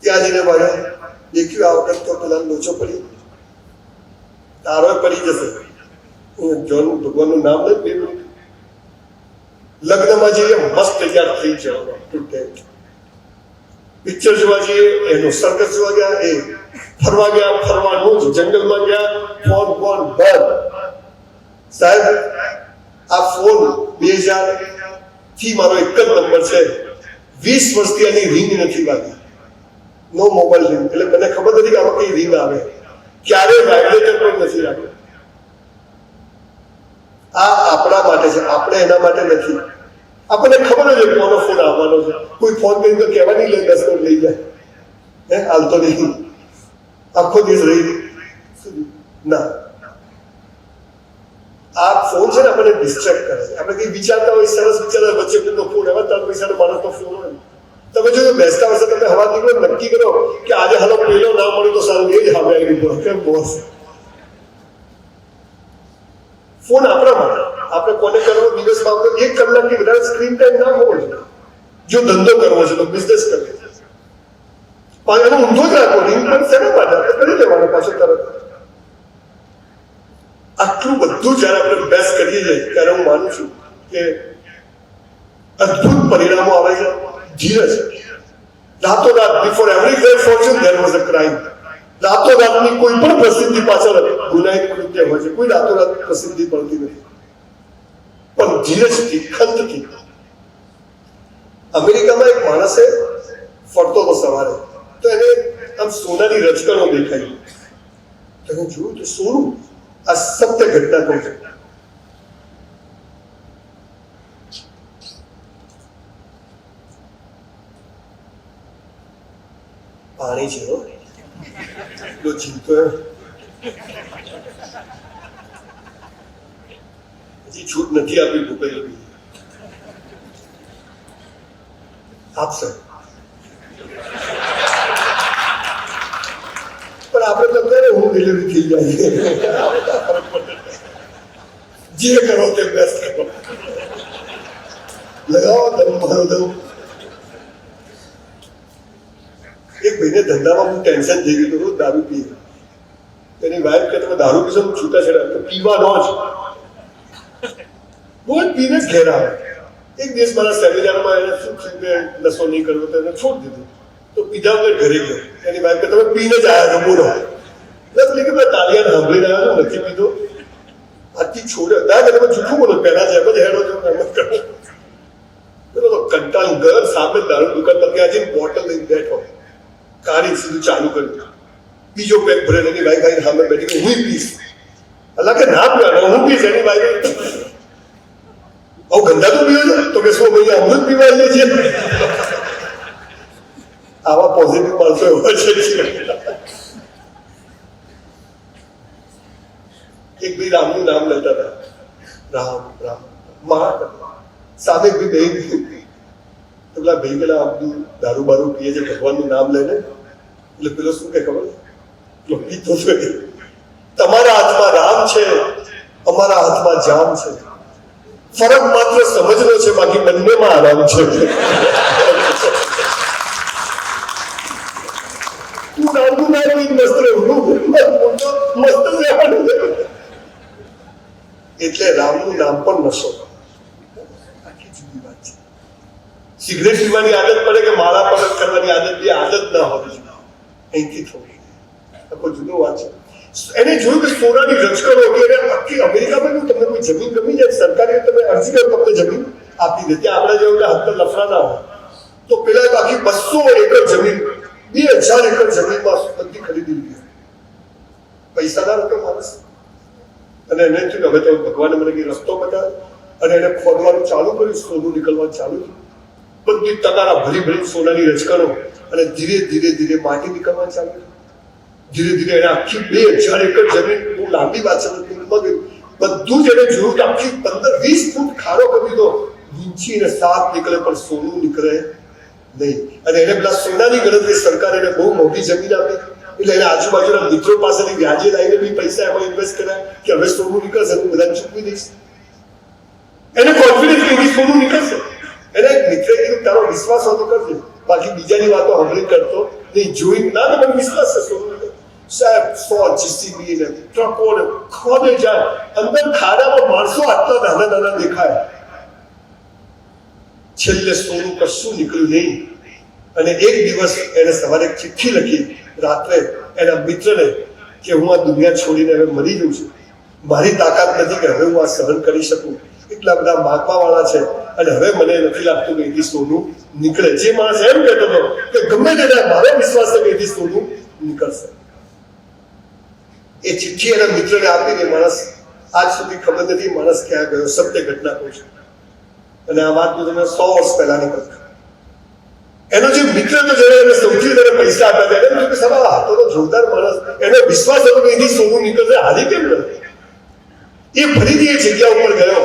ત્યાં જઈને મારે દેખ્યું આ વખત તો પેલા લોચો પડી, તારો પડી જશે. જોન ભગવાનનું નામ લે 2 મિનિટ. લગ્નમાં જઈએ મસ્ત તૈયાર થઈ જવાનું, પિક્ચર જોવા જઈએ એનો સર્કસ જોવા ગયા, એ ફરવા ગયા, ફરવાનું જ જંગલમાં ગયા, ફોન બંધ. સાહેબ આ ફોન 2000 થી મારો એક જ નંબર છે, 20 વર્ષથી એની રિંગ નથી વાગી, નો મોબાઈલ રિંગ. એટલે મને ખબર નથી કે આમાં કઈ રિંગ આવે, ક્યારેય વાઇબ્રેટર પણ નથી રાખ્યો. આ આપણા માટે છે, આપણે એના માટે નથી. આપણને ખબર છે કોનો ફોન આવવાનો છે. કોઈ ફોન કરીને તો કહેવા નહીં લે 10 મિનિટ લઈ જાય, હે હાલતો નહીં, આખો દિવસ રહી ના. આ ફોન છે ને આપણને ડિસ્ટ્રેક્ટ કરે છે. આપણે કઈ વિચારતા હોય સરસ વિચારતા વચ્ચે કોઈનો ફોન આવે, 3 પૈસાનો માણસનો ફોન હોય. તમે જો બેસતા વર્ષે તમે હવા નીકળો નક્કી કરો કે આજે હાલો પેલો ના મળ્યો તો સારું, એ જ હવે આવી ગયો કેમ બોસ. ફોન આપણા માટે, આપણે કોને કરવો દિવસમાં આપણે 1 કલાકથી વધારે સ્ક્રીન ટાઈમ ના હોવો જોઈએ. જો ધંધો કરવો છે તો બિઝનેસ કરવો છે, પણ એનો ઊંધો જ રાખો. રિંગ પણ શેના માટે આપણે કરી લેવાનો પાછો તરત. આટલું બધું જયારે આપણે બેસ્ટ કરીએ છીએ ત્યારે હું માનું છું કે અદ્ભુત પરિણામો આવે છે. ધીરજ, રાતોરાત before every great fortune there was a crime. રાતોરાતની કોઈ પણ પ્રસિદ્ધિ પાછળ ગુનાહિત કૃત્ય હોય છે. કોઈ રાતોરાત પ્રસિદ્ધિ મળતી નથી, પણ ધીરજથી, ખંતથી. અમેરિકામાં એક માણસે ફરતો હતો સવારે, તો એને આમ સોનાની રજકણો દેખાઈ. તમે જોયું તો સોનું, આ સત્ય ઘટના કહું છું. પાણી છે એટલો જીવતો હજી છૂટ નથી આપી ભૂપેન્દ્ર આપશે, પણ આપણે તો કરે હું ડિલિવરી થઈ જાય, જે કરો તે બેસ્ટ કરો, લગાવો દમ મારો દમ. એક ભાઈને ધંધામાં હું ટેન્શન થઈ ગયું, રોજ દારૂ પીએ. એની વાઈફ કે તમે દારૂ પીશો છૂટાછેડા, તો પીવાનો જ રોજ પીને જ ઘેર આવે. એક દિવસ મારા સેમિનારમાં એને શું થયું કે નશો નહીં કરવો, તો એને છોડી દીધું. તો પીધા વગર ઘરે ગયો. એની વાઈફ કે તમે પીને જ આવ્યા છો, બોલો. એટલે કે મેં તાલિયાને સાંભળીને આવ્યો છું, નથી પીધો, આજથી છોડ્યો. ના કે તમે જૂઠું બોલો, પહેલા જેમ જ હેડો છો, એમ જ કરો. કંટાળ ઘર સામે દારૂ દુકાન પર ત્યાં જઈને બોટલ લઈને બેઠો, કારી સીધું ચાલુ કર્યું. બીજો પેક ભરે, એની વાઈફ આવીને સામે બેઠી કે હું પીશ. અલા કે ના પીવાનો, હું પીશ. એની વાઈફ ગંદા તો પીવો છે, તો કે શું ભાઈ અમૃત પીવા લઈએ છીએ. આવા પોઝિટિવ માણસો એવા છે. એક ભાઈ રામનું નામ લેતા હતા, રામ રામ મહા. સામે એક ભાઈ તો પેલા ભાઈ પેલા આ બધું દારૂ બારૂ પીએ છે, ભગવાનનું નામ લઈને. એટલે પેલો શું કે ખબર, પીતો તમારા હાથમાં રામ છે, અમારા હાથમાં જામ છે, ફરક માત્ર સમજનો છે, બાકી બંનેમાં આરામ છે. તું નામનું નામ મસ્ત રહેવું, મસ્ત રહેવાનું. એટલે રામનું નામ પણ નશો. સિગરેટ પીવાની આદત પડે કે માળા પરત કરવાની આદત, એ આદત ના હોવી જોઈએ. અહીંથી થોડી આખો જુદો વાત છે. એને જોયું કે સોનાની રજકણો હતી. આખી અમેરિકામાં તમને કોઈ જમીન ગમી જાય, સરકારે તમે અરજી કરો તમને જમીન આપી દે. ત્યાં આપણા જેવું હાથ લફડા ના હોય, તો પેલા આખી 200 એકર જમીન, 2000 એકર જમીનમાં બધી ખરીદી લીધી. પૈસાદાર હતો માણસ. અને એને થયું હવે તો ભગવાને મને કઈ રસ્તો બતાવ્યો, અને એને ખોદવાનું ચાલુ કર્યું, સોનું નીકળવાનું ચાલુ થયું. બધી તગારા ભરી ભરી સોનાની રજકણો, અને ધીરે ધીરે ધીરે માટી નીકળવાનું ચાલુ થયું. ધીરે ધીરે એને આખી 2000 એકર જમીન, બહુ લાંબી વાત છે, બધું જ એને જોયું કે આખી 15-20 ફૂટ ખાડો કરી દો, વીંચીને સાપ નીકળે પણ સોનું નીકળે નહીં. અને એને પેલા સોનાની ગણતરી સરકારે એને બહુ મોટી જમીન આપી. એટલે એને આજુબાજુના મિત્રો પાસેથી વ્યાજે લાવીને બી પૈસા એમાં ઇન્વેસ્ટ કર્યા કે હવે સોનું નીકળશે, હું બધાને ચૂકવી દઈશ. એને કોન્ફિડન્સ કે સોનું નીકળશે. એને એક મિત્રે કીધું તારો વિશ્વાસ હોતો કરજે, બાકી બીજાની વાતો સાંભળી કરતો નહીં. જોઈ ના તો મને વિશ્વાસ છે સોનું નીકળે. સાહેબ 100 જીસીબી ને ટ્રકો ને ખોદે જાય, અંદર ખાડામાં માણસો આટલા નાના નાના દેખાય. છેલ્લે સોનું કશું નીકળ્યું નહીં. અને એક દિવસ એને સવારે એક ચિઠ્ઠી લખી રાત્રે એના મિત્રને કે હું આ દુનિયા છોડીને હવે મરી જઉં છું, મારી તાકાત નથી કે હવે હું આ સહન કરી શકું. એટલા બધા માગવા વાળા છે, અને હવે મને નથી લાગતું કે એથી સોનું નીકળે. જે માણસ એમ કહેતો હતો કે ગમે તે મારો વિશ્વાસ છે કે એથી સોનું નીકળશે. એ ચિઠ્ઠી એના મિત્રને આપીને માણસ આજ સુધી ખબર નથી માણસ ક્યાં ગયો. સત્ય ઘટના કહું છું, અને આ વાત તમે 100 વર્ષ પહેલાની કહું. એનો જે મિત્ર તો જયારે એને સૌથી વધારે પૈસા આપ્યા હતા, એને સવાલ હતો તો જોરદાર માણસ, એનો વિશ્વાસ હતો કે એથી સોનું નીકળશે. હારી કેમ નથી? એ ફરીથી એ જગ્યા ઉપર ગયો.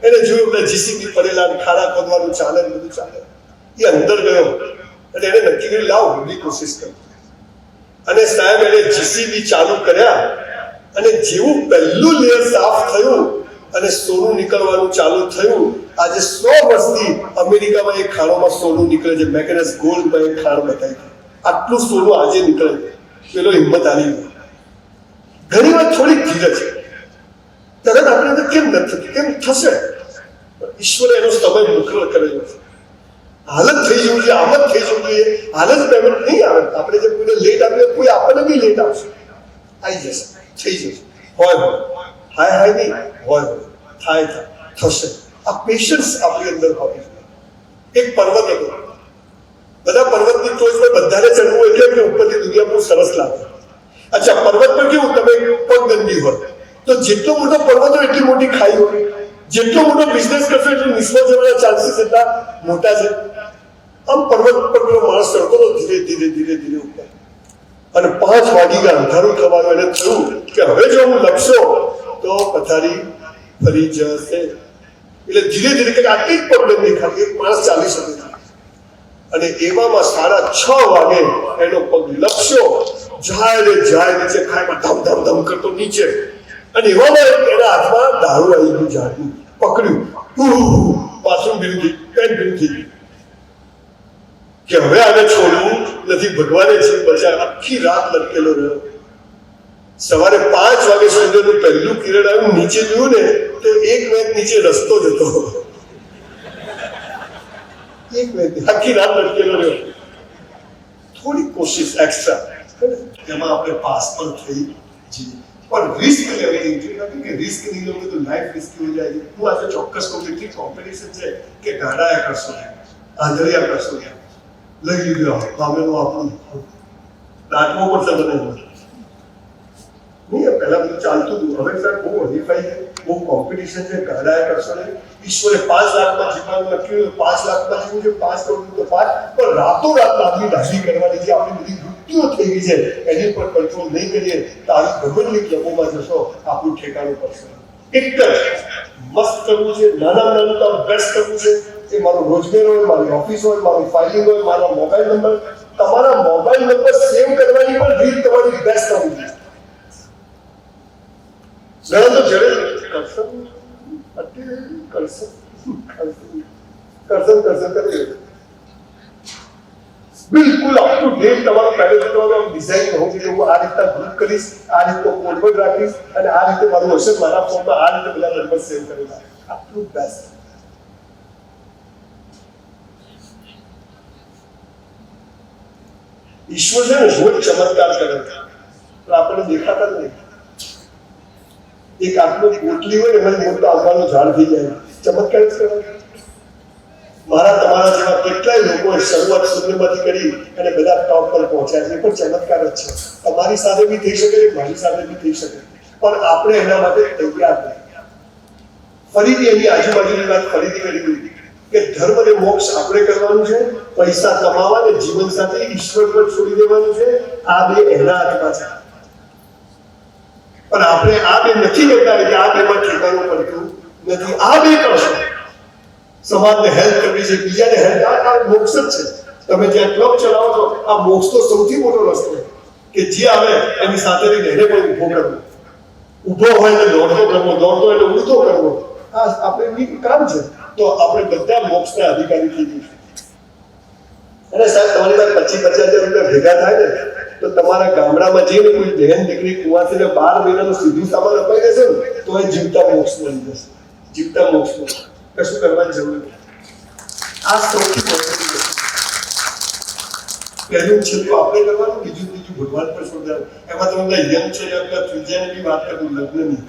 એને જોયું કે જીસીબી પડેલા, ખાડા ખોદવાનું ચાલે, બધું ચાલે. એ અંદર ગયો અને એને નક્કી કરી લાવ ઊંધી કોશિશ કરી. અને સાહેબ એને જીસીબી ચાલુ કર્યા, અને જેવું પહેલું લેયર સાફ થયું અને સોનું નીકળવાનું ચાલુ થયું. આજે 100 વર્ષથી અમેરિકામાં એક ખાણોમાં સોનું નીકળે છે. મેકેનસ ગોલ્ડમાં એક ખાણ બતાવી, આટલું સોનું આજે નીકળે. પેલો હિંમત આવી ગયો. ઘણી વાર થોડીક ધીરજ તરત આપણે કેમ નથી, કેમ થશે, ઈશ્વરે એનો સમય મુકરર કરેલો છે. હાલત થઈ જવું જોઈએ, આમ જ થઈ જવું જોઈએ. હાલત પેમેન્ટ નહીં આવે. આપણે જે કોઈને લેટ આપીએ કોઈ આપણને બી લેટ આપશે. આવી જશે, થઈ જશે. હોય હાય નહીં હોય થાય થશે. આ પેશન્સ આપણી અંદર હોવી જોઈએ. એક પર્વત હતો. બધા પર્વતની ટોચ પર બધાને ચડવું એટલે કે ઉપરથી દુનિયા બહુ સરસ લાગે. અચ્છા, પર્વત પર કેવું, તમે પગ ગંદી હોય તો જેટલો મોટો પર્વત હોય એટલી મોટી ખાઈ હોય. જેટલો મોટો બિઝનેસ કરશો એટલું નિષ્ફળ જવાના ચાન્સીસ એટલા મોટા છે. આમ પર્વત પર પેલો માણસ ચડતો હતો ધીરે ધીરે ધીરે ધીરે ઉપર, અને 5 વાગી ગયા, અંધારું થવાનું. એને થયું કે હવે જો હું લખશો તો પથારી ફરી જશે. એટલે ધીરે ધીરે કે આટલી જ પગ ગંદી ખાલી એક માણસ ચાલી શકે છે. અને એવામાં 6:30 વાગે એનો પગ લપસ્યો, જાય નીચે ખાઈમાં ધમ ધમ ધમ કરતો નીચે. અને એવામાં એના હાથમાં દારૂ આવી ગયું, ઝાડનું પકડ્યું, પાછું ભીનું પેન ભીનું થઈ ગયું કે હવે આને છોડવું નથી. ભગવાને જીવ બચાવ. આખી રાત લટકેલો રહ્યો. સવારે 5 વાગે સૂર્યનું પહેલું કિરણ આવ્યું, નીચે જોયું ને તો 1 મિનિટ નીચે રસ્તો જ હતો. 1 મિનિટ આખી રાત લટકેલો રહ્યો. થોડી કોશિશ એક્સ્ટ્રા એમાં આપણે પાસ પણ થઈ જઈએ, પણ રિસ્ક લેવી જોઈએ કે રિસ્ક નહીં લઉં તો લાઈફ રિસ્કી હો જાય. હું આજે ચોક્કસ કહું એટલી કોમ્પિટિશન છે કે ગાડાયા કરશો, આંધળિયા કરશો, લઈ લીધો પામેલું આપણું દાટવો પડશે મને નહીં. પહેલા બધું ચાલતું હતું, હવે સર બહુ હરીફાઈ છે, બહુ કોમ્પિટિશન છે. ગાડાયા કરશો ને. ઈશ્વરે 5 લાખમાં જીવવાનું લખ્યું, 5 લાખમાં જીવવું છે, 5 કરોડ તો 5, પણ રાતોરાત લાંબી ડાલી કરવાની છે. આપણી બધી વૃત્તિઓ થઈ ગઈ છે, એની પર કંટ્રોલ નહીં કરીએ તો આવી ગમે ક્લબોમાં જશો આપણું ઠેકાણું પડશે. એક જ મસ્ત કરવું છે, નાનામાં નાનું કામ બેસ્ટ કરવું છે. એ મારો રોજગાર હોય, મારી ઓફિસ હોય, મારું ફાઇલિંગ હોય, મારા મોબાઈલ નંબર. તમારા મોબાઈલ નંબર સેવ કરવાની પણ રીત તમારી બેસ્ટ હોવી જોઈએ. ઘણા તો જડે કરશે કરી બિલકુલ અપ ટુ ડેટ તમારું પેરેગ્રાફ ડિઝાઇન હોવું જોઈએ. હું આ રીતના ગ્રુપ કરીશ, આ રીતનો કોડવર્ડ રાખીશ, અને આ રીતે મારું હશે મારા ફોનમાં આ રીતે બધા નંબર સેવ કરેલા. આટલું બેસ્ટ. ઈશ્વર છે ને રોજ ચમત્કાર કરે, પણ આપણને દેખાતા જ નહીં. એક આટલું પોટલી હોય ને એમાં મોટો આંબાનું ઝાડ થઈ જાય, ચમત્કાર જ કરે. મારા તમારા જેવા કેટલાય લોકોએ શરૂઆત શૂન્યમાંથી કરી અને બધા ટોપ પર પહોંચ્યા છે. પણ ચમત્કાર જ છે. તમારી સાથે બી થઈ શકે, મારી સાથે બી થઈ શકે, પણ આપણે એના માટે તૈયાર નહીં. ફરીથી એની આજુબાજુની વાત ફરીથી કરી દીધી કે ધર્મ અને મોક્ષ આપણે કરવાનું છે, પૈસા કમાવા અને જીવન સાથે ઈશ્વર પર છોડી દેવાનું છે. આ બે એના હાથમાં છે. પણ આપણે આ બે નથી કરતા એટલે આ બેમાં ઠેકાણું પડતું નથી. આ બે કરશો, સમાજને હેલ્પ કરવી છે, બીજાને હેલ્પ, આ મોક્ષ જ છે. તમે જ્યાં ક્લબ ચલાવો છો, આ મોક્ષ તો સૌથી મોટો રસ્તો છે કે જે આવે એની સાથે રહીને એને કોઈ ઊભો કરવો. ઊભો હોય એટલે દોડતો કરવો, દોડતો એટલે ઉડતો કરવો. આ આપણે કામ છે. તો આપણે બધા મોક્ષના અધિકારી થઈ જઈશું. અને સાહેબ તમારી પાસે 25,000 રૂપિયા ભેગા થાય ને તો તમારા ગામડામાં જઈને કોઈ બહેન દીકરી કુવાથી 12 મહિનાનું સીધું સામાન અપાઈ દેશે ને તો એ જીવતા મોક્ષ મળી જશે. જીવતા મોક્ષ મળી, કશું કરવાની જરૂર નથી. આ સૌથી મોટી છે. પહેલું છેલ્લું આપણે કરવાનું, બીજું ત્રીજું ભગવાન પર છોડી દેવાનું. એમાં તમે યંગ છે આપણા ત્રીજાની બી વાત કરું, લગ્નની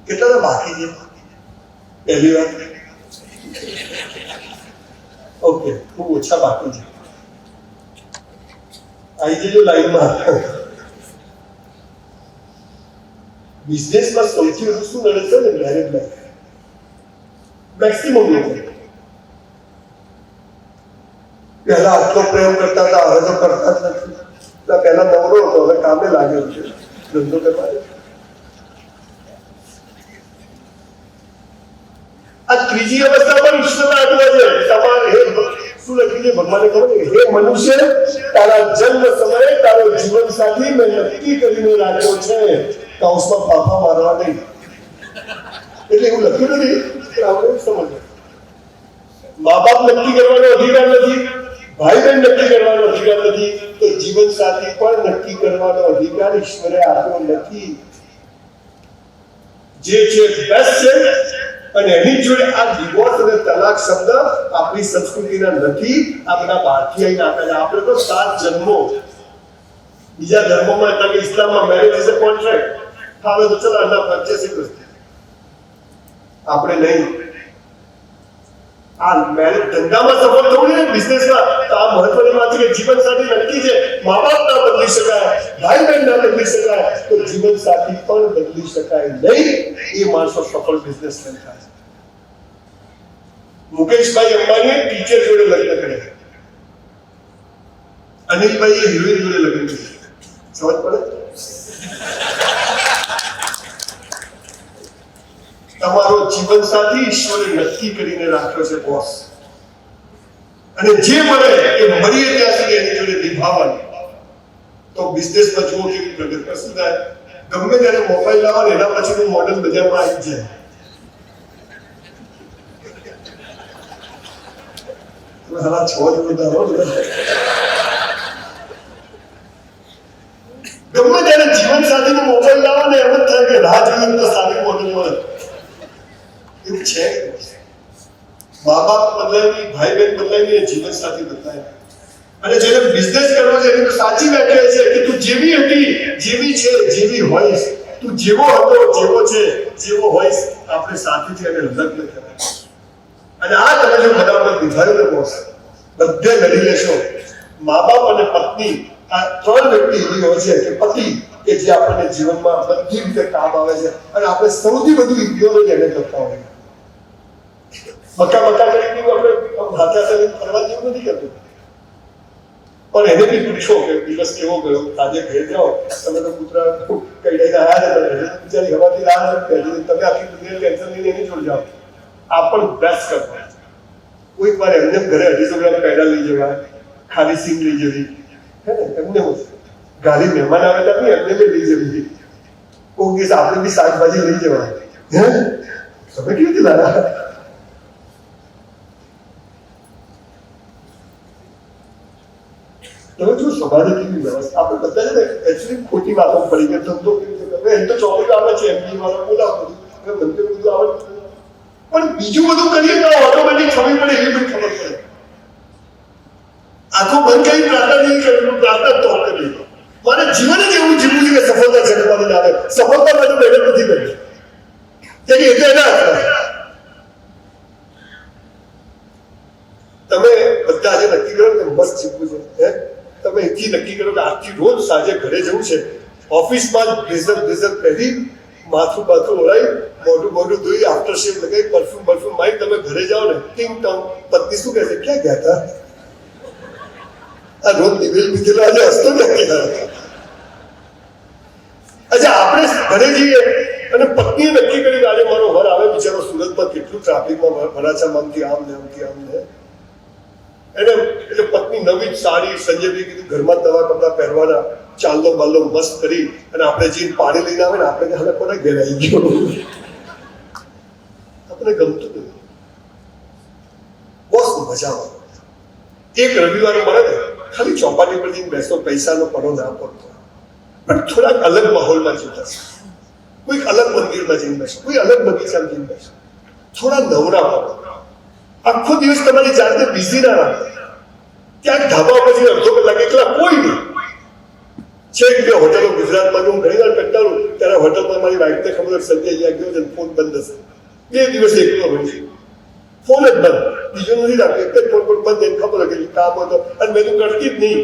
કેટલા બાકી છે. પહેલી વાત ઓકે, ખૂબ ઓછા બાકી છે. આવી જજો લાઈનમાં. બિઝનેસમાં સૌથી વધુ શું નડે છે ને મેરેજ લાઈફ. મેક્સિમમ લોકો પહેલા આટલો પ્રેમ કરતા હતા, હવે તો કરતા જ નથી. પહેલા નવરો હતો, હવે કામે લાગ્યો છે ધંધો કરવા. આ ત્રીજી અવસ્થા પણ ઈશ્વરના હાથમાં છે. તમારે શું લખ્યું છે ભગવાને ખબર છે? હે મનુષ્ય, તારા જન્મ સમયે તારો જીવન સાથી મેં નક્કી કરીને રાખ્યો છે, કૌંસમાં ફાફા મારવા નહીં. એટલે એવું લખ્યું નથી, આપણે સમજ. મા બાપ નક્કી કરવાનો અધિકાર નથી, ભાઈ બહેન નક્કી કરવાનો અધિકાર નથી, તો જીવન સાથી પણ નક્કી કરવાનો અધિકાર ઈશ્વરે આપ્યો નથી. જે છે બેસ્ટ છે અને એની જોડે આ ડિવોર્સ અને તલાક શબ્દ આપણી સંસ્કૃતિના નથી, આ બધા બહારથી આવીને આપેલા. આપણે તો 7 જન્મો બીજા ધર્મોમાં એટલે કે ઇસ્લામમાં મેરેજ ઇઝ અ કોન્ટ્રાક્ટ. હવે તો ચલો આના પરચેસિંગ વસ્તુ આપણે નહીં. આ મેરેજ ધંધામાં સફળ થવું ને બિઝનેસમાં તો આ મહત્વની વાત છે કે જીવનસાથી નક્કી છે. મા બાપ ના બદલી શકાય, ભાઈ બહેન ના બદલી શકાય, તો જીવનસાથી પણ બદલી શકાય નહીં. એ માણસો સફળ બિઝનેસમેન થાય. મુકેશભાઈ અંબાણીએ ટીચર જોડે લગ્ન કર્યા, અનિલભાઈ હિરોઈન જોડે લગ્ન કર્યા. સમજ પડે? તમારો જીવનસાથી ઈશ્વરે નક્કી કરીને રાખ્યો છે બોસ, અને જે મળે એ મળીએ ત્યાં સુધી એની જોડે નિભાવવાનું. તો બિઝનેસમાં જુઓ કેવી પ્રગતિ શું થાય. ગમે ત્યારે મોબાઈલ લાવો ને એના પછીનું મોડલ બજારમાં આવી જાય. સારા છ જોરદાર હો બધા. ગમે ત્યારે જીવન સાથીનો મોબાઈલ લાવો ને એમ જ થાય કે રાહ જોઈએ તો સારી મોડલ મળે. એવું છે. મા બાપ બદલાય નહીં, ભાઈ બહેન બદલાય નહીં, જીવન સાથી બદલાય. અને જેને બિઝનેસ કરવો છે એની સાચી વ્યાખ્યા છે કે તું જેવી હતી, જેવી છે, જેવી હોઈશ, તું જેવો હતો, જેવો છે, જેવો હોઈશ, આપણે સાથેથી એને લગ્ન કરાય. અને આ તમે જો બધા પર નિભાવ્યું ને બોસ, બધે લડી લેશો. મા બાપ અને પત્ની આ 3 વ્યક્તિ એવી હોય છે કે પતિ કે જે આપણને જીવનમાં બધી રીતે કામ આવે છે, અને આપણે સૌથી વધુ ઇગ્નોર એને કરતા હોઈએ. બકા કરીને આપણે હાથે હાથે ફરવા જેવું નથી કરતું. પણ એને બી પૂછો કે દિવસ કેવો ગયો, આજે ઘેર જાઓ, તમે તો કૂતરા કઈ લઈને આવ્યા હતા, બિચારી હવાથી રાહ નથી, તમે આખી દુનિયા ટેન્શન લઈને એની જોડે જાઓ. આ પણ બેસ્ટ કરતા. કોઈક વાર એમને ઘરે 250 ગ્રામ પેડા લઈ જવાય, ખાલી સિંગ લઈ જવી, હે ને, એમને ગાડી મહેમાન આવે તો એમને બી લઈ જવી. કોઈક દિવસ આપણે બી શાકભાજી લઈ જવાય. હે તમે કેવી રીતે લાવ્યા? તમે જો સમાજે કેવી વ્યવસ્થા, આપણે બધા છે ને એકચ્યુઅલી ખોટી વાતો પડી કે ધંધો કેવી રીતે કરવો. એમ તો ચોકલેટ આવે છે, એમની વાળા બોલાવો બધું બધું આવડે, પણ બીજું બધું કરીએ તો ઓટોમેટિક ખબર પડે, એવી બધી ખબર પડે. આંખો બંધ કરી પ્રાર્થના નહીં કરવી, પ્રાર્થના તો કરવી. મારે જીવન જ એવું જીવવું છે કે સફળતા ઝડપવાની આવે. સફળતા માટે મહેનત નથી કરવી, એટલે એ તો એના હાથમાં. તમે બધા આજે નક્કી કરો કે મસ્ત જીવવું છે, તમે એથી નક્કી કરો કે આજથી રોજ સાંજે ઘરે જવું છે, ઓફિસમાં બ્લેઝર પહેરી, માથું ઓળાઈ, મોઢું ધોઈ, આફ્ટર શેવ લગાવી, પરફ્યુમ મારી તમે ઘરે જાઓ ને, ટીંગ ટોંગ, પત્ની શું કહેશે, ક્યાં ગયા હતા? આ રોજ નિવેલ પીધેલો આજે હસતો નથી. અચ્છા, આપણે ઘરે જઈએ અને પત્નીએ નક્કી કરી કે આજે મારો વર આવે, બિચારો સુરતમાં કેટલું ટ્રાફિકમાં વરાછામાંથી આમ ને એને એટલે પત્ની નવી સાડી, સંજયભાઈ કીધું ઘરમાં નવા કપડા પહેરવાના, ચાલલો બાલલો મસ્ત કરી, અને આપણે જઈને પાણી લઈને આવે ને આપણે હવે કોને ઘેર આવી ગયો, આપણે ગમતું નથી. બસ મજા આવે. એક રવિવારે મળે ને, ખાલી ચોપાટી પર જઈને બેસો, પૈસાનો પડો ના પડતો, પણ થોડાક અલગ માહોલમાં જતા, કોઈક અલગ મંદિરમાં જઈને બેસો, કોઈ અલગ બગીચામાં જઈને બેસો, થોડા નવરા પડો. આખો દિવસ તમારી જાતને બિઝી ના રાખો. ત્યાં ધાબા પછી અડધો કલાક એકલા કોઈ નહીં છે. કે હોટલો ગુજરાતમાં હું ઘણી વાર કંટાળું ત્યારે હોટલમાં મારી વાઈફને ખબર સંજય અહીંયા ગયો છે, ફોન બંધ હશે. 2 દિવસ એકલો હોય છે, ફોન જ બંધ, બીજો નથી રાખતો, એક જ ફોન બંધ. એને ખબર કે કામ હતો, અને મેં તો કરતી જ નહીં.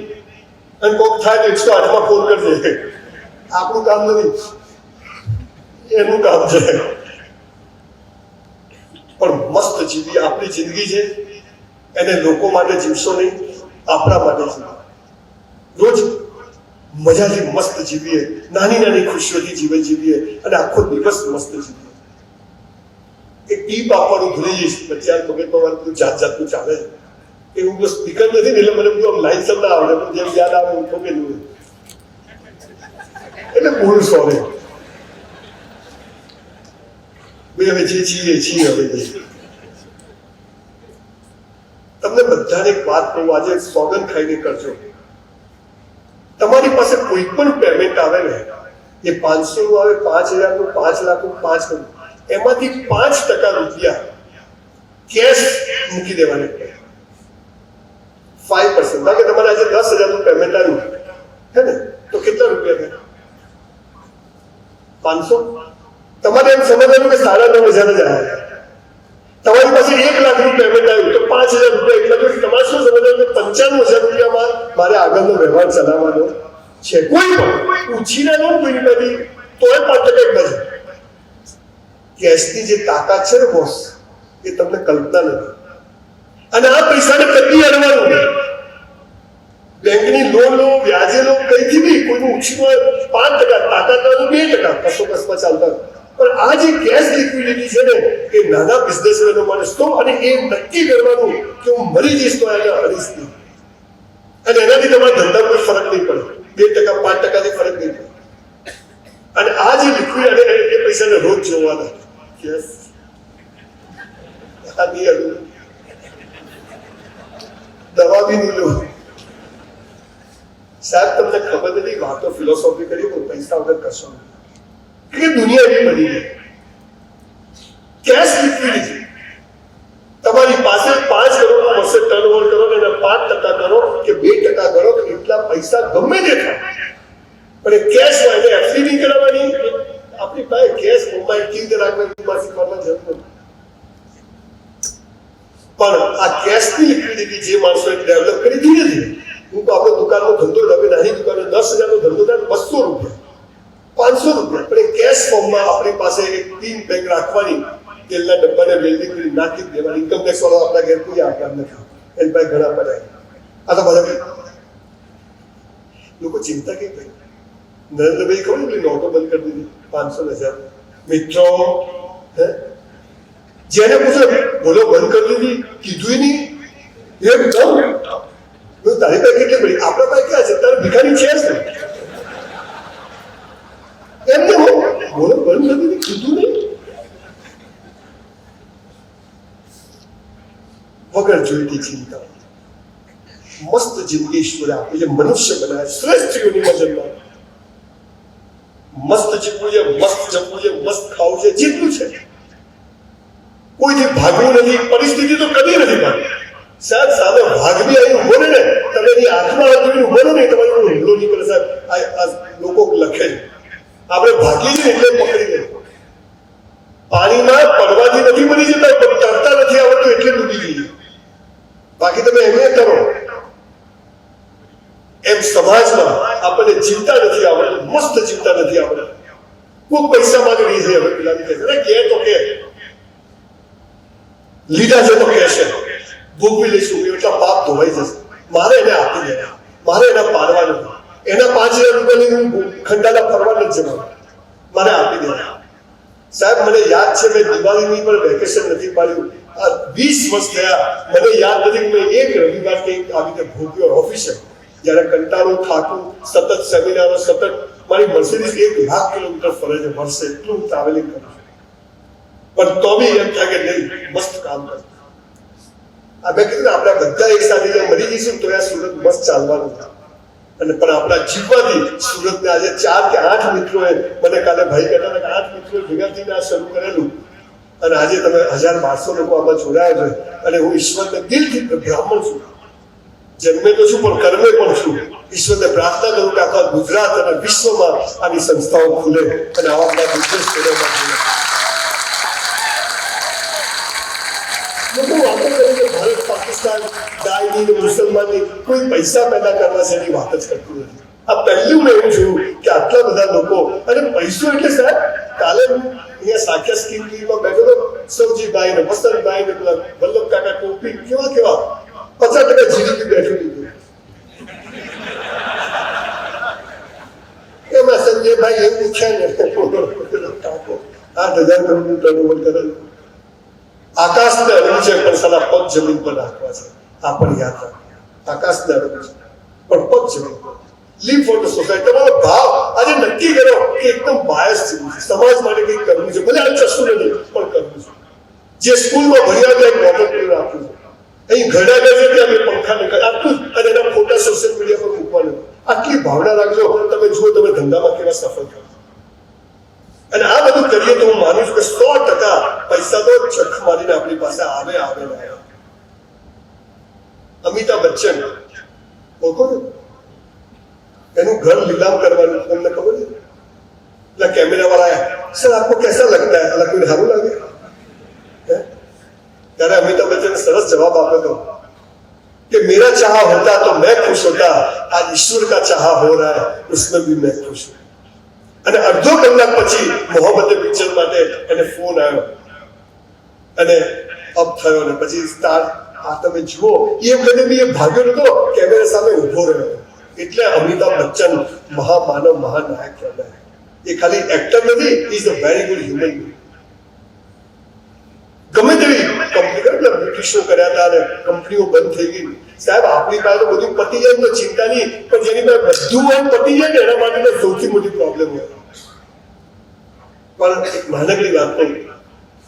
અને કોઈક થાય તો 108માં ફોન કરજે. આપણું કામ નથી, એનું કામ છે. પણ મસ્ત જીવી આપણી જિંદગી છે, એને લોકો માટે જીવશો નહીં, આપણા માટે જીવો. રોજ મજાથી મસ્ત જીવીએ, નાની નાની ખુશીઓથી જીવન જીવીએ, અને આખો દિવસ મસ્ત જીવીએ. એક ટીપ આપવાનું ભૂલી જઈશ, બચ્ચા મગજમાં મારું બધું જાતનું ચાલે છે. એવું બધું સ્પીકર નથી ને, એટલે મને બધું આમ લાઈન સર ના આવડે, પણ જેમ યાદ આવે હું ઠોકેલું એટલે ભૂલ સોરી. હવે જે છીએ હવે તમને બધાને એક વાત કહું, આજે સોગંદ ખાઈને કરજો. તમારી પાસે કોઈ પણ પેમેન્ટ આવે ને, એ 500 નું આવે, 5000 નું, 5 લાખ નું, 5 કરોડ, એમાંથી 5% રૂપિયા કેશ મૂકી દેવાના 5%. બાકી તમારે આજે 10,000 નું પેમેન્ટ આવ્યું હે ને, તો કેટલા રૂપિયા થયા? 500. તમારે એમ સમજવાનું કે 9,500 જ આવ્યા. તમારી પાસે 1 લાખ નું પેમેન્ટ આવ્યું તો 5,000 રૂપિયા. એટલે કે તમારે શું સમજવાનું કે 95,000 રૂપિયામાં મારે આગળનો વ્યવહાર ચલાવવાનો છે. કોઈ પણ ઉછીના લો કોઈની બધી તોય 5% જ બચે. કેશની જે તાકાત છે ને બોસ, એ તમને કલ્પના નથી. અને આ પૈસાને કદી અડવાનું નહીં. બેંકની લોન લો, વ્યાજે લો, કઈથી બી કોઈનું ઉછીનું 5% તાકાત વાળું 2% કસો કસમાં ચાલતા. પણ આ જે કેશ લિક્વિડિટી છે ને, એ નાના બિઝનેસમેનો માટે તો, અને એ નક્કી કરવાનું કે હું મરી જઈશ તો એને અડીશ નહીં. અને એનાથી તમારા ધંધા કોઈ ફરક નહીં પડે. 2% 5% થી ફરક નહીં પડે. અને આ જે લિક્વિડ અને એ પૈસાને રોજ જોવાના. કેશ આ નહીં અડવું. દવા બી નહીં લો. સાહેબ તમને ખબર નથી, વાતો ફિલોસોફી કરી પણ પૈસા વગર કરશો નહીં. કે દુનિયા એવી બની ગઈ. કેશ લિક્વિડિટી તમારી પાસે 5 કરોડ વર્ષે ટર્નઓવર કરો ને એના 5% કરો કે 2% કરો તો એટલા પૈસા ગમે તે થાય. પણ એ કેશ હોય એટલે એફડી નહીં કરાવવાની. આપણી પાસે કેશ મોબાઈલ કેવી રાખવાની માસી કરવાની જરૂર નથી. પણ આ કેશની લિક્વિડિટી જે માણસોએ ડેવલપ કરી ધીરે ધીરે, હું તો આપણો દુકાનનો ધંધો તમે નાની દુકાને 10,000 નો ધંધો થાય 200 રૂપિયા 500 રૂપિયા, પણ એ કેશ ફોર્મમાં આપણી પાસે એક ટીમ બેગ રાખવાની, તેલના ડબ્બાને વેલ્ડિંગ કરી નાખી દેવાની. ઇન્કમ ટેક્સ વાળો આપણા ઘેર કોઈ આકાર નથી. એની પાસે ઘણા પડાય. આ તો બધા લોકો ચિંતા કેમ કરી? નરેન્દ્રભાઈ ખબર પેલી નોટો બંધ કરી દીધી 500,000. મિત્રો જેને પૂછો બોલો બંધ કરી દીધી, કીધું નહીં એકદમ. તારી પાસે કેટલી પડી? આપણા પાસે ક્યાં છે? તારે ભિખારી છે જ ને. એમને બોલો બંધ કરી દીધી, કીધું નહીં. વગર જોઈતી ચિંતા. મસ્ત જિંદગી ઈશ્વરે આપી છે. મનુષ્ય બનાવે શ્રેષ્ઠ યોનિમાં જન્મ. મસ્ત જીવવું છે, મસ્ત જમવું છે, મસ્ત ખાવું છે, જેટલું છે. કોઈથી ભાગવું નથી. પરિસ્થિતિ તો કદી નથી ભાગી. સાહેબ સામે ભાગવી આવી ઉભો ને, તમે એની આંખમાં જોઈને ઉભો ને, તમારી કોઈ હુમલો નહીં કરે. સાહેબ આ લોકો લખે છે આપણે ભાગીએ છીએ એટલે પકડી લે. પાણીમાં પડવાથી નથી મરી જતા, પણ તરતા નથી આવડતું એટલે ડૂબી જઈએ. બાકી તમે એમ કરો. એમ સમાજમાં આપણને જીવતા નથી આવડતું, મસ્ત જીવતા નથી આવડતું. કોઈ પૈસા માંગે નહીં છે. હવે પેલાની કહે છે કે તો કે લીધા છે તો કે છે ભોગવી લઈશું, એટલા પાપ ધોવાઈ જશે. મારે એને આપી દેવા, મારે એના પાડવાનું, એના 5,000 રૂપિયાની ખંડાલા ફરવા નથી જવાનું, મારે આપી દેવા. સાહેબ મને યાદ છે, મેં દિવાળીની પણ વેકેશન નથી પાડ્યું. આ 20 વર્ષ થયા. મને યાદ નથી કે મેં એક રવિવાર કંઈક આવી રીતે ભોગ્યો ઓફિસે. જ્યારે કંટાળું, થાકું, સતત સેમિનારો, સતત મારી મર્સિડીઝ 1 લાખ કિલોમીટર ફરે છે વર્ષે. એટલું ટ્રાવેલિંગ કરું છું. પણ તો બી એમ થાય કે નહીં, મસ્ત કામ કર. આ મેં કીધું આપણા બધા એક સાથે મરી જઈશું તો આ સુરત મસ્ત ચાલવાનું છે. અને પણ આપણા જીવવાથી સુરતને આજે 4 કે 8 મિત્રોએ મને કાલે ભાઈ કહેતા હતા કે 8 મિત્રોએ ભેગા થઈને આ શરૂ કરેલું. અને આજે તમે 1,200 લોકો આમાં જોડાયા છે. અને હું ઈશ્વરને દિલથી બ્રાહ્મણ છું, જન્મે તો છું પણ કર્મે પણ છું. ઈશ્વરને પ્રાર્થના કરું કે આખા ગુજરાત અને વિશ્વમાં આવી સંસ્થાઓ ખુલે અને આવા બધા બિઝનેસ ખેડવામાં ખુલે. લોકો વાતો કરે કે ભારત પાકિસ્તાન દાયની મુસલમાનની કોઈ પૈસા પેદા કરવા છે એની વાત જ કરતું નથી. આ પહેલું મેં એવું જોયું કે આટલા બધા લોકો, અને પૈસો એટલે સાહેબ કાલે હું અહીંયા સાખ્યા સ્કીમ માં બેઠો હતો. સૌજીભાઈ ને વસંતભાઈ ને પેલા વલ્લભ કાકા ટોપી કેવા 50% જીડીપી બેઠું લીધું. એમાં સંજયભાઈ એમ પૂછ્યા ને 8,000 કરોડનું ટર્નઓવર કરેલું. આકાશને અડવું છે પણ સાલા પગ જમીન પર રાખવા છે. આ પણ યાદ રાખો. આકાશને અડવું છે પણ પગ જમીન પર. Live for the society. તમારો ભાવ આજે નક્કી કરો કે એકદમ બાયસ જેવું છે. સમાજ માટે કંઈક કરવું છે. ભલે આ કશું નથી પણ કરવું છે. જે સ્કૂલમાં ભણ્યા ત્યાં વોટર કુલર આપ્યું છે. અહીં ઘડા ગજે ત્યાં મેં પંખા ને આટલું અને એના ફોટા સોશિયલ મીડિયા પર મૂકવાનું. આટલી ભાવના રાખજો. તમે જુઓ તમે ધંધામાં કેવા સફળ થયો. અને આ બધું કરીએ તો હું માનું છું કે 100% પૈસા તો ચખ મારીને આપણી પાસે આવે ને આવે. અમિતાભ બચ્ચન ઓળખો છો? એનું ઘર લીલામ કરવાનું તમને ખબર છે? એટલે કેમેરા વાળા આયા, સર આપકો कैसा लगता है? અલા કોઈને સારું લાગે? ત્યારે અમિતાભ બચ્ચન સરસ જવાબ આપ્યો હતો कि मेरा चाह होता तो मैं खुश होता, आज ईश्वर का चाह हो रहा है उसमें भी मैं खुश हूं. અને અડધો કલાક પછી મોહબ્બતે પિક્ચર માટે એને ફોન આવ્યો અને અપ થયો અને પછી સ્ટાર આ તમે જુઓ એ વખતે બી એ ભાગ્યો નતો, કેમેરા સામે ઊભો રહ્યો. એટલે અમિતાભ બચ્ચન મહામાનવ મહાનાયક કહેવાય. એ ખાલી એક્ટર નથી, is a very good human being. ગમે તેવી કંપની કરે બ્રિટિશો કર્યા હતા અને કંપનીઓ બંધ થઈ ગઈ. સાહેબ આપણી પાસે તો બધું પતી જાય તો ચિંતા નહીં, પણ જેની પાસે બધું હોય પતી જાય ને એના માટે સૌથી મોટી પ્રોબ્લેમ હોય. પણ એક નાનકડી વાત કહું,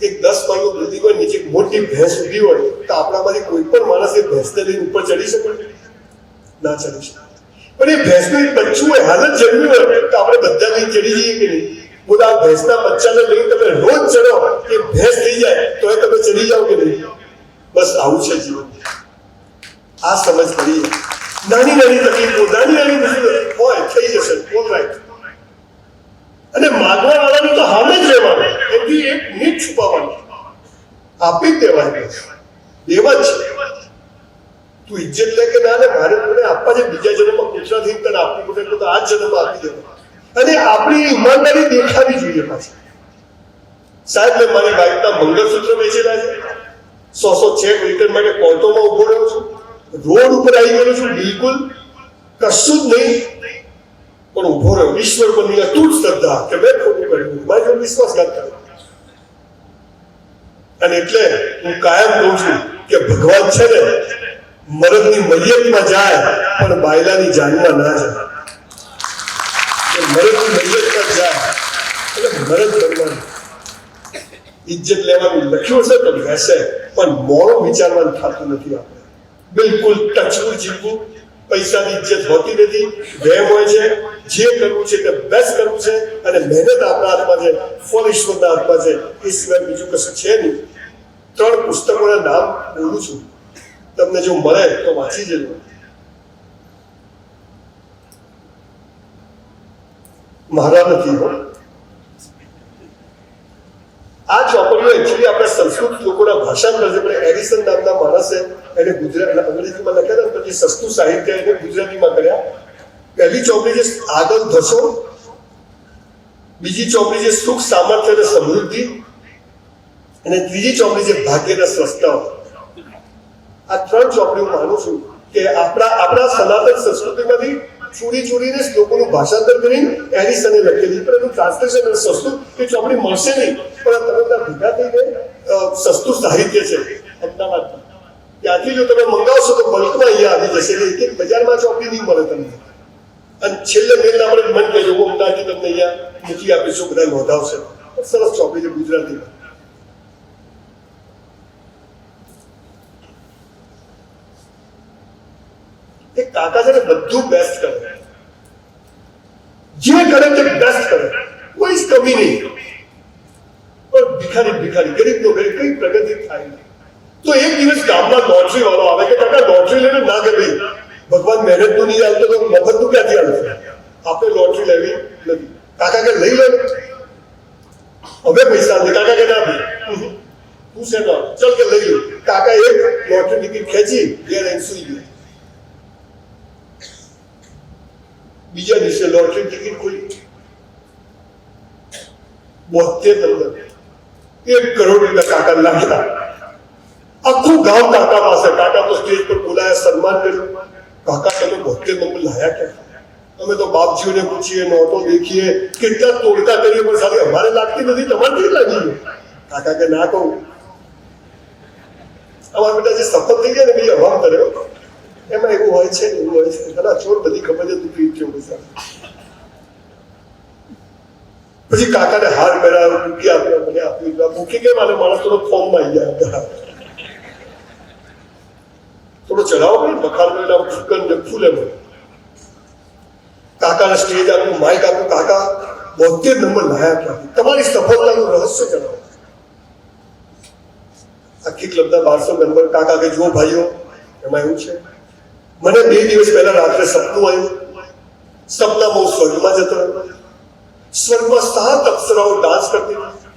એક 10 માળનો બિલ્ડિંગ હોય, નીચે મોટી ભેંસ ઊભી હોય તો આપણામાંથી કોઈ પણ માણસ એ ભેંસને લઈને ઉપર ચડી શકે? ના ચડી શકે. પણ એ ભેંસનું એક બચ્ચું હોય, હાલત જન્મ્યું હોય તો આપણે બધા લઈને ચડી જઈએ કે નહીં? બોલા ભેંસના બચ્ચાને લઈને તમે રોજ ચડો, એ ભેંસ થઈ જાય તો એ તમે ચડી જાઓ કે નહીં? બસ આવું છે જીવન. આ સમજ પડી. નાની નાની તકલીફો, નાની નાની મુશ્કેલી હોય, થઈ જશે, ઓલરાઈટ. અને માગવા વાળાનું તો હાલ જ રહેવાનું, એથી એક નીટ છુપાવવાનું, આપી જ દેવાય. દેવા જ છે. તું ઇજ્જત લે કે ના લે, મારે તને આપવા છે. બીજા જન્મમાં કૂતરા થઈને તને આપવું પડે તો આ જ જન્મમાં આપી દેવા. અને આપણી ઈમાનદારી દેખાવી જોઈએ પાછી. સાહેબ મેં મારી વાઈફના મંગળસૂત્ર વેચેલા છે, 100 ચેક રિટર્ન માટે કોર્ટોમાં ઉભો રહ્યો છું, રોડ ઉપર આવી ગયો છું, બિલકુલ કશું જ નહીં, પણ ઉભો રહ્યો. ઈશ્વર પરની અતૂટ શ્રદ્ધા કે મેં ખોટું કર્યું, મારી જોડે વિશ્વાસઘાત કર્યો. અને એટલે હું કાયમ કહું છું કે ભગવાન છે ને મરદની મૈયતમાં જાય પણ બાયલાની જાનમાં ના જાય. મરદની મૈયતમાં જાય એટલે મરદ બનવાનું, ઇજ્જત લેવાનું લખ્યું છે તો રહેશે, પણ મોડું વિચારવાનું થતું નથી. આપણે બિલકુલ ટચવું જીવવું. પૈસાની ઇજ્જત હોતી નથી, વહેમ હોય છે. જે કરવું છે તે બેસ્ટ કરવું છે અને મહેનત આપણા હાથમાં છે, ફળ ઈશ્વરના હાથમાં છે. એ સિવાય બીજું કશું છે નહીં. 3 પુસ્તકોના નામ બોલું છું, તમને જો મળે તો વાંચી જજો. મારા નથી હો. આ ચોપડીઓ એકચ્યુઅલી આપણા સંસ્કૃત લોકોના ભાષાંતર છે, પણ એડિસન નામના માણસે એને ગુજરાત અંગ્રેજીમાં લખ્યા હતા, પછી સસ્તું સાહિત્ય એને ગુજરાતીમાં કર્યા. પહેલી ચોપડી છે આગળ ધસો, બીજી ચોપડી છે સુખ સામર્થ્ય અને સમૃદ્ધિ, અને ત્રીજી ચોપડી છે ભાગ્યના સ્રષ્ટાઓ. આ 3 ચોપડીઓ માનું છું કે આપણા સનાતન સંસ્કૃતિમાંથી ચોરીને શ્લોકોનું ભાષાંતર કરીને એડિસને લખેલી, પણ એનું ટ્રાન્સલેશન અને સસ્તું એ ચોપડી મળશે નહીં. પણ તમે ત્યાં ભેગા થઈને સસ્તું સાહિત્ય છે અમદાવાદમાં, ત્યાંથી જો તમે મંગાવશો તો બલ્કમાં અહીંયા આવી જશે. એક એક બજારમાં ચોપડી નહીં મળે તમને. અને છેલ્લે મેલ આપણે મન કહેજો, હું અમદાવાદથી તમને અહીંયા મૂકી આપીશું, બધા નોંધાવશે. સરસ ચોપડી છે ગુજરાતીમાં. એક કાકા છે ને બધું બેસ્ટ કરે, જે કરે તે બેસ્ટ કરે, કોઈ જ કમી નહીં. પણ ભિખારી ગરીબનો ગરીબ કઈ પ્રગતિ થાય નહીં. તો એક દિવસ ગામમાં લોટરી વાળો આવે કે કાકા લોટરી લઈને ના કે ભાઈ ભગવાન મહેનતનું નહીં આવતો તો મફતનું ક્યાંથી આવશે? આપણે લોટરી લેવી નથી. કાકા કે લઈ લે, હવે પૈસા નથી. કાકા કે ના ભાઈ તું છે ના, ચલ કે લઈ લો. કાકા એક લોટરી ટિકિટ ખેંચી ઘેર આવીને સુઈ ગયો. બીજા દિવસે લોટરી ટિકિટ ખોલી, 72 નંબર, 1 કરોડ રૂપિયા કાકા લાગ્યા. આખું ગામ કાકા પાસે. કાકા તો સ્ટેજ પર બોલાયા, સન્માન કર્યું. કાકા તમે 72 નંબર લાયા ક્યાં? અમે તો બાપજીઓને પૂછીએ, નોટો દેખીએ, કેટલા તોડકા કરીએ, પણ સારી અમારે લાગતી નથી, તમારે કેવી લાગી ગયું? કાકા કે ના કહું, અમારા બેટા જે સફળ થઈ ગયા ને ભાઈ હવામ કર્યો, એમાં એવું હોય છે ને એવું હોય છે. પેલા ચોર બધી ખબર છે તું પીટ થયો પૈસા. પછી કાકાને હાર પહેરાવ્યો, મૂકી આપ્યો, મને આપ્યું. મૂકી કેમ આને માણસ થોડો ફોર્મમાં આવી જાય, થોડો ચઢાવો ને બખાર ફૂલે. કાકાને સ્ટેજ આપ્યું, માઇક આપ્યું. કાકા 72 નંબર લાયા ક્યાંથી? તમારી સફળતાનું રહસ્ય જણાવો. આખી ક્લબના 1200 મેમ્બર કાકા કે જુઓ ભાઈઓ, એમાં એવું છે, મને 2 દિવસ પહેલા રાત્રે સપનું આવ્યું. સપનામાં હું સ્વર્ગમાં જતો રહ્યો. સ્વર્ગમાં 7 અપ્સરાઓ ડાન્સ કરતી હતી.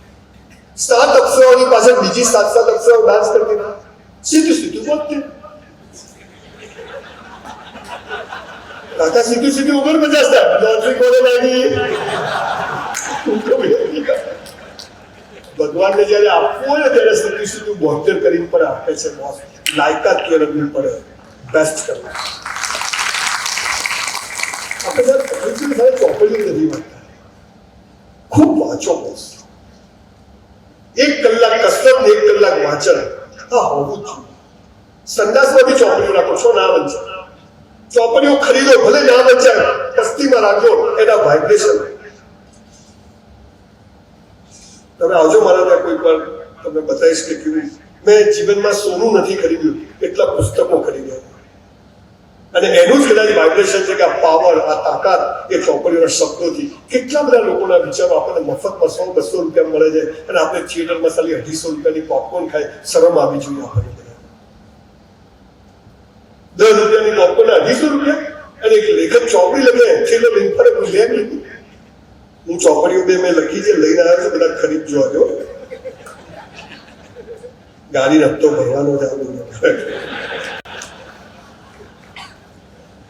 7 અપ્સરાઓની પાછળ બીજી 7 અપ્સરાઓ ડાન્સ કરતી હતી. સીધું બોલતી. કાકા સીધું ઉપર 50 લોટરી કોને લાગી? ભગવાનને જયારે આપવું હોય ને ત્યારે સીધું 72 કરીને પણ આપે છે. બોસ લાયકાત કેળવવી પડે, બેસ્ટ કરવા. આપણે ચોપડી નથી વાંચતા, ખૂબ વાંચો બોસ. 1 કલાક કસરત ને 1 કલાક વાંચન, આ હોવું જ જોઈએ. સંદાસમાં બી ચોપડીઓ રાખો છો, ના વંચાય. ચોપડીઓ ખરીદો, ભલે ના વંચાય, પસ્તીમાં રાખો, એના વાઇબ્રેશન. તમે આવજો મારા ત્યાં કોઈ પણ, તમને બતાવીશ કે કેવું. મેં જીવનમાં સોનું નથી ખરીદ્યું, એટલા પુસ્તકો ખરીદ્યા. અને એનું જ કદાચ વાઇબ્રેશન છે કે આ પાવર, આ તાકાત એ ચોપડીઓના શબ્દોથી. કેટલા બધા લોકોના વિચારો આપણને મફતમાં 100-200 રૂપિયા મળે છે, અને આપણે થિયેટરમાં ખાલી 250 રૂપિયાની પોપકોર્ન ખાય. શરમ આવી જોઈએ આપણને. 10 રૂપિયાની પોપકોર્ન 250 રૂપિયા, અને એક લેખક ચોપડી લખે છેલ્લો લિંક પર લે લીધું. હું ચોપડીઓ 2 મેં લખી છે, લઈને આવ્યો છું, બધા ખરીદજો આવજો. ગાડી હપ્તો ભરવાનો જ આવે.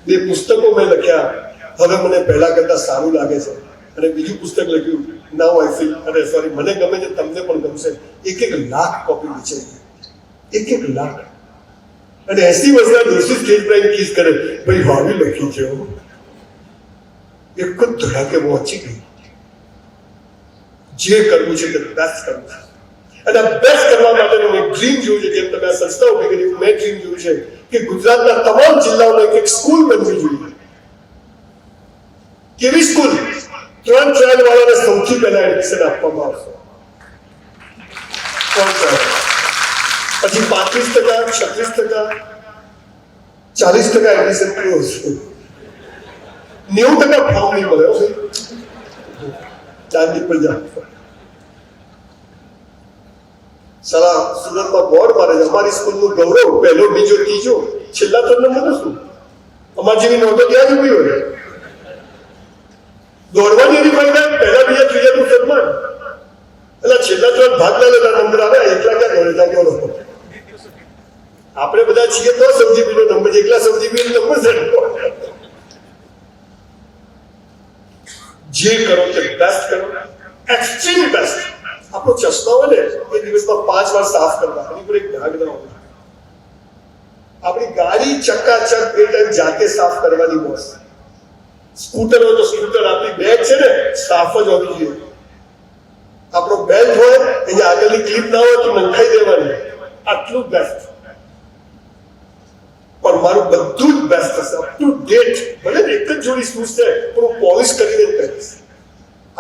2 પુસ્તકો મેં લખ્યા, હવે મને પહેલા કરતા સારું લાગે છે. અને બીજું પુસ્તક લખ્યું, નાઉ આઈ ફીલ, અને સોરી, મને ગમે છે, તમને પણ ગમશે. 1 લાખ કોપી વેચાઈ, 1 લાખ. અને 80 વર્ષના દોષી સ્ટેજ પર કિસ કરે, ભાઈ ભાવી લખી છે, એક જ ધડાકે પહોંચી ગઈ. જે કરવું છે તે બેસ્ટ કરવું છે. અને આ બેસ્ટ કરવા માટેનું એક ડ્રીમ જોયું છે. જેમ તમે આ સંસ્થા ઉભી કરી, મેં ડ્રીમ જોયું છે કે ગુજરાતના તમામ જિલ્લાઓમાં એક સ્કૂલ બનવી જોઈએ. કેવી સ્કૂલ? 3 ટ્રાયલ વાળાને સૌથી પહેલા એડમિશન આપવામાં આવશે. 3 ટ્રાયલ, પછી 35%, 36%, 40% એડમિશન ક્લોઝ. 90% ફોર્મ નહીં મળે. ચાંદી પર જાઓ. સાલા સુરતમાં બોર્ડ મારે છે, અમારી સ્કૂલનું ગૌરવ પહેલો, બીજો, ત્રીજો, છેલ્લા 3 નંબર શું? અમારી જેવી નોંધો ત્યાં જ ઉભી હોય. દોડવાની એવી ફાયદા, પહેલા, બીજા, ત્રીજાનું સન્માન. એટલે છેલ્લા 3 ભાગ લેલા નંબર આવે, એકલા ક્યાં દોડતા બોલો. આપણે બધા છીએ તો સૌથી બીજો નંબર છે, એકલા સૌથી બીજો નંબર છે. જે કરો તે બેસ્ટ કરો, એક્સ્ટ્રીમ બેસ્ટ. આપણો ચશ્મા હોય ને, એ દિવસમાં 5 વાર સાફ કરવા, એની પર એક ડાઘ ના હોય. આપણી ગાડી ચકાચક એ ટાઈમ જાતે સાફ કરવાની બોસ. સ્કૂટર હોય તો સ્કૂટર, આપણી બેગ છે ને, સાફ જ હોવી જોઈએ. આપણો બેલ્ટ હોય, અહીંયા આગળની ક્લિપ ના હોય તો નંખાઈ દેવાની. આટલું બેસ્ટ. પણ મારું બધું જ બેસ્ટ હશે, અપ ટુ ડેટ. ભલે એક જ જોડી શૂઝ છે, પણ હું પોલિશ કરીને જ પહેરીશ.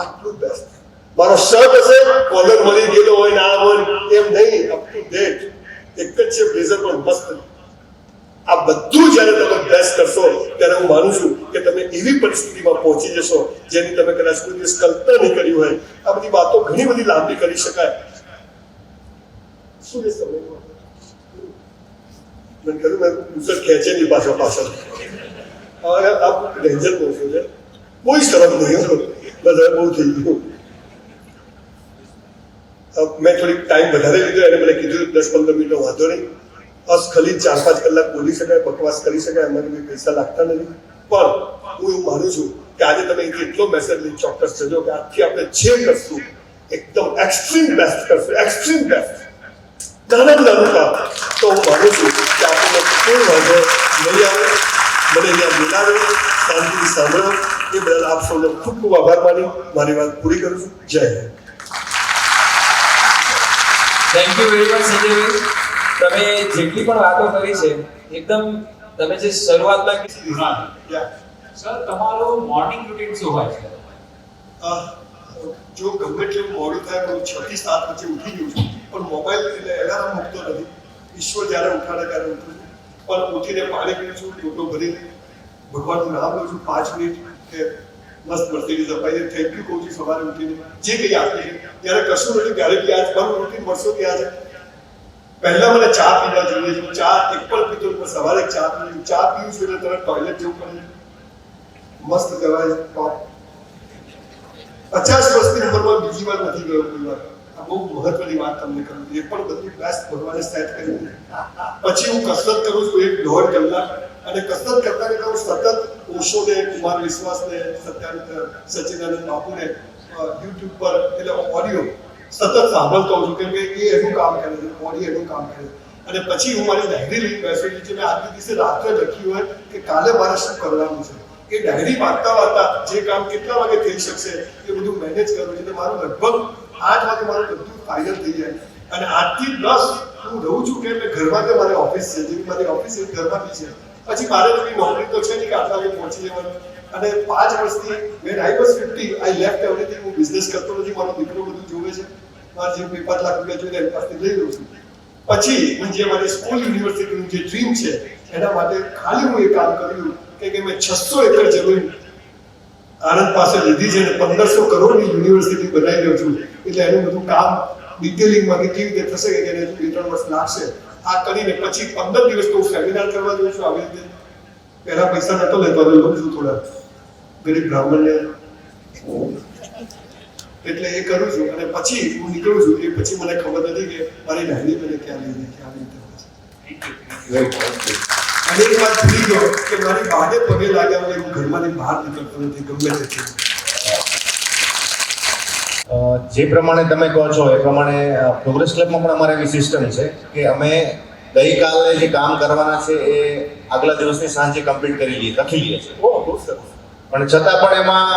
આટલું બેસ્ટ. મારો શર્ટ હશે, કોલર મળી ગયેલો હોય ના હોય એમ નહીં, અપ ટુ ડેટ. એક જ છે બ્લેઝર, પણ મસ્ત. આ બધું જ્યારે તમે બેસ્ટ કરશો, ત્યારે હું માનું છું કે તમે એવી પરિસ્થિતિમાં પહોંચી જશો જેની તમે કદાચ કોઈ દિવસ કલ્પના નહીં કરી હોય. આ બધી વાતો ઘણી બધી લાંબી કરી શકાય. શું છે સમયમાં મેં કહ્યું, મેં પુસ્તક ખેંચે નહીં પાછળ. હવે આ ડેન્જર બોલશો છે, કોઈ શરમ નહીં. બધા બહુ થઈ ગયું. મેં થોડીક ટાઈમ વધારે લીધો, એને મને કીધું 10-15 મિનિટનો વાંધો નહીં. ખાલી 4-5 કલાક બોલી શકાય, બકવાસ કરી શકાય, એમાં કોઈ પૈસા લાગતા નથી. પણ હું એવું માનું છું કે આજે તમે એટલો મેસેજ લઈ ચોક્કસ જજો કે આજથી આપણે જે કરશું એકદમ એક્સ્ટ્રીમ બેસ્ટ કરશું. એક્સ્ટ્રીમ બેસ્ટ, નાનું કામ. તો હું માનું છું કે આપણને કોઈ વાંધો નહીં આવે. મને અહીંયા બોલાવે, શાંતિથી સાંભળો, એ બદલ આપ સૌને ખૂબ ખૂબ આભાર માની મારી વાત પૂરી કરું છું. જય હિન્દ. થેન્ક યુ વેરી મચ સંજયભાઈ. તમે જેટલી પણ વાતો કરી છે, એકદમ તમે જે શરૂઆતમાં સર, તમારો મોર્નિંગ રૂટીન શું હોય છે? જો ગમે તેવું મોડું થાય, હું 6 થી 7 વચ્ચે ઉઠી ગયું છું, પણ મોબાઈલ એટલે એલાર્મ મૂકતો નથી. ઈશ્વર જ્યારે ઉઠાડે ત્યારે ઉઠું છું. પણ ઉઠીને પાણી પીવું છું, ટોટો ભરીને ભગવાનનું નામ લઉં છું 5 મિનિટ, કે મસ્ત મર્સિડીઝ અપાઈ છે. થેન્ક યુ કહું છું સવારે ઉઠીને જે કંઈ આપે છે. ત્યારે કશું નથી, ત્યારે બી આજ મારું રૂટીન વર્ષો ત્યાં છે. પહેલા મને ચા પીવા જોઈએ છે. ચા એક પણ પીતો નથી. સવારે ચા પીવું છું. ચા પીવું છું એટલે તરત ટોયલેટ જવું પડે. મસ્ત કહેવાય ટોપ. 50 વર્ષની ઉંમરમાં બીજી વાર નથી ગયો કોઈ વાર. આ બહુ મહત્વની વાત તમને કરું. એ પણ બધું બેસ્ટ ભગવાને સેટ કરી. પછી હું કસરત કરું છું 1.5 કલાક. અને કસરત કરતા કરતા હું સતત ઓશોને, કુમાર વિશ્વાસને, સચ્ચિદાનંદ બાપુને યુટ્યુબ પર એટલે ઓડિયો સતત સાંભળતો હોઉં છું, કેમ કે એ એનું કામ કરે છે, ઓડિયો એનું કામ કરે છે. અને પછી હું મારી ડાયરી લઈને બેસેલી છે. મેં આજના દિવસે રાત્રે લખ્યું હોય કે કાલે મારે શું કરવાનું છે. એ ડાયરી વાંચતા વાંચતા જે કામ કેટલા વાગે થઈ શકશે એ બધું મેનેજ કરવું છે. એટલે મારું લગભગ 8 વાગે મારું બધું ફાઇનલ થઈ જાય. અને 8 થી 10 હું રહું છું કે ઘરમાં કે મારી ઓફિસ છે, જેવી મારી ઓફિસ એ ઘરમાં બી છે. પછી મારે કોઈ નોકરી તો છે નહીં કે આટલા વાગે પહોંચી જવાનું. અને 5 વર્ષથી when I was 50 I left everything. હું બિઝનેસ કરતો નથી. મારો દીકરો બધું જોવે છે. મારા જે 5 લાખ રૂપિયા જોઈએ એની પાસેથી લઈ લઉં છું. પછી હું જે મારી સ્કૂલ યુનિવર્સિટીનું જે ડ્રીમ છે એના માટે ખાલી હું એ કામ કર્યું કે મેં 600 એકર જમીન આનંદ પાસે લીધી છે અને 1500 કરોડની યુનિવર્સિટી બનાવી રહ્યો છું. એટલે એનું બધું કામ ડિટેલિંગમાં કે કેવી રીતે થશે કે એને 2-3 વર્ષ લાગશે. આ કરીને પછી 15 દિવસ તો સેમિનાર કરવા જઉં છું. આવી રીતે પહેલા પૈસા નતો લેતો, હવે લઉં છું થોડા ગરીબ બ્રાહ્મણને. એટલે એ કરું છું અને પછી હું નીકળું છું. એ પછી મને ખબર નથી કે મારી ડાયરી મને ક્યાં લઈ જાય, ક્યાં રીતે. અને એક વાત ભૂલી ગયો કે મારી બાને પગે લાગ્યા વગર હું ઘરમાંથી બહાર નીકળતો નથી, ગમે તે. જે પ્રમાણે તમે કહો છો એ પ્રમાણે પ્રોગ્રેસ ક્લબમાં પણ અમારે એવી સિસ્ટમ છે કે અમે ગઈકાલે જે કામ કરવાના છે એ આગલા દિવસની સાંજે કમ્પ્લીટ કરી લઈએ, લખી લઈએ છીએ. બહુ સરસ. પણ છતાં પણ એમાં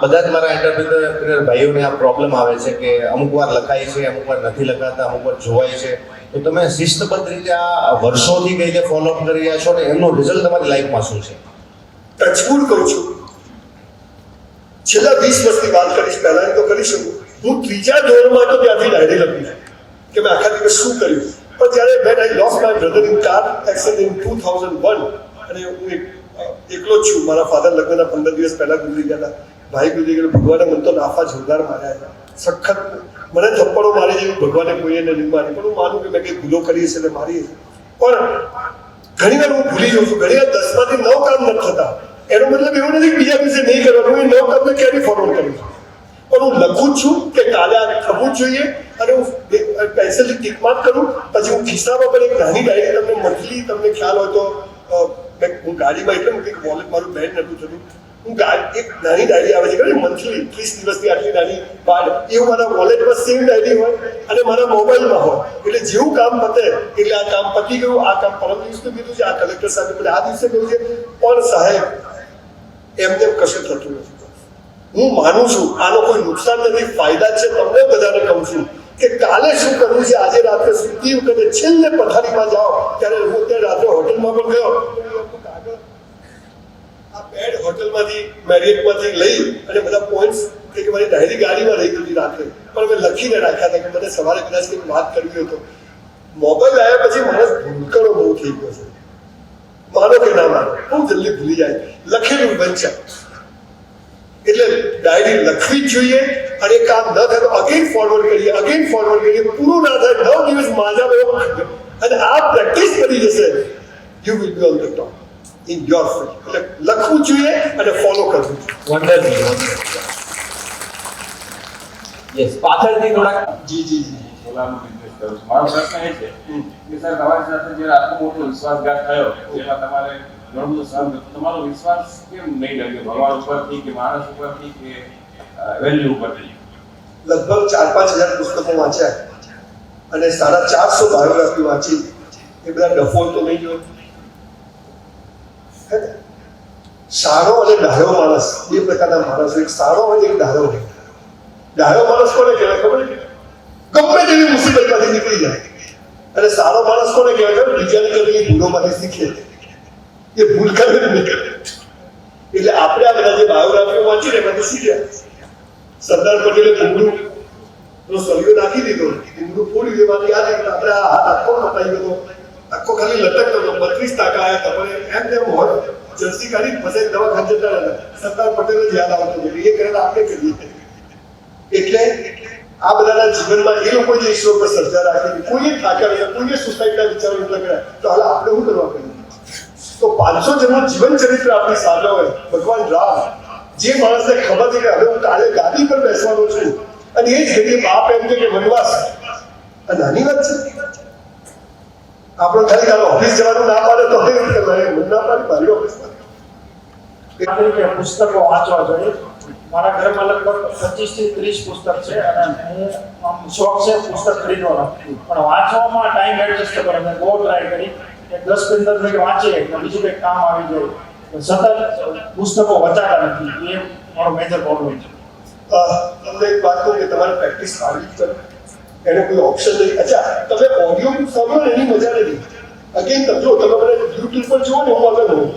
બધા જ મારા એન્ટરપ્રિનર ભાઈઓને આ પ્રોબ્લેમ આવે છે કે અમુક વાર લખાય છે, અમુક વાર નથી લખાતા, અમુક વાર જોવાય છે. તો તમે શિસ્તબદ્ધ રીતે આ વર્ષોથી કઈ રીતે ફોલોઅપ કરી રહ્યા છો ને એમનો રિઝલ્ટ તમારી લાઈફમાં શું છે? ટચવુડ કહું છું, છેલ્લા 20 વર્ષની વાત કરીશ, પહેલાની તો કરી શકું. હું 3જા ધોરણમાં તો ત્યાંથી ડાયરી લખી છે કે મેં આખા દિવસ શું કર્યું. પણ જ્યારે when I lost my brother in car accident in 2001 અને હું એકલો જ છું. મારા ફાધર લગ્નના 15 દિવસ પહેલા ગુજરી ગયા હતા. ભાઈ ગુજરી ગયેલો. ભગવાને મને તો નાફા જોરદાર માર્યા હતા. સખત મને થપ્પડો મારી જેવી ભગવાને કોઈએ નહીં મારી. પણ હું માનું કે મેં કંઈ ભૂલો કરી હશે એટલે મારી હશે. પણ ઘણી વાર હું ભૂલી જાઉં છું. ઘણી વાર 10 માંથી 9 કામ નથી થતા. એનો મતલબ એવું નથી કે બીજા દિવસે નહીં કરવાનું. હું 9 કામને ક્યારેય ફોરવર્ડ કરું છું. પણ હું લખું છું કે કાલે આ થવું જ જોઈએ અને હું પેન્સિલથી ટીક માર્ક કરું. પછી હું ખિસ્સામાં પણ એક નાની ડાયરી તમને મંથલી તમને ખ્યાલ હોય તો હું ગાડીમાં એટલે મૂકી કે વોલેટ મારું બેડ નતું થતું. હું એક નાની ડાયરી આવે છે કે મંથલી 30 દિવસની આટલી નાની બાદ એવું મારા વોલેટમાં સેમ ડાયરી હોય અને મારા મોબાઈલમાં હોય. એટલે જેવું કામ પતે એટલે આ કામ પતી ગયું, આ કામ પરમ દિવસે કીધું છે, આ કલેક્ટર સાહેબ મને આ દિવસે કહ્યું છે. પણ સાહેબ એમને કશું થતું નથી. હું માનું છું આનો કોઈ નુકસાન નથી, ફાયદા છે. તમને બધાને કહું છું કે કાલે શું કરવું છે. આજે રાત્રે સૂતી વખતે છેલ્લે પથારીમાં જાઓ ત્યારે હું અત્યારે રાત્રે હોટલમાં પણ ગયો. આ બેડ હોટલમાંથી મેરિયટમાંથી લઈ અને બધા પોઈન્ટ્સ કે મારી ડાયરી ગાડીમાં રહી ગઈ રાત્રે, પણ મેં લખીને રાખ્યા હતા કે મને સવારે કદાચ કંઈક વાત કરવી હોય તો. મોબાઈલ આવ્યા પછી માણસ ભૂલકણો બહુ થઈ ગયો છે. માનો કે ના માનો, બહુ જલ્દી ભૂલી જાય. લખેલું બનશે એટલે ડાયરી લખવી જ જોઈએ. અને કામ ન થાય તો અગેન ફોરવર્ડ કરીએ, અગેન ફોરવર્ડ કરીએ. પૂરું ના થાય 9 દિવસ માજા અને આ પ્રેક્ટિસ કરી જશે. You will be on the top in your field. એટલે લખવું જોઈએ અને ફોલો કરવું જોઈએ. યસ, પાછળથી થોડાક જી જી જી. સોલારનો બિઝનેસ કરું છું. મારો પ્રશ્ન એ છે કે સર તમારી સાથે જે આટલો મોટો વિશ્વાસઘાત થયો જેમાં તમારે ઘણું બધું સહન કર્યું, તમારો વિશ્વાસ કેમ નહીં લાગ્યો? ભગવાન ઉપરથી કે માણસ ઉપરથી કે વેલ્યુ ઉપરથી? લગભગ 4-5 હજાર પુસ્તકો વાંચ્યા અને 450 બાયોગ્રાફી વાંચી. એ બધા ડફોલ તો નહીં જોયો. સારો અને ડાયો માણસ, બે પ્રકારના માણસ. એક સારો હોય, એક ડાયો હોય. ડાયો માણસ કોને કહેવાય ખબર છે? ગમે તેવી મુસીબતમાંથી નીકળી જાય. અને સારો માણસ કોને કહેવાય ખબર? બીજાની કરેલી ભૂલોમાંથી શીખે. એ ભૂલ કરે નહીં કરે. એટલે આપણે આ બધા જે બાયોગ્રાફીઓ વાંચી ને એમાંથી શીખ્યા. સરદાર પટેલે ઘૂંઘરૂનો સળિયો નાખી દીધો, ઘૂંઘરું ફોડ્યું, એમાંથી યાદ આવ્યું આપણે આ હાથ આખો કપાઈ ગયો, આખો ખાલી લટકતો હતો. 32 ટાંકા આવ્યા હતા. પણ એમ તેમ હોત જર્સી કાઢી ફસાઈ દવાખાને જતા રહેતા. સરદાર પટેલ જ યાદ આવતો હતો. એ કરેલા આપણે કરીએ. એટલે આ બધાના જીવનમાં એ લોકો જે ઈશ્વર પર શ્રદ્ધા રાખી, કોઈએ ઠાક્યા નથી, કોઈએ સુસાઇડના વિચારો નથી કર્યા, તો હાલ આપણે શું કરવા કરીએ? તો 500 જણનું જીવન ચરિત્ર આપણી સામે હોય. ભગવાન રામ, જે માણસને ખબર છે કે હવે હું કાલે ગાદી પર બેસવાનો છું, અને એ જ ઘડીએ બાપ એમ કે વનવાસ, આ નાની વાત છે? આપણો ખાલી કાલે ઓફિસ જવાનું ના પાડે તો હવે એવું કરવાનું, મને ના પાડી મારી ઓફિસમાં. કે પુસ્તકો વાંચવા જોઈએ. મારા ઘરમાં લગભગ 25 થી 30 પુસ્તક છે, અને હું આમ શોખ છે પુસ્તક ખરીદવાનો, પણ વાંચવામાં ટાઈમ એડજસ્ટ કરવાનો. મેં બહુ ટ્રાય કરી કે 10-15 મિનિટ વાંચીએ એટલે બીજું કંઈક કામ આવી જાય, સતત પુસ્તકો વચાતા નથી. એ મારો મેજર પ્રોબ્લેમ છે. તમને એક વાત કહું કે તમારે પ્રેક્ટિસ આવડી જ પડે, એને કોઈ ઓપ્શન નહીં. અચ્છા, તમે ઓડિયો બુક સાંભળો ને એની મજા નથી. અગેન તમે જો, તમે મને યુટ્યુબ પર જુઓ ને, હું અલગ હોઉં,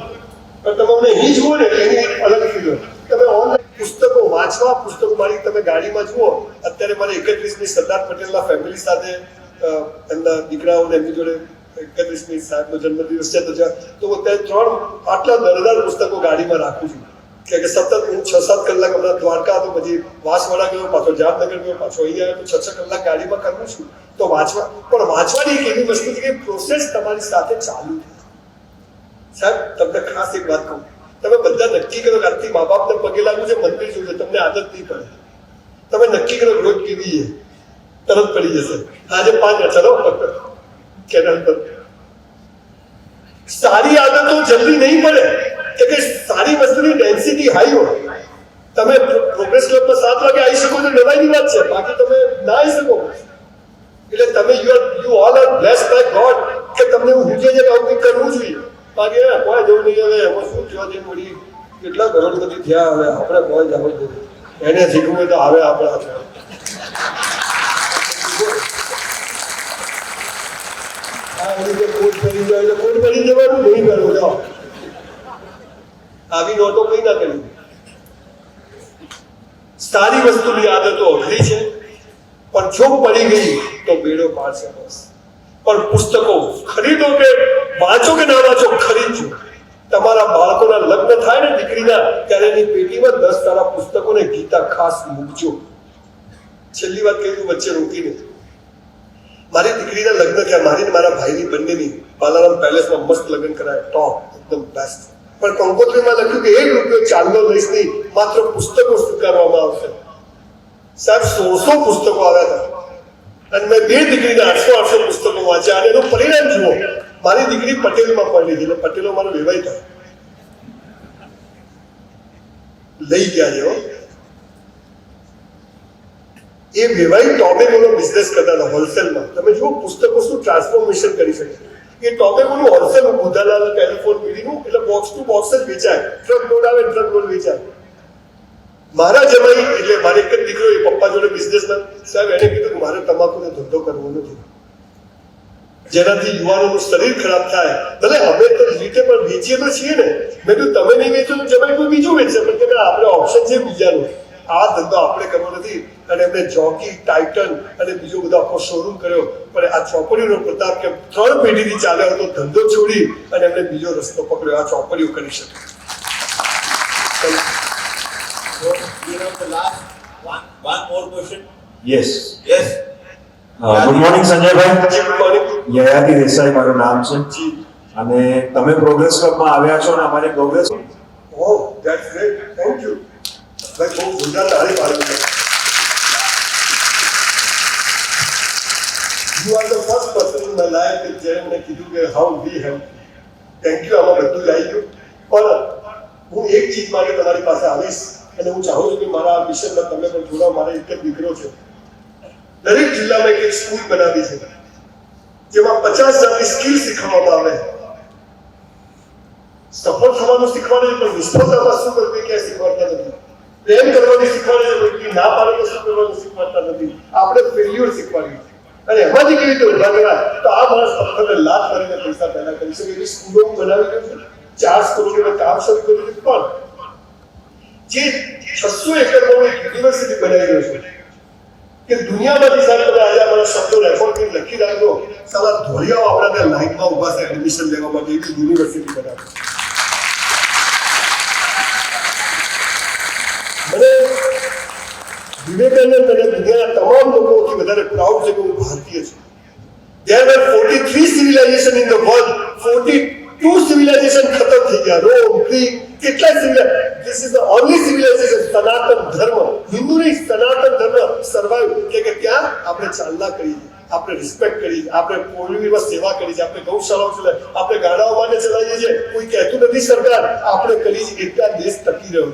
પણ તમે મને અહીં જુઓ ને એની અલગ ફીલ હોય. તમે ઓનલાઈન પુસ્તકો વાંચવા, પુસ્તકો મારી તમે ગાડીમાં જુઓ. અત્યારે મને 31મી સરદાર પટેલના ફેમિલી સાથે એમના દીકરાઓને એમની જોડે 31મી સાહેબનો જન્મદિવસ છે, તો હું અત્યારે 3 આટલા દરદાર પુસ્તકો ગાડીમાં રાખું છું કે સતત હું 6-7 કલાક હમણાં દ્વારકા હતો, પછી વાંસવાડા ગયો, પાછો જામનગર ગયો, પાછો અહીં આવ્યો, તો 6-6 કલાક ગાડીમાં કરું છું. તો વાંચવાની એક એવી વસ્તુ છે કે પ્રોસેસ તમારી સાથે ચાલુ છે. સાહેબ, તમને ખાસ એક વાત કહું, તમે બધા નક્કી કરો કે આજથી મા બાપને પગે લાગવું છે, મંદિર જોજો, તમને આદત નહીં પડે. તમે નક્કી કરો રોજ કેવી છે, તરત પડી જશે. આજે 5 ચલો કેનલ પર. સારી આદતો જલ્દી નહીં પડે, કે સારી વસ્તુની ડેન્સિટી હાઈ હોય. તમે પ્રોગ્રેસ ક્લબમાં 7 વાગે આવી શકો તો નવાઈની વાત છે, બાકી તમે ના આવી શકો. એટલે તમે you all are blessed by God કે તમને એવું સમજે છે કે આવું કંઈક કરવું જોઈએ. બાકી કોઈ જવું નહીં. હવે એમાં શું થયો છે, મળી કેટલા કરોડપતિ થયા, હવે આપણે કોઈ જવું જોઈએ. એને શીખવું તો આવે આપણા કોટ કરી જાય તો કોટ કરી જવાનું નહીં કરવું. જાઓ, આવી નોટો કઈ ના કરી. સારી વસ્તુની આદતો અઘરી છે, પણ જો પડી ગઈ તો બેડો પાડશે બસ. પણ પુસ્તકો ખરીદો કે વાંચો કે ના વાંચો, ખરીદજો. તમારા બાળકોના લગ્ન થાય ને દીકરીના, ત્યારે એની પેટીમાં 10 સારા પુસ્તકોને ગીતા ખાસ મૂકજો. છેલ્લી વાત કહી દઉં વચ્ચે રોકીને. મારી દીકરીના લગ્ન થયા, મારી ને મારા ભાઈની બંનેની બાલારામ પેલેસમાં મસ્ત લગ્ન કરાય, ટોપ એકદમ બેસ્ટ. પણ કંકોત્રીમાં લખ્યું કે 1 રૂપિયો ચાંદલો લઈશ નહીં, માત્ર પુસ્તકો સ્વીકારવામાં આવશે. સાહેબ, 100 પુસ્તકો આવ્યા હતા, અને મેં 2 દીકરીને 800 પુસ્તકો વાંચ્યા, અને એનું પરિણામ જુઓ. મારી દીકરી પટેલમાં પરણી ગઈ, એટલે પટેલો મારો વેવાઈ થાય લઈ ગયા છે. એ વેવાઈ ટોબેકોનો બિઝનેસ કરતા હતા હોલસેલમાં. તમે જુઓ પુસ્તકો શું ટ્રાન્સફોર્મેશન કરી શકે. એ ટોબેકોનું હોલસેલ બુધાલાલ ટેલિફોન પીડીનું, એટલે બોક્સ ટુ બોક્સ જ વેચાય, ટ્રક લોડ આવે ટ્રક લોડ વેચાય. મારા જમાઈ એટલે મારે એક જ દીકરો, એ પપ્પા જોડે બિઝનેસમેન સાહેબ, એને કીધું કે મારે તમાકુનો ધંધો કરવો નથી, જેનાથી યુવાનોનું શરીર ખરાબ થાય. ભલે અમે તો રીતે પણ વેચીએ તો છીએ ને. મેં કીધું તમે નહીં વેચો તો જમાઈ કોઈ બીજું વેચશે, પણ કે આપણે ઓપ્શન છે બીજાનું. આ ધંધો આપણે કરવો નથી. અને એમને જોકી, ટાઇટન અને બીજો બધો આખો શોરૂમ કર્યો. પણ આ ચોપડીનો પ્રતાપ કે 3 પેઢીથી ચાલ્યો હતો, ધંધો છોડી અને એમને બીજો રસ્તો પકડ્યો. આ ચોપડીઓ કરી શકે. One more question. Yes. Yes. Good morning સંજયભાઈ. Good morning. યયાતિ દેસાઈ મારું નામ છે, અને તમે પ્રોગ્રેસ ક્લબમાં આવ્યા છો, અને અમારી progress oh, that's great. Thank you. ભાઈ, બહુ જોરદાર તારીફ આવી છે. You are the first person in my life કે જેણે મને કીધું કે how we help. Thank you. આમાં બધું જ આવી ગયું. પણ હું એક ચીજ માટે તમારી પાસે આવીશ, અને હું ચાહું છું કે મારા આ મિશનમાં તમે પણ જોડાઓ. મારો એક જ દીકરો છે. દરેક જિલ્લામાં એક સ્કૂલ બનાવી છે, જેમાં 50 જાતની સ્કિલ શીખવવામાં આવે. સફળ થવાનું શીખવાડે છે, પણ નિષ્ફળતામાં શું કરવું એ ક્યાંય શીખવાડતા નથી. પ્રેમ કરવાની શીખવાડે છે, પણ ના પાડે તો શું કરવાનું શીખવાડતા નથી. આપણે ફેલ્યુર શીખવાડીએ છીએ. અને એમાંથી કેવી રીતે ઉભા કરાય, તો આ માણસ પથ્થરને લાત મારીને પૈસા પેદા કરી શકે એવી સ્કૂલો હું બનાવી રહ્યો છું. 4 સ્કૂલોને કામ શરૂ કર્યું છે, પણ જે 600 એકરમાં એક યુનિવર્સિટી બનાવી રહ્યો છું કે દુનિયામાંથી સાહેબ તમે આજે અમારા શબ્દો રેકોર્ડ કરી લખી રાખજો. સાલા ધોળિયાઓ આપણા ત્યાં લાઈનમાં ઉભા છે એડમિશન લેવા માટે, એવી યુનિવર્સિટી બનાવી. વિવેકાનંદ અને દુનિયાના તમામ લોકોથી વધારે પ્રાઉડ છે કે હું ભારતીય છું. There were 43 civilization in the world. 42 civilization ખતમ થઈ ગયા. રોમ, ગ્રીક, કેટલાય civilization. This is the only civilization, સનાતન ધર્મ. હિન્દુની સનાતન ધર્મ સર્વાઈવ કે ત્યાં આપણે ચાલના કરીએ, આપણે રિસ્પેક્ટ કરીએ, આપણે પોલીમાં સેવા કરીએ છીએ, આપણે ગૌશાળાઓ ચલાવીએ, આપણે ગાડાઓ માટે ચલાવીએ છીએ. કોઈ કહેતું નથી સરકાર, આપણે કરીએ છીએ એટલે આ દેશ ટકી રહ્યો.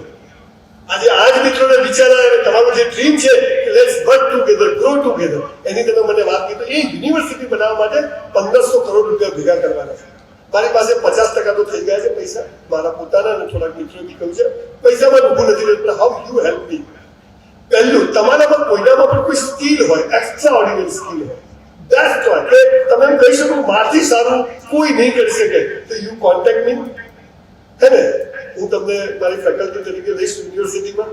આજે આ જ મિત્રોને વિચાર આવે અને તમારું જે ડ્રીમ છે કે let's work together, grow together, એની તમે મને વાત કરી તો એ યુનિવર્સિટી બનાવવા માટે 1500 કરોડ રૂપિયા ભેગા કરવાના છે. મારી પાસે 50% તો થઈ ગયા છે પૈસા, મારા પોતાના અને થોડાક મિત્રોએ બી કહ્યું છે પૈસામાં ઊભું નથી રહેતું. How you help me? પહેલું, તમારામાં કોઈનામાં પણ કોઈ સ્કિલ હોય, એક્સ્ટ્રા ઓર્ડિનરી સ્કિલ હોય, બેસ્ટ હોય કે તમે એમ કહી શકો મારથી સારું કોઈ નહીં કરી શકે, તો યુ કોન્ટેક્ટ મી. હે ને, હું તમને મારી ફેકલ્ટી તરીકે લઈશ યુનિવર્સિટીમાં,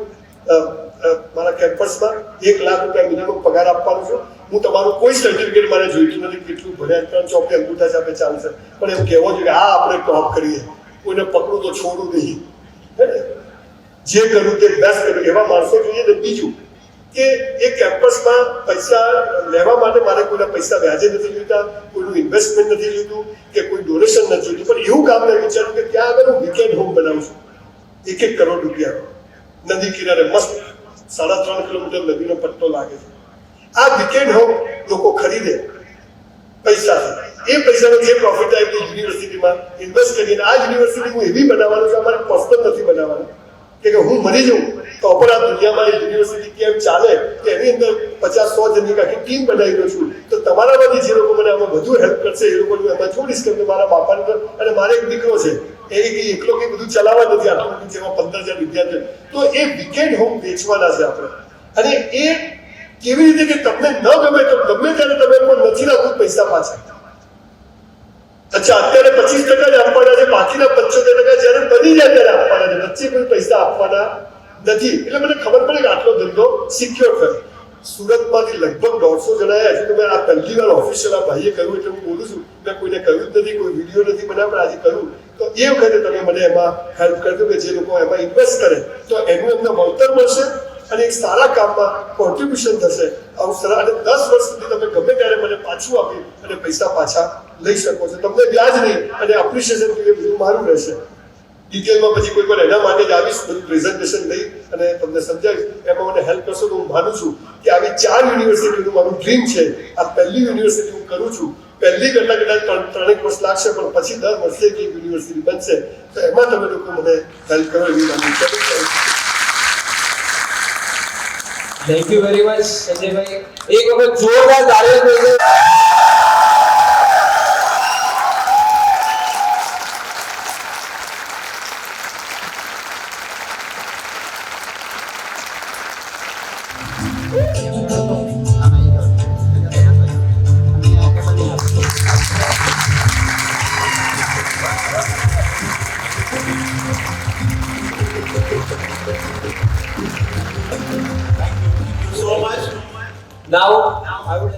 મારા કેમ્પસમાં 1 લાખ રૂપિયા મહિનાનો પગાર આપવાનો છું. હું તમારું કોઈ સર્ટિફિકેટ મારે જોઈતું નથી, કેટલું ભણ્યા 3 ચોપડી અંગૂઠા છાપે ચાલશે, પણ એમ કહેવો જોઈએ કે આ આપણે ટોપ કરીએ, કોઈને પકડું તો છોડું નહીં. હે ને, જે કરવું તે બેસ્ટ કરવું, એવા માણસો જોઈએ. ને બીજું કે એ કેમ્પસમાં પૈસા લેવા માટે મારે કોઈના પૈસા વ્યાજે નથી જોઈતા, કોઈનું ઇન્વેસ્ટમેન્ટ નથી જોઈતું કે કોઈ ડોનેશન નથી જોઈતું, પણ એવું કામ મેં વિચાર્યું કે ત્યાં આગળ હું વીકેન્ડ હોમ બનાવું છું. 1 કરોડ રૂપિયા, નદી કિનારે મસ્ત 3.5 કિલોમીટર નદીનો પટ્ટો લાગે છે. આ વીકેન્ડ હોમ લોકો ખરીદે પૈસાથી, એ પૈસાનો જે પ્રોફિટ આવે તે યુનિવર્સિટીમાં ઇન્વેસ્ટ કરીને આ યુનિવર્સિટી હું એવી બનાવવાનું છે, અમારે પર્સનલ નથી બનાવવાનું કે હું મરી જાઉં તો પણ આ દુનિયામાં એ યુનિવર્સિટી કેમ ચાલે કે એની અંદર 50-100 જણની આખી ટીમ બનાવી રહ્યો છું. તો તમારામાંથી જે લોકો મને આમાં વધુ હેલ્પ કરશે એ લોકોને એમાં જોડીશ કે મારા બાપાને અને મારે એક દીકરો છે, એ એકલો કંઈ બધું ચલાવવા નથી, આટલું બધું જેમાં 15,000 વિદ્યાર્થીઓ, તો એ વીકેન્ડ હોમ વેચવાના છે આપણે. અને એ કેવી રીતે કે તમને ન ગમે તો ગમે ત્યારે તમે પણ નથી રાખવું પૈસા પાછા. અચ્છા, અત્યારે 25% જ આપવાના છે, બાકીના 75% જ્યારે બની જાય ત્યારે આપવાના છે, વચ્ચે કોઈ પૈસા આપવાના નથી. એટલે મને ખબર પડે કે આટલો ધંધો સિક્યોર થયો. સુરતમાંથી લગભગ 150 જણાએ હજુ તો મેં આ પહેલી વાર ઓફિશિયલ આ ભાઈએ કહ્યું એટલે હું બોલું છું, મેં કોઈને કહ્યું જ નથી, કોઈ વિડીયો નથી બનાવ્યો, પણ આજે કહ્યું તો એ વખતે તમે મને એમાં હેલ્પ કરજો કે જે લોકો એમાં ઇન્વેસ્ટ કરે તો એનું એમને વળતર મળશે અને એક સારા કામમાં કોન્ટ્રીબ્યુશન થશે. આવું સરળ, અને 10 વર્ષ સુધી તમે ગમે ત્યારે મને પાછું આપી અને પૈસા પાછા લઈ શકો છો. તમને વ્યાજ નહીં અને એપ્રિશિએશન કે બધું મારું રહેશે. ડિટેલમાં પછી કોઈ પણ એના માટે જ આવીશ, બધું પ્રેઝન્ટેશન લઈ અને તમને સમજાવીશ. એમાં મને હેલ્પ કરશો તો હું માનું છું કે આવી 4 યુનિવર્સિટીનું મારું ડ્રીમ છે. આ પહેલી યુનિવર્સિટી હું કરું છું. પહેલી કરતા કદાચ 3 વર્ષ લાગશે, પણ પછી દર વર્ષે એક યુનિવર્સિટી બનશે. તો એમાં તમે લોકો મને હેલ્પ કરો એવી મારી છે. થેન્ક યુ વેરી મચ સંજયભાઈ. એક વખત જોરદાર તાળીઓ આપો. So much. Now I would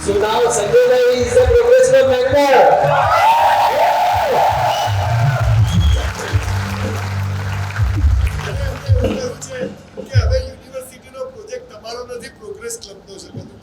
So now Sanjay Bhai is the professional member. કે હવે યુનિવર્સિટીનો પ્રોજેક્ટ તમારો નથી, પ્રોગ્રેસ ક્લબનો છે. બધું